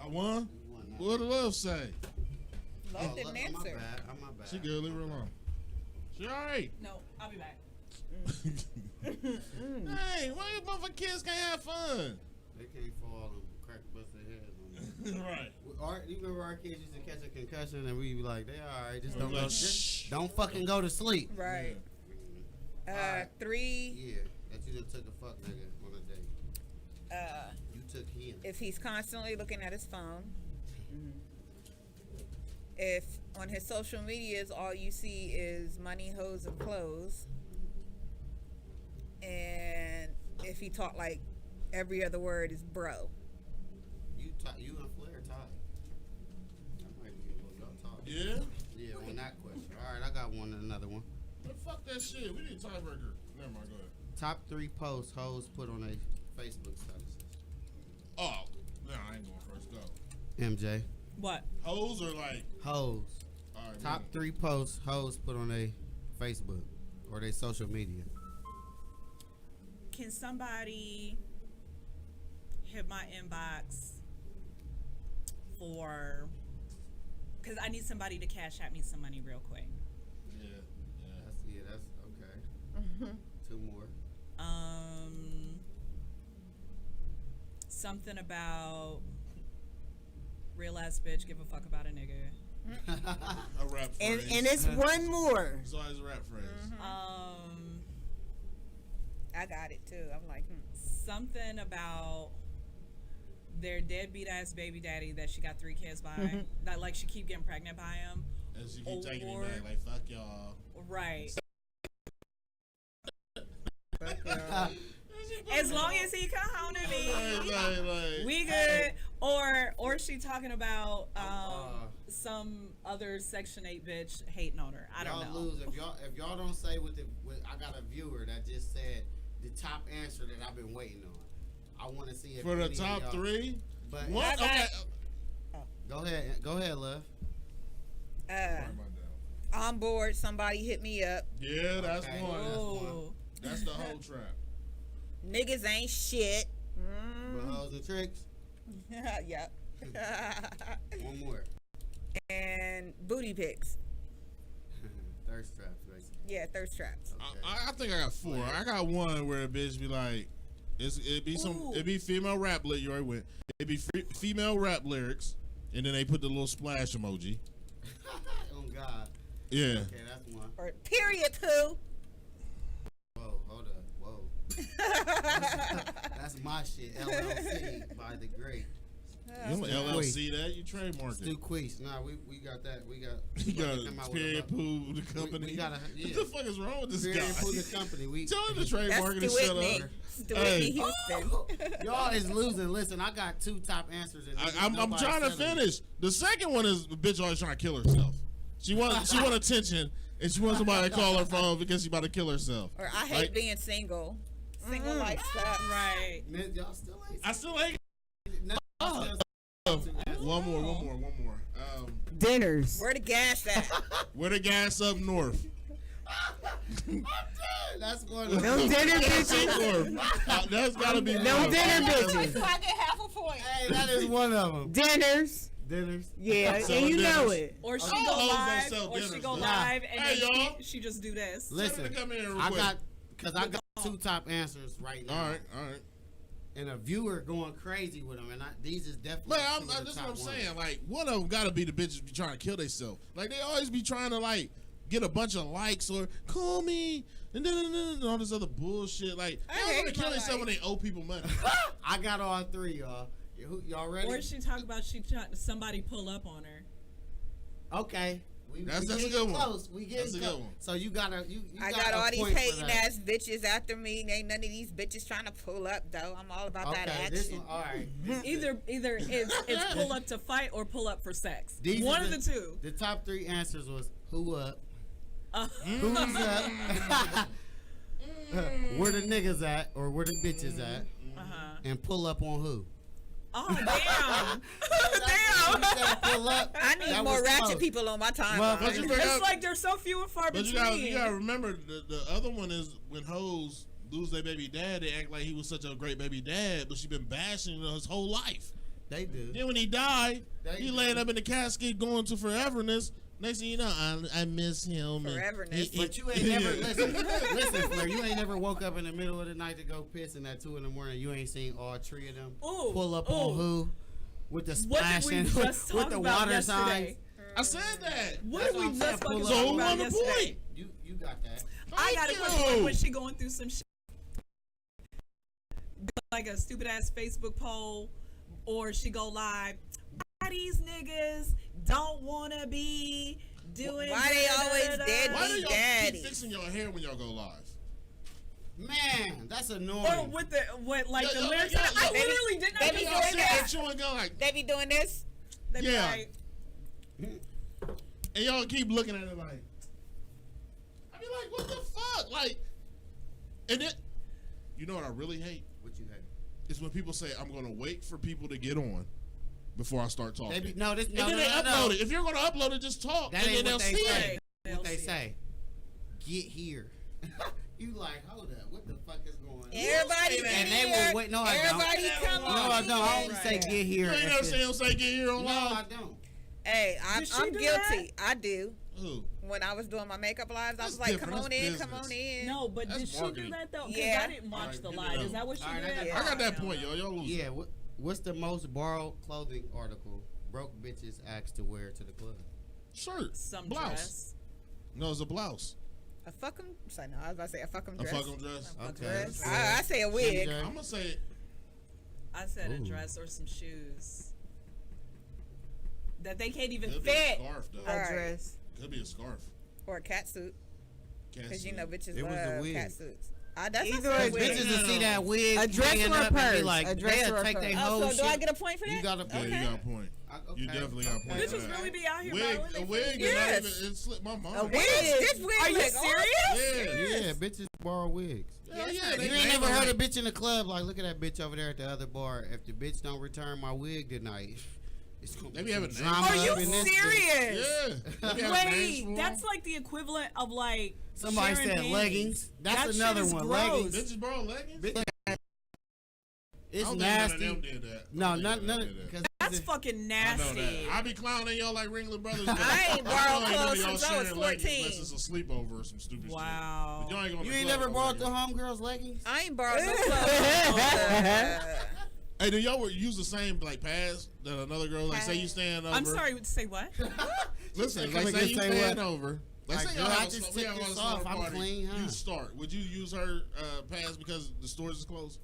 I won? You won that. What did Love say? Love didn't answer. I'm my bad. She good, leave her alone. She alright. No, I'll be back. Hey, why you motherfucking kids can't have fun? They can't fall and crack bust their heads on Right. You remember our kids used to catch a concussion and we'd be like, they alright, just don't Like, go, just don't fucking go to sleep. Right. Alright. 3. Yeah, that you done took a fuck nigga on a date. You took him. If he's constantly looking at his phone. If on his social medias all you see is money, hoes, and clothes. And if he talk like every other word is bro. You and Flair tied. That might be a little y'all talk. Yeah? Yeah, on that question. Alright, I got another one. But fuck that shit. We need a tiebreaker. Never mind, go ahead. Top 3 posts hoes put on their Facebook statuses. Oh, no, I ain't going first. Go. MJ. What? Hoes or like hoes? All right, Top 3 posts hoes put on their Facebook or their social media. Can somebody hit my inbox for? Because I need somebody to cash at me some money real quick. That's okay. 2 more. Something about real ass bitch give a fuck about a nigga. A rap phrase. And it's one more. It's always a rap phrase. I got it too. I'm like, something about their deadbeat ass baby daddy that she got 3 kids by. That like she keep getting pregnant by him. And she keep taking it back like fuck y'all. Right. As long as he come home to me, we good. Or she talking about some other Section 8 bitch hating on her. I don't know. Y'all lose if y'all don't say what I got a viewer that just said the top answer that I've been waiting on. I want to see if for the top 3. But what? Okay. Go ahead, love. On board. Somebody hit me up. Yeah, that's one. That's the whole trap. Niggas ain't shit. But hoes and tricks. Yep. One more. And booty pics. Thirst traps, basically. Yeah, thirst traps. Okay. I think I got 4. I got one where a bitch be like, it'd be female rap lyrics. You already went. It'd be female rap lyrics, and then they put the little splash emoji. Oh God. Yeah. Okay, that's one. Or period 2. Whoa, hold up, whoa. That's my shit. LLC by the great. You don't LLC that? You trademarked it. Stu Queese. Nah, we got that. We got. You got Period Poo, the company. We got What the fuck is wrong with this Period guy? Poo, the company. We tell him to trademark and shut up. Hey. Y'all is losing. Listen, I got 2 top answers. And I'm trying to finish. The second one is the bitch always trying to kill herself. She want attention, and she wants somebody to call her phone because she about to kill herself. Or I hate being single. Single lifestyle. Right. Y'all still ain't. I still ain't. One more. Dinners. Where the gas at? Where the gas up north? I'm dead. That's one. Them dinner bitches. That's gotta be. Them dinner bitches. So I get half a point. Hey, that is one of them. Dinners. Yeah, So and you dinners. know it. Or she Oh, go hoes don't live, sell or she dinners, go though. live, and Hey, then y'all. she just do this. Listen, Come here real I quick. got 2 top answers right now. All right. And a viewer going crazy with them, and these is definitely. But that's what I'm saying. Like, one of them got to be the bitches be trying to kill themselves. Like, they always be trying to like get a bunch of likes or call me and all this other bullshit. Like, they don't want to kill themselves when they owe people money. I got all 3, y'all. Y'all ready? Or she talk about somebody pull up on her. Okay. That's a getting good one. Close. We getting That's a close. good one. So you gotta. I got all these hating ass bitches after me. Ain't none of these bitches trying to pull up though. I'm all about that action. This one, all right. Either it's pull up to fight or pull up for sex. One of the 2. The top 3 answers was who up, Who's up, where the niggas at or where the bitches at, and pull up on who. Oh damn! Pull up. I need more ratchet people on my timeline. It's like they're so few and far between. But you gotta remember the other one is when hoes lose their baby dad, they act like he was such a great baby dad, but she been bashing him his whole life. They do. Then when he died, he laying up in the casket going to foreverness. Next thing you know, I miss him. Foreverness. But you ain't never listen, Flair. You ain't never woke up in the middle of the night to go piss, and at 2 in the morning you ain't seen all 3 of them pull up on who with the splashing with the water signs. I said that. What did we just fucking So talk who about won the yesterday? point? You got that. I got a question when she going through some shit, like a stupid ass Facebook poll, or she go live. Why these niggas don't wanna be doing? Why they always dead? Why do y'all keep fixing your hair when y'all go live? Man, that's annoying. Or with the lyrics. I literally did not They be do doing that. that. They be doing this. They be like, and y'all keep looking at it like, I be like, what the fuck? Like, And then, you know what I really hate? What you hate? Is when people say, I'm going to wait for people to get on before I start talking. They upload upload it. If you're going to upload it, just talk. That and ain't then what they'll they see say. it. What they say. Get here. You like, hold up. What the fuck is going on? Everybody get and here. they will wait. No, I don't. Everybody come on. No, I don't. I only say get here. You ain't never seen him say get here on No, live? I don't. Hey, I'm do guilty. I do. Who? When I was doing my makeup lives, I That's was like, different. come on That's in, business. come on in. No, but That's did she marketing. do that though? Because Yeah. I didn't watch Alright, the give it live. up. Is that what she Alright, did? I I got that point, y'all. Y'all losing. Yeah. What's the most borrowed clothing article broke bitches asked to wear to the club? Shirt. Some blouse. dress. No, it's a blouse. A fuck 'em. Sorry, no, I was about to say a fuck 'em A dress. fuck 'em dress. Okay. I say a wig. MJ. I'm going to say I said a Ooh. dress or some shoes that they can't even could be a fit. scarf, though. A dress Could be a scarf. or a cat suit, because you know bitches It was a love wig. cat suits. That's Either not a a wig. Bitches to see that wig, A dress hanging or a up and be purse. like, A dress they'll or a take their purse. whole So shit. do I get a point for that? You got a Yeah, point. you got a point. Okay. You definitely got a point. for Bitches that. really be out here Wig, borrowing a they wig, fucking- yes. It slipped my mind. A wig. This wig Are you like, serious? Yeah, bitches borrow wigs. Hell yeah, You they ain't name never it heard a like- bitch in the club like, look at that bitch over there at the other bar. If the bitch don't return my wig tonight, it's gonna They be be having some names. drama Are you up in this bitch. serious? Yeah. They be having names for Wait, 'em. that's like the equivalent of like Somebody sharing said panties. leggings. That's That shit another is one. gross. Leggings. Bitches borrow leggings? Bitch, I it's don't think none of nasty. them did that. No, I don't think none none of of them did that. because That's fucking I know nasty. that. I be clowning y'all like Ringling Brothers. I ain't borrowed know clothes y'all since I was sharing leggings 14. Unless it's a sleepover or some stupid Wow. shit. But y'all ain't going you to ain't club never with brought the leggings. homegirls leggings. I ain't borrowed no clothes. Hey, do y'all use the same like pads that another girl like say you stand over? I'm sorry, say what? Listen, Come like again, say you say stand what? over. Like Like, say girl, y'all I have just we took have a this slumber off. I'm party. clean, huh? You start. Would you use her pads because the stores is closed?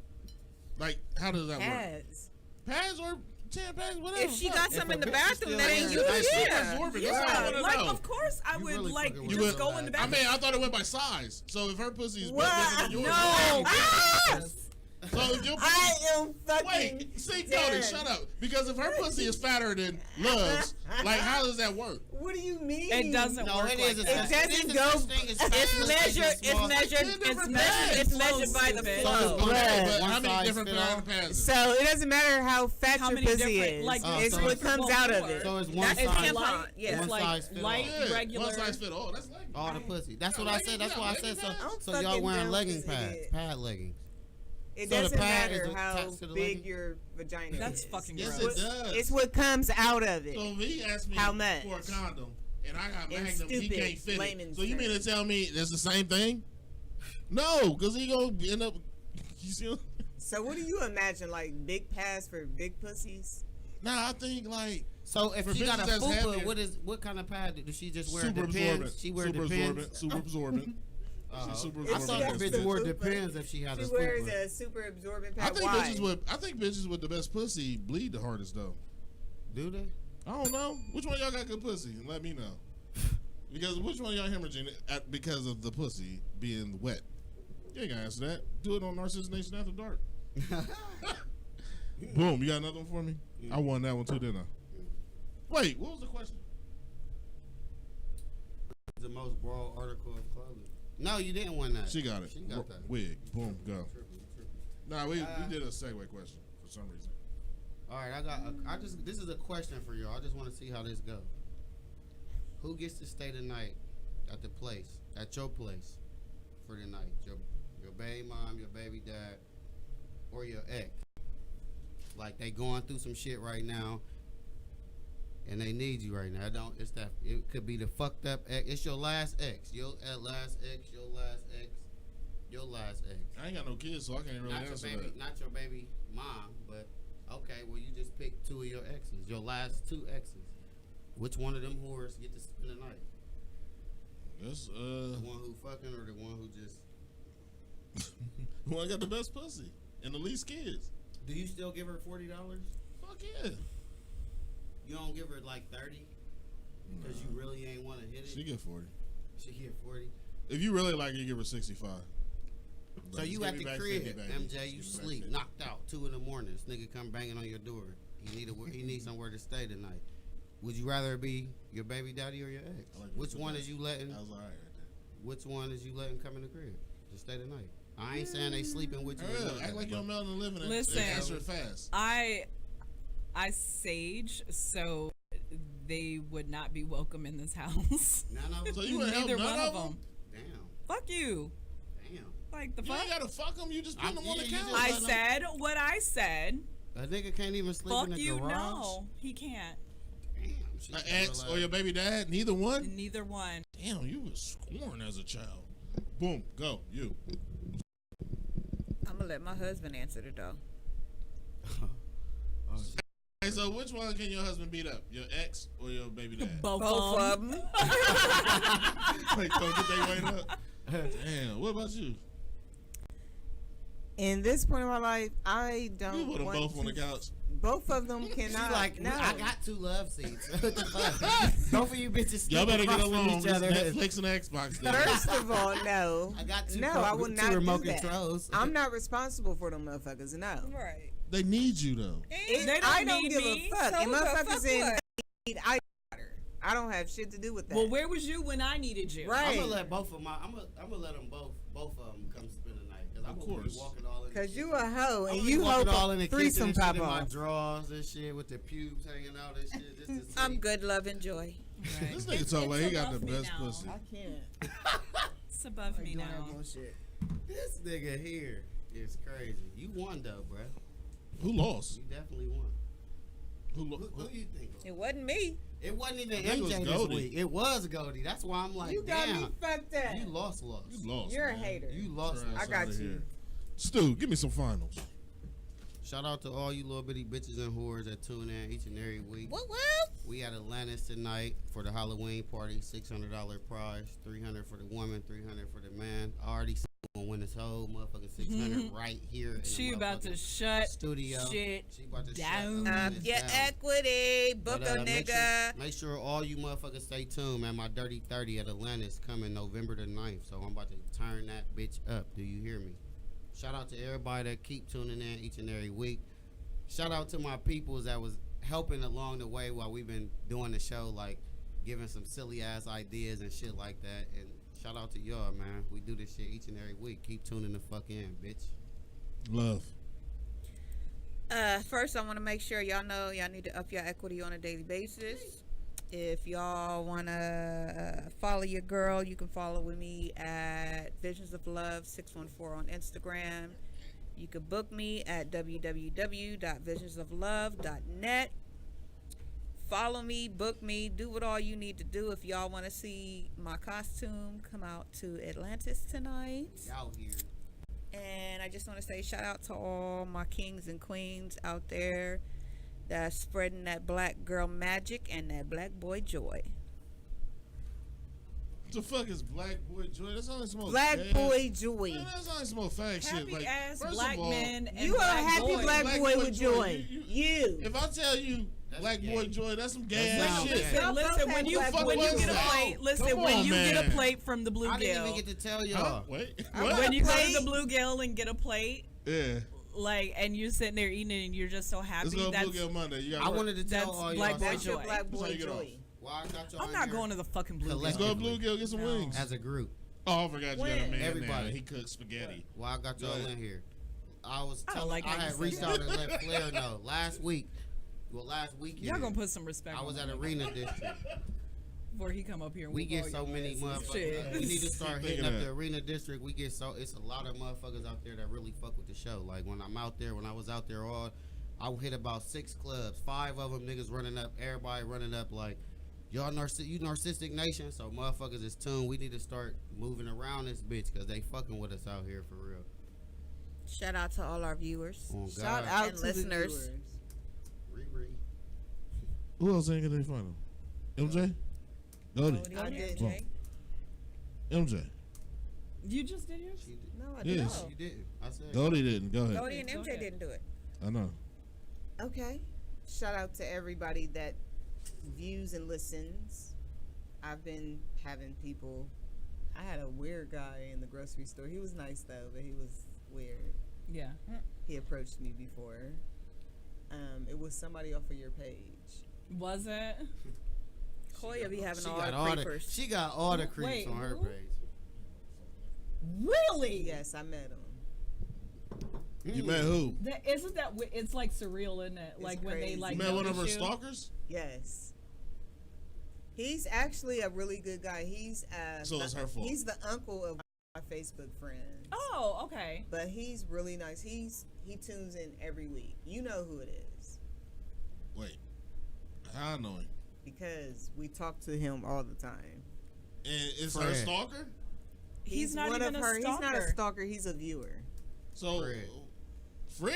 Like, how does that work? Pads. Pads or tampons, whatever. If she fuck. got some in the bitch is bathroom still that ain't wearing used, nice yeah. absorbent. That's what I Yeah, wanna like know. of course I You would really like fucking just with go her. in the I bathroom. mean, I thought it went by size. So if her pussy is What? bigger than yours, No. Ah! so if your I am fucking. wait, see, Cody, dead. shut up. Because if her pussy is fatter than Love's, like, how does that work? What do you mean? It doesn't No, work it like is a that. such- It doesn't is a go- such thing as fat It's pussy measured. and It's small- measured. Two It's different measured. pads. It's measured by the Stupid. So it's flow. okay, but One how many size different fit kind all? of pads? is So it doesn't matter how fat How your many pussy different- is. like, it's so what it's- comes out of it. So it's one That's size. tampon. Light, Yeah. it's One like size fit light, all. Yeah, regular. one size fit all. That's like All the pussy. That's what I said. That's why I said so. I'm So y'all fucking wearing down legging with pads, it. pad leggings. It So the doesn't pad matter is how attached to the big legging? your vagina That's is. fucking yes, gross. it does. It's what comes out of it. So if he asked me How much? for a condom and I got In Magnum, he stupid can't fit it. layman's So you mean to terms. tell me that's the same thing? No, because he gonna end up. You see? So what do you imagine? Like big pads for big pussies? Nah, I think like So if For she got a bitches that's fupa, heavier- what kind of pad does she just wear? super Depends. absorbent. She wear super depends. absorbent. Super absorbent. She's super I absorbent. thought that That's bitch the wore fupa. depends if she had She a wears fupa. a super absorbent I pad. think Why? bitches with the best pussy bleed the hardest though. Do they? I don't know. Which one of y'all got good pussy? Let me know. Because which one of y'all hemorrhaging because of the pussy being wet? You ain't gonna answer that. Do it on Narcistic Nation After Dark. Boom. You got another one for me? I won that one too, didn't I? Wait, what was the question? The most borrowed article of clothing. No, you didn't win that. She got it. She got that. Wig. Boom. Go. Tripping. Nah, we did a segue question for some reason. All right, this is a question for y'all. I just want to see how this goes. Who gets to stay the night at the place, at your place, for the night? Your baby mom, your baby dad, or your ex? Like they going through some shit right now, and they need you right now. It could be the fucked up ex. It's your last ex. Your last ex. Your last ex. Your last ex. I ain't got no kids, so I can't really answer that. Not your baby mom, but okay. Well, you just picked two of your exes. Your last two exes. Which one of them whores get to spend the night? Yes, The one who fucking or the one who just? who I got the best pussy and the least kids. Do you still give her $40? Fuck yeah. You don't give her like 30 because you really ain't want to hit it. She get 40. She get 40. If you really like it, you give her 65. So Like, you just at give the me back crib, 50, baby. MJ. Just You give me back sleep, 50. knocked out, 2 in the morning. This nigga come banging on your door. He need somewhere to stay tonight. Would you rather it be your baby daddy or your ex? I like Which your one back. is you letting? I was alright right there. Which one is you letting come in the crib to stay the night? I ain't saying they sleeping with you. or Yeah, nothing, act like but- you're Mel and living and Listen, answer it fast. I sage, so they would not be welcome in this house. None of them. So you would help Neither none one of of them? them. Damn. Fuck you. Damn. Like the You fuck? ain't gotta fuck them. You just put them on the yeah, you couch. just- I said what I said. A nigga can't even sleep Fuck in the you, garage. no. He can't. Damn. She An still ex alive. or your baby dad? Neither one? Neither one. Damn, you was scorned as a child. Boom, go, you. I'm gonna let my husband answer the door. Hey, so which one can your husband beat up? Your ex or your baby dad? Both of them. Like, don't get they weight up. Damn, what about you? In this point of my life, I don't You put them want both on the to- couch. Both of them She cannot. like, no. I got 2 love seats. What the fuck? Both of you bitches Y'all still better get across from along. each It's other. Netflix and Xbox. Then. First of all, no. I got 2 No, I will 2 not remote do that. controls. I'm not responsible for them motherfuckers. No. Right. They need you though. It- They don't I don't need give me. a fuck. So And the motherfuckers fuck in what? need ice water. I don't have shit to do with that. Well, where was you when I needed you? Right. I'm gonna let both of my. I'm gonna let them both of them come spend the night. Cause I'm Of gonna be course. walking all in. Cause you a hoe I'm and gonna be you walking hope all in the a kitchen threesome and shit pop in my off. drawers and shit with the pubes hanging out and shit. Just to see. I'm good, love, and joy. Right. This nigga talk like he got the above me best now. pussy. I can't. It's above me Doing now. that bullshit. This nigga here is crazy. You won though, bruh. Who lost? You definitely won. Who Who lost? you think? It wasn't me. It wasn't even I think it was MJ this Goldie. week. It was Goldie. That's why I'm like, You got damn. me fucked up. You lost. You lost. You're a man. hater. You lost. Trash I got outta you. here. Stu, give me some finals. Shout out to all you little bitty bitches and whores that tune in each and every week. What? We at Atlantis tonight for the Halloween party. $600 prize, $300 for the woman, $300 for the man. I already said I'm gonna win this whole motherfucking $600 right here. In She the about to motherfucking shut studio. shit She about to down. shut Up this your down. equity, book But, a make nigga. Make sure all you motherfuckers stay tuned, man. My Dirty 30 at Atlantis coming November the 9th. So I'm about to turn that bitch up. Do you hear me? Shout out to everybody that keep tuning in each and every week. Shout out to my peoples that was helping along the way while we've been doing the show, like giving some silly ass ideas and shit like that. And shout out to y'all, man. We do this shit each and every week. Keep tuning the fuck in, bitch. Love. First, I want to make sure y'all know y'all need to up your equity on a daily basis. If y'all want to follow your girl, you can follow with me at Visions of Love 614 on Instagram. You can book me at www.visionsoflove.net. Follow me, book me, do what all you need to do. If y'all want to see my costume, come out to Atlantis tonight. Out here. And I just want to say shout out to all my kings and queens out there that's spreading that black girl magic and that black boy joy. What the fuck is Black Boy Joy? That's only some old Black fag- boy joy. Man, that's only some old fag shit. Happy Like, ass first black of all, men and You a black happy boys. black boy with joy. You- You. If I tell you That's Black Boy gay. Joy, that's some gay That's ass not shit. gay. Listen, Y'all both listen. have When you black when you boys. get a Wow. plate, listen. Come When on, you get a man. plate from the I didn't even bluegill, get to tell Huh? y'all. Wait. I What? when you go to Plate? the bluegill and get a plate, Yeah. like, and you're sitting there eating it, and you're just so happy. Let's go That's Bluegill Monday. You got I wanted to tell That's all Black y'all. Boy That's your joy. black That's how boy you get joy. off. Why I got y'all I'm in not here going to the fucking Let's bluegill. go Bluegill, get some No. wings. as a group. Oh, I forgot you got a man Everybody. now. He cooks spaghetti. Why I got y'all Go ahead. in here? I was I don't telling, like I how you had said reached that. out and let Flair know last week. Well, last weekend. Y'all gonna put some respect. I was on at him Arena District. before he come up here. And We whoop get all so your many asses. motherfuckers. Shit. We need to start Keep hitting thinking up the that. Arena District. We get so it's a lot of motherfuckers out there that really fuck with the show. Like when I'm out there, when I was out there, I hit about 6 clubs. 5 of them niggas running up. Everybody running up like, y'all you Narcistic Nation. So motherfuckers is tuned. We need to start moving around this bitch because they fucking with us out here for real. Shout out to all our viewers. Oh, God. Shout out And to listeners. the viewers. Riri. Who else ain't getting final? MJ? Goldie. I did. MJ. MJ. You just did yours? She did. No, I Yes. didn't. She didn't. I said. Goldie didn't. Go ahead. Cody and Go MJ ahead. didn't do it. I know. Okay. Shout out to everybody that views and listens. I've been having people. I had a weird guy in the grocery store. He was nice though, but he was weird. Yeah. He approached me before. It was somebody off of your page. Was it? Koya be having She all got the all the, creepers. she got all the creeps Wait, on her who? page. Really? Yes, I met him. You met who? Isn't that it's like surreal, isn't it? Like when they like You met one of her notice you. stalkers? Yes. He's actually a really good guy. He's So it's her fault. He's the uncle of my Facebook friends. Oh, okay. But he's really nice. He tunes in every week. You know who it is. Wait. How I know him? Because we talk to him all the time. And is her a stalker? He's not one even of a her. He's not a stalker. stalker. He's a viewer. So, Fred?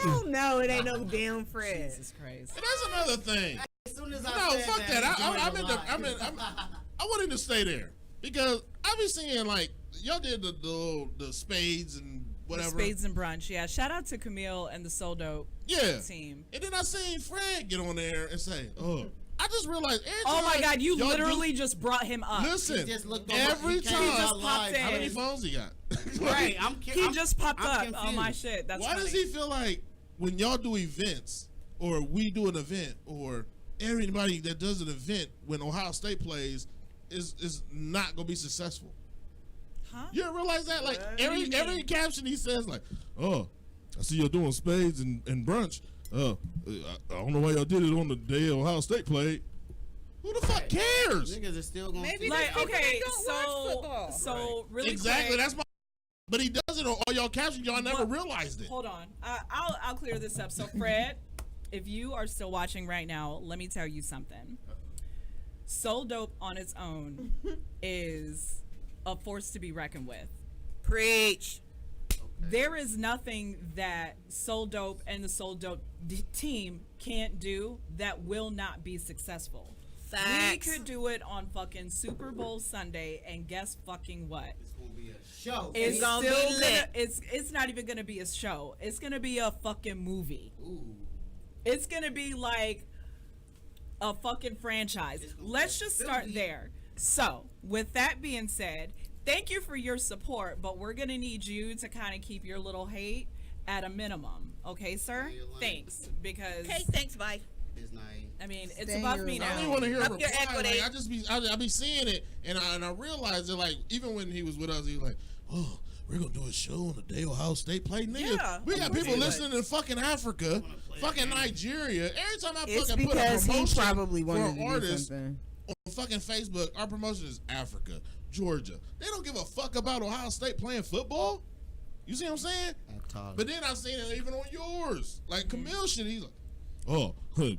Hell no, it ain't no damn Fred. Jesus Christ. And that's another thing. As soon as I No, said fuck that. I wanted to stay there because I be seeing like y'all did the spades and whatever. The Spades and Brunch, yeah. Shout out to Camille and the Soul Dope team. And then I seen Fred get on there and say, "Oh, I just realized." Oh my God, you y'all literally just brought him up. Listen, He just looked every over- he time. came just out popped live. in. How many phones he got? Right, He just popped I'm up on my confused. shit. That's Why funny. does he feel like when y'all do events or we do an event or everybody that does an event when Ohio State plays is not gonna be successful? Huh? You ever realize that? Like do you mean? every caption he says like, "Oh, I see you're doing spades and brunch. I don't know why y'all did it on the day Ohio State played." Who the fuck cares? Niggas are still gonna Maybe see Like, there's people okay, that don't watch football. so really Exactly. quick, That's my. But he does it on all y'all captions. Y'all never realized it. Hold on. I'll clear this up. So Fred, if you are still watching right now, let me tell you something. Soul Dope on its own is a force to be reckoned with. Preach. There is nothing that Soul Dope and the Soul Dope team can't do that will not be successful. Facts. We could do it on fucking Super Bowl Sunday, and guess fucking what? It's gonna be a show. It's gonna still be gonna, lit. it's not even gonna be a show. It's gonna be a fucking movie. Ooh. It's gonna be like a fucking franchise. Let's just start there. So, with that being said, thank you for your support, but we're gonna need you to kind of keep your little hate at a minimum, okay, sir? Thanks, because Okay, thanks, bye. It's nice. I mean it's Stay above your me I don't now. even want to hear a Up your reply. equity. Like, I be seeing it, and I realized that like even when he was with us, he was like, "Oh, we're gonna do a show on the day Ohio State play." Nigga, Yeah, we got of course people we listening in fucking Africa, fucking Nigeria. Every time I It's fucking put a because he promotion probably for wanted an to do artist something. on fucking Facebook, our promotion is Africa, Georgia. They don't give a fuck about Ohio State playing football. You see what I'm saying? But then I seen it even on yours. Like Camille shit, he's like, "Oh, you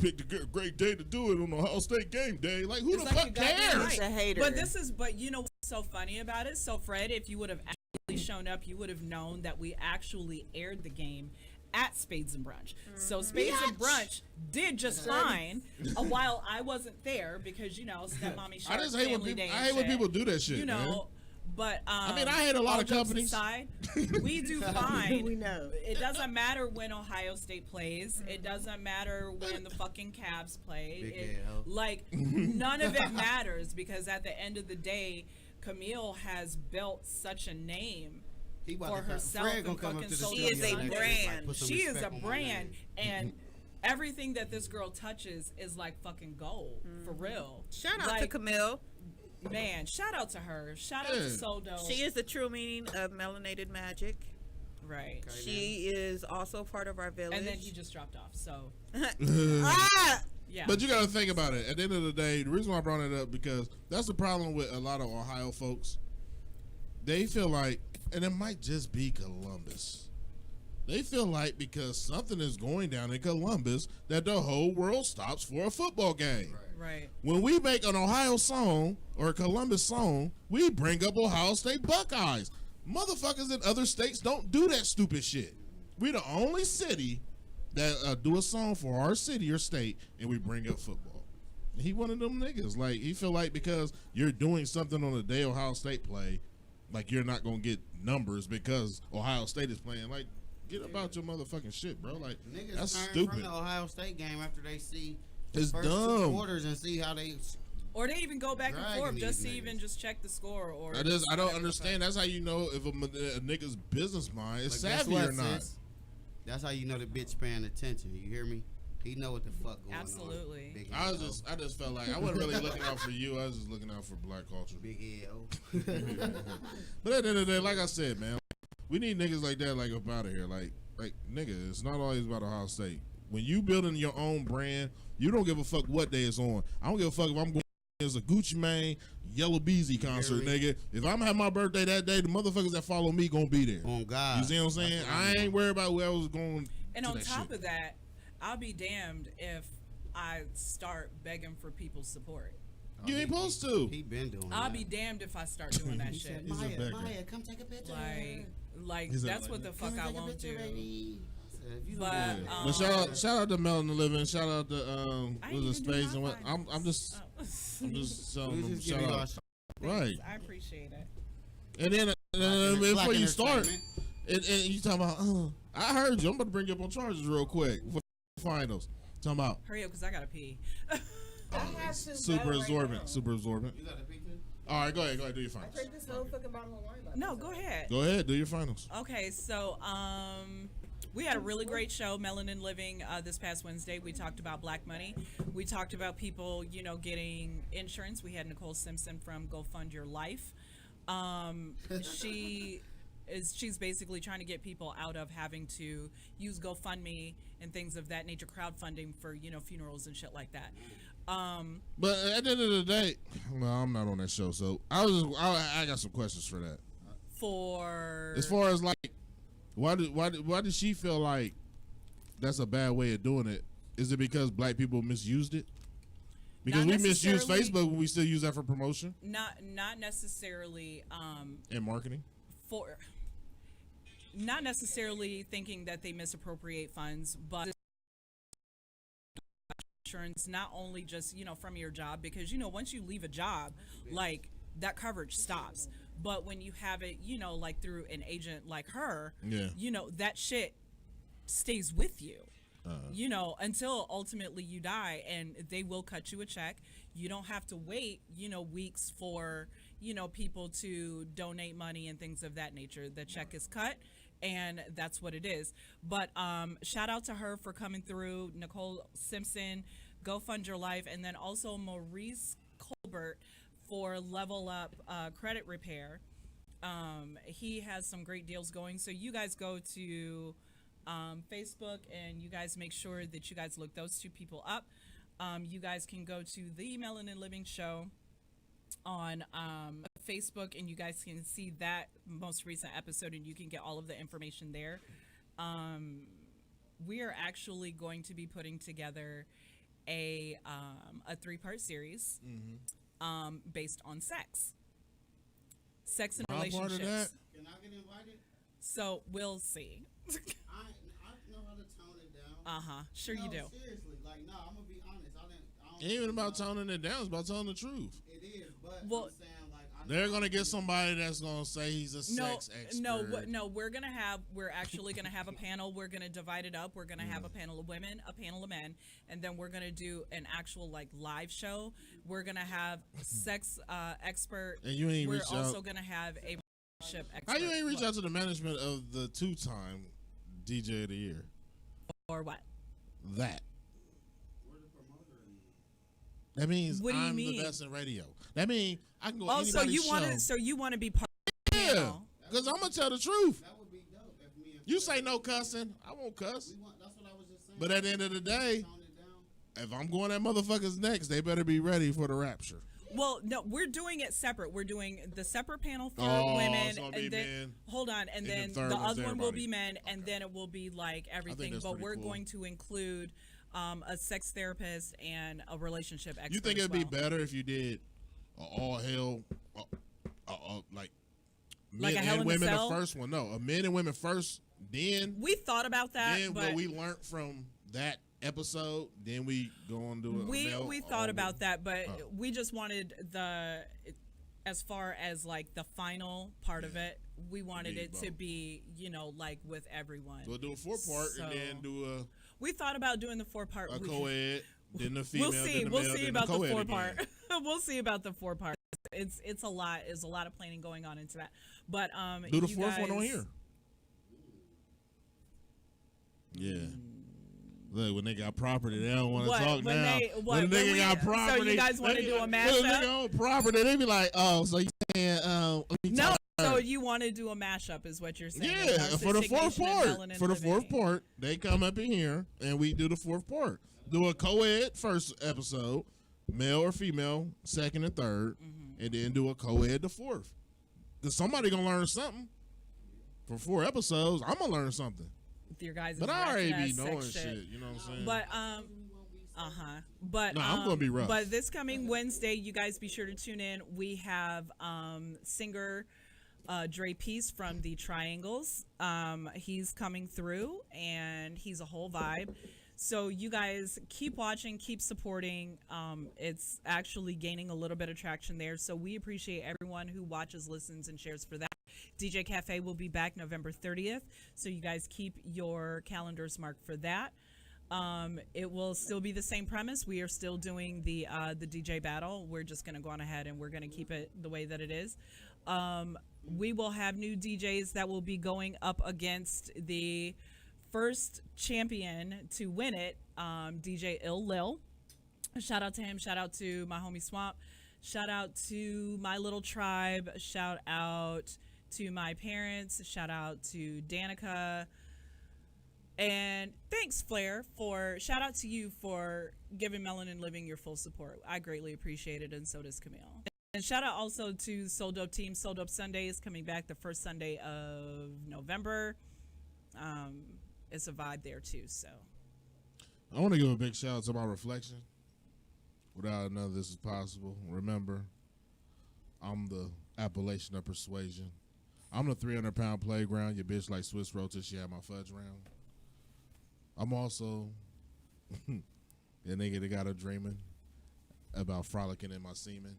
picked a great day to do it on Ohio State game day." Like, who It's the like fuck you got me cares? right. He's a hater. But you know what's so funny about it? So Fred, if you would have actually shown up, you would have known that we actually aired the game at Spades and Brunch. So Spades and Brunch did just fine while I wasn't there because stepmommy. I just hate when people. I hate when people do that shit. You know. Man. But I mean, I hate a lot all of jokes companies. Aside, we do fine. We know. It doesn't matter when Ohio State plays. It doesn't matter when the fucking Cavs play. Big L. Like none of it matters because at the end of the day, Camille has built such a name He about for to come- herself Fred and gonna come up fucking to the Soul studio She is a next week, brand. like, put some She is respect a on my brand, name. and everything that this girl touches is like fucking gold for real. Shout out to Like, Camille. Man, shout out to her. Shout out to Yeah. Soul Dope. She is the true meaning of melanated magic. right. She is also part of our village. And then he just dropped off. So Ah! yeah. But you got to think about it. At the end of the day, the reason why I brought it up because that's the problem with a lot of Ohio folks. They feel like, and it might just be Columbus. They feel like because something is going down in Columbus that the whole world stops for a football game. Right. When we make an Ohio song or a Columbus song, we bring up Ohio State Buckeyes. Motherfuckers in other states don't do that stupid shit. We the only city that do a song for our city or state, and we bring up football. And he one of them niggas. Like, he feel like because you're doing something on the day Ohio State play, like you're not going to get numbers because Ohio State is playing. Like, get about your motherfucking shit, bro. Like, Niggas that's turn stupid. from the Ohio State game after they see the It's first two dumb. quarters and see how they. Or they even go back and Dragging forth just to these even niggas. just check the score or I don't understand. That's how you know if a nigga's business mind is But guess savvy what, or not. sis? That's how you know the bitch paying attention. You hear me? He know what the fuck going Absolutely. on. Big I L. just felt like I wasn't really looking out for you. I was just looking out for black culture. Big L. But at the end of the day, like I said, man, We need niggas like that, like, up out of here. Like, nigga, it's not always about Ohio State. When you building your own brand, you don't give a fuck what day it's on. I don't give a fuck if I'm going to a Gucci Mane, Yellow Beezy concert, nigga. If I'm having my birthday that day, the motherfuckers that follow me gonna be there. On God. You see what I'm saying? I ain't worried about where I was going. And on top of that, I'll be damned if I start begging for people's support. You ain't supposed to. He been doing I'll that. be damned if I start doing that shit. Maya, come take a picture. Like that's what the fuck I won't do. But shout out to Melon the Living. Shout out to was it Space and what? I'm just telling them shout out. Right. I appreciate it. And then before you start, and you talking about, I heard you. I'm about to bring you up on charges real quick for finals. Talking about. Hurry up, cause I gotta pee. Super absorbent. Super absorbent. You got to pee too? All right, go ahead. Do your finals. I drank this whole fucking bottle of wine. No, go ahead. Go ahead. Do your finals. Okay, so we had a really great show, Melanin Living, this past Wednesday. We talked about black money. We talked about people, getting insurance. We had Nicole Simpson from Go Fund Your Life. She's basically trying to get people out of having to use GoFundMe and things of that nature, crowdfunding for, funerals and shit like that. But at the end of the day, well, I'm not on that show, so I got some questions for that. For as far as like, why did she feel like that's a bad way of doing it? Is it because black people misused it? Because we misuse Facebook when we still use that for promotion. Not necessarily. And marketing. Not necessarily thinking that they misappropriate funds, but insurance, not only just from your job, because once you leave a job, like that coverage stops. But when you have it, like through an agent like her, that shit stays with you. Until ultimately you die, and they will cut you a check. You don't have to wait, weeks for, people to donate money and things of that nature. The check is cut, and that's what it is. But shout out to her for coming through. Nicole Simpson, Go Fund Your Life, and then also Maurice Colbert for Level Up Credit Repair. He has some great deals going. So you guys go to Facebook, and you guys make sure that you guys look those two people up. You guys can go to the Melanin Living Show on Facebook, and you guys can see that most recent episode, and you can get all of the information there. We are actually going to be putting together a 3-part series based on sex and relationships. Can I get invited? So we'll see. I know how to tone it down. Sure you do. Seriously, I'm gonna be honest. I It ain't even about toning it down. It's about telling the truth. It is, but well, I'm saying they're gonna get somebody that's gonna say he's a sex expert. No. We're actually gonna have a panel. We're gonna divide it up. We're gonna have a panel of women, a panel of men, and then we're gonna do an actual live show. We're gonna have sex expert. And you ain't We're also gonna have a relationship expert. How you ain't reach out to the management of the 2-time DJ of the year? Or what? That means what do you I'm mean? the best in radio. That means I can go. Oh, so you want to? So you want to be part? Yeah, because I'm gonna tell the truth. That would be dope if me and you say no cussing, I won't cuss. that's what I was just saying. But at the end of the day, if I'm going at motherfuckers next, they better be ready for the rapture. Well, no, we're doing it separate. We're doing the separate panel for women, and then hold on, and then the other one will be men, and then it will be everything. But we're going to include a sex therapist and a relationship expert. You think it'd be better if you did all hell, men and women the first one? No, a men and women first. Then we thought about that. Then but what we learned from that episode, then we go on to we thought about that, but we just wanted as far as the final part of it, we wanted it to be with everyone. We'll do a 4-part and then do we thought about doing the 4-part. A co-ed, then the female. We'll see about the 4-part. We'll see about the 4-part. It's a lot. There's a lot of planning going on into that. But do the 4th one on here. Yeah. Look, when they got property, they don't want to talk now. When a nigga got property, so you guys want to do a mashup? When a nigga own property, they be like, "Oh, so you saying?" No, So you want to do a mashup, is what you're saying? Yeah, for the Narcistic fourth Nation and part. Melanin For the Living. fourth part, they come up in here and we do the fourth part. Do a co-ed first episode, male or female, second and third, and then do a co-ed the fourth. Because somebody gonna learn something. For 4 episodes, I'm gonna learn something. With your guys' But I already be ratchet-ass knowing sex shit. You know what I'm saying? But But No, I'm gonna be rough. But this coming Wednesday, you guys be sure to tune in. We have singer Dre Peace from the Triangles. He's coming through, and he's a whole vibe. So you guys keep watching, keep supporting. It's actually gaining a little bit of traction there. So we appreciate everyone who watches, listens, and shares for that. DJ Cafe will be back November 30th. So you guys keep your calendars marked for that. It will still be the same premise. We are still doing the DJ battle. We're just going to go on ahead and we're going to keep it the way that it is. We will have new DJs that will be going up against the first champion to win it, DJ Ill Lil. Shout out to him. Shout out to my homie Swamp. Shout out to my little tribe. Shout out to my parents. Shout out to Danica. And thanks, Flair, shout out to you for giving Melanin Living your full support. I greatly appreciate it, and so does Camille. And shout out also to Soul Dope Team. Soul Dope Sunday is coming back the first Sunday of November. It's a vibe there too. So I want to give a big shout out to my reflection. Without none of this is possible. Remember, I'm the appellation of persuasion. I'm the 300-pound playground. Your bitch like Swiss roll till she had my fudge round. I'm also the nigga that got her dreaming about frolicking in my semen.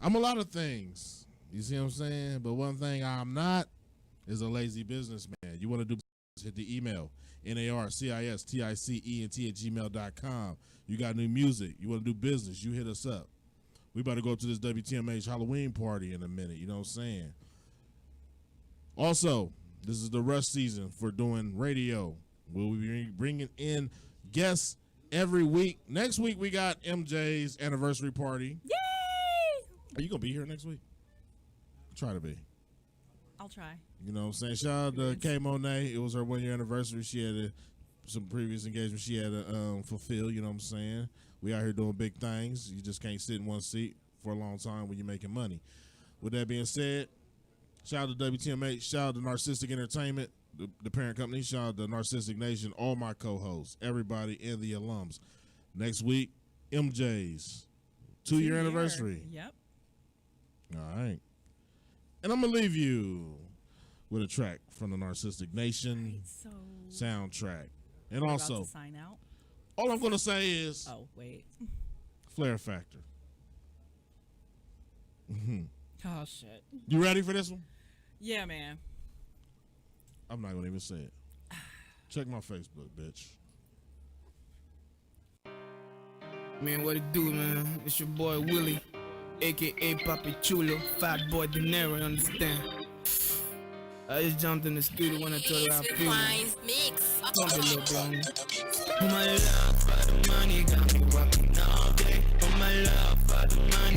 I'm a lot of things. You see what I'm saying? But one thing I'm not is a lazy businessman. You want to do business, hit the email, narcisticent@gmail.com. You got new music. You want to do business, you hit us up. We about to go to this WTMH Halloween party in a minute. You know what I'm saying? Also, this is the rush season for doing radio. We'll be bringing in guests every week. Next week, we got MJ's anniversary party. Yay! Are you going to be here next week? Try to be. I'll try. You know what I'm saying? Shout out to K Monet. It was her 1 year anniversary. She had some previous engagements she had to fulfill. You know what I'm saying? We out here doing big things. You just can't sit in one seat for a long time when you're making money. With that being said, shout out to WTMH. Shout out to Narcistic Entertainment, the parent company. Shout out to Narcistic Nation, all my co-hosts, everybody, and the alums. Next week, MJ's 2-year anniversary. Yep. All right. And I'm going to leave you with a track from the Narcistic Nation soundtrack. And We're also, about to sign out. all I'm going to say is, Oh, wait. Flair Factor. Oh, shit. You ready for this one? Yeah, man. I'm not going to even say it. Check my Facebook, bitch. Man, what it do, man? It's your boy Willie, a.k.a. Papi Chulo, Fat Boy De Niro, understand? I just jumped in the studio when I told her I feel it. Pump it, little bro. My love for the money got me walking all day. Oh, my love for the money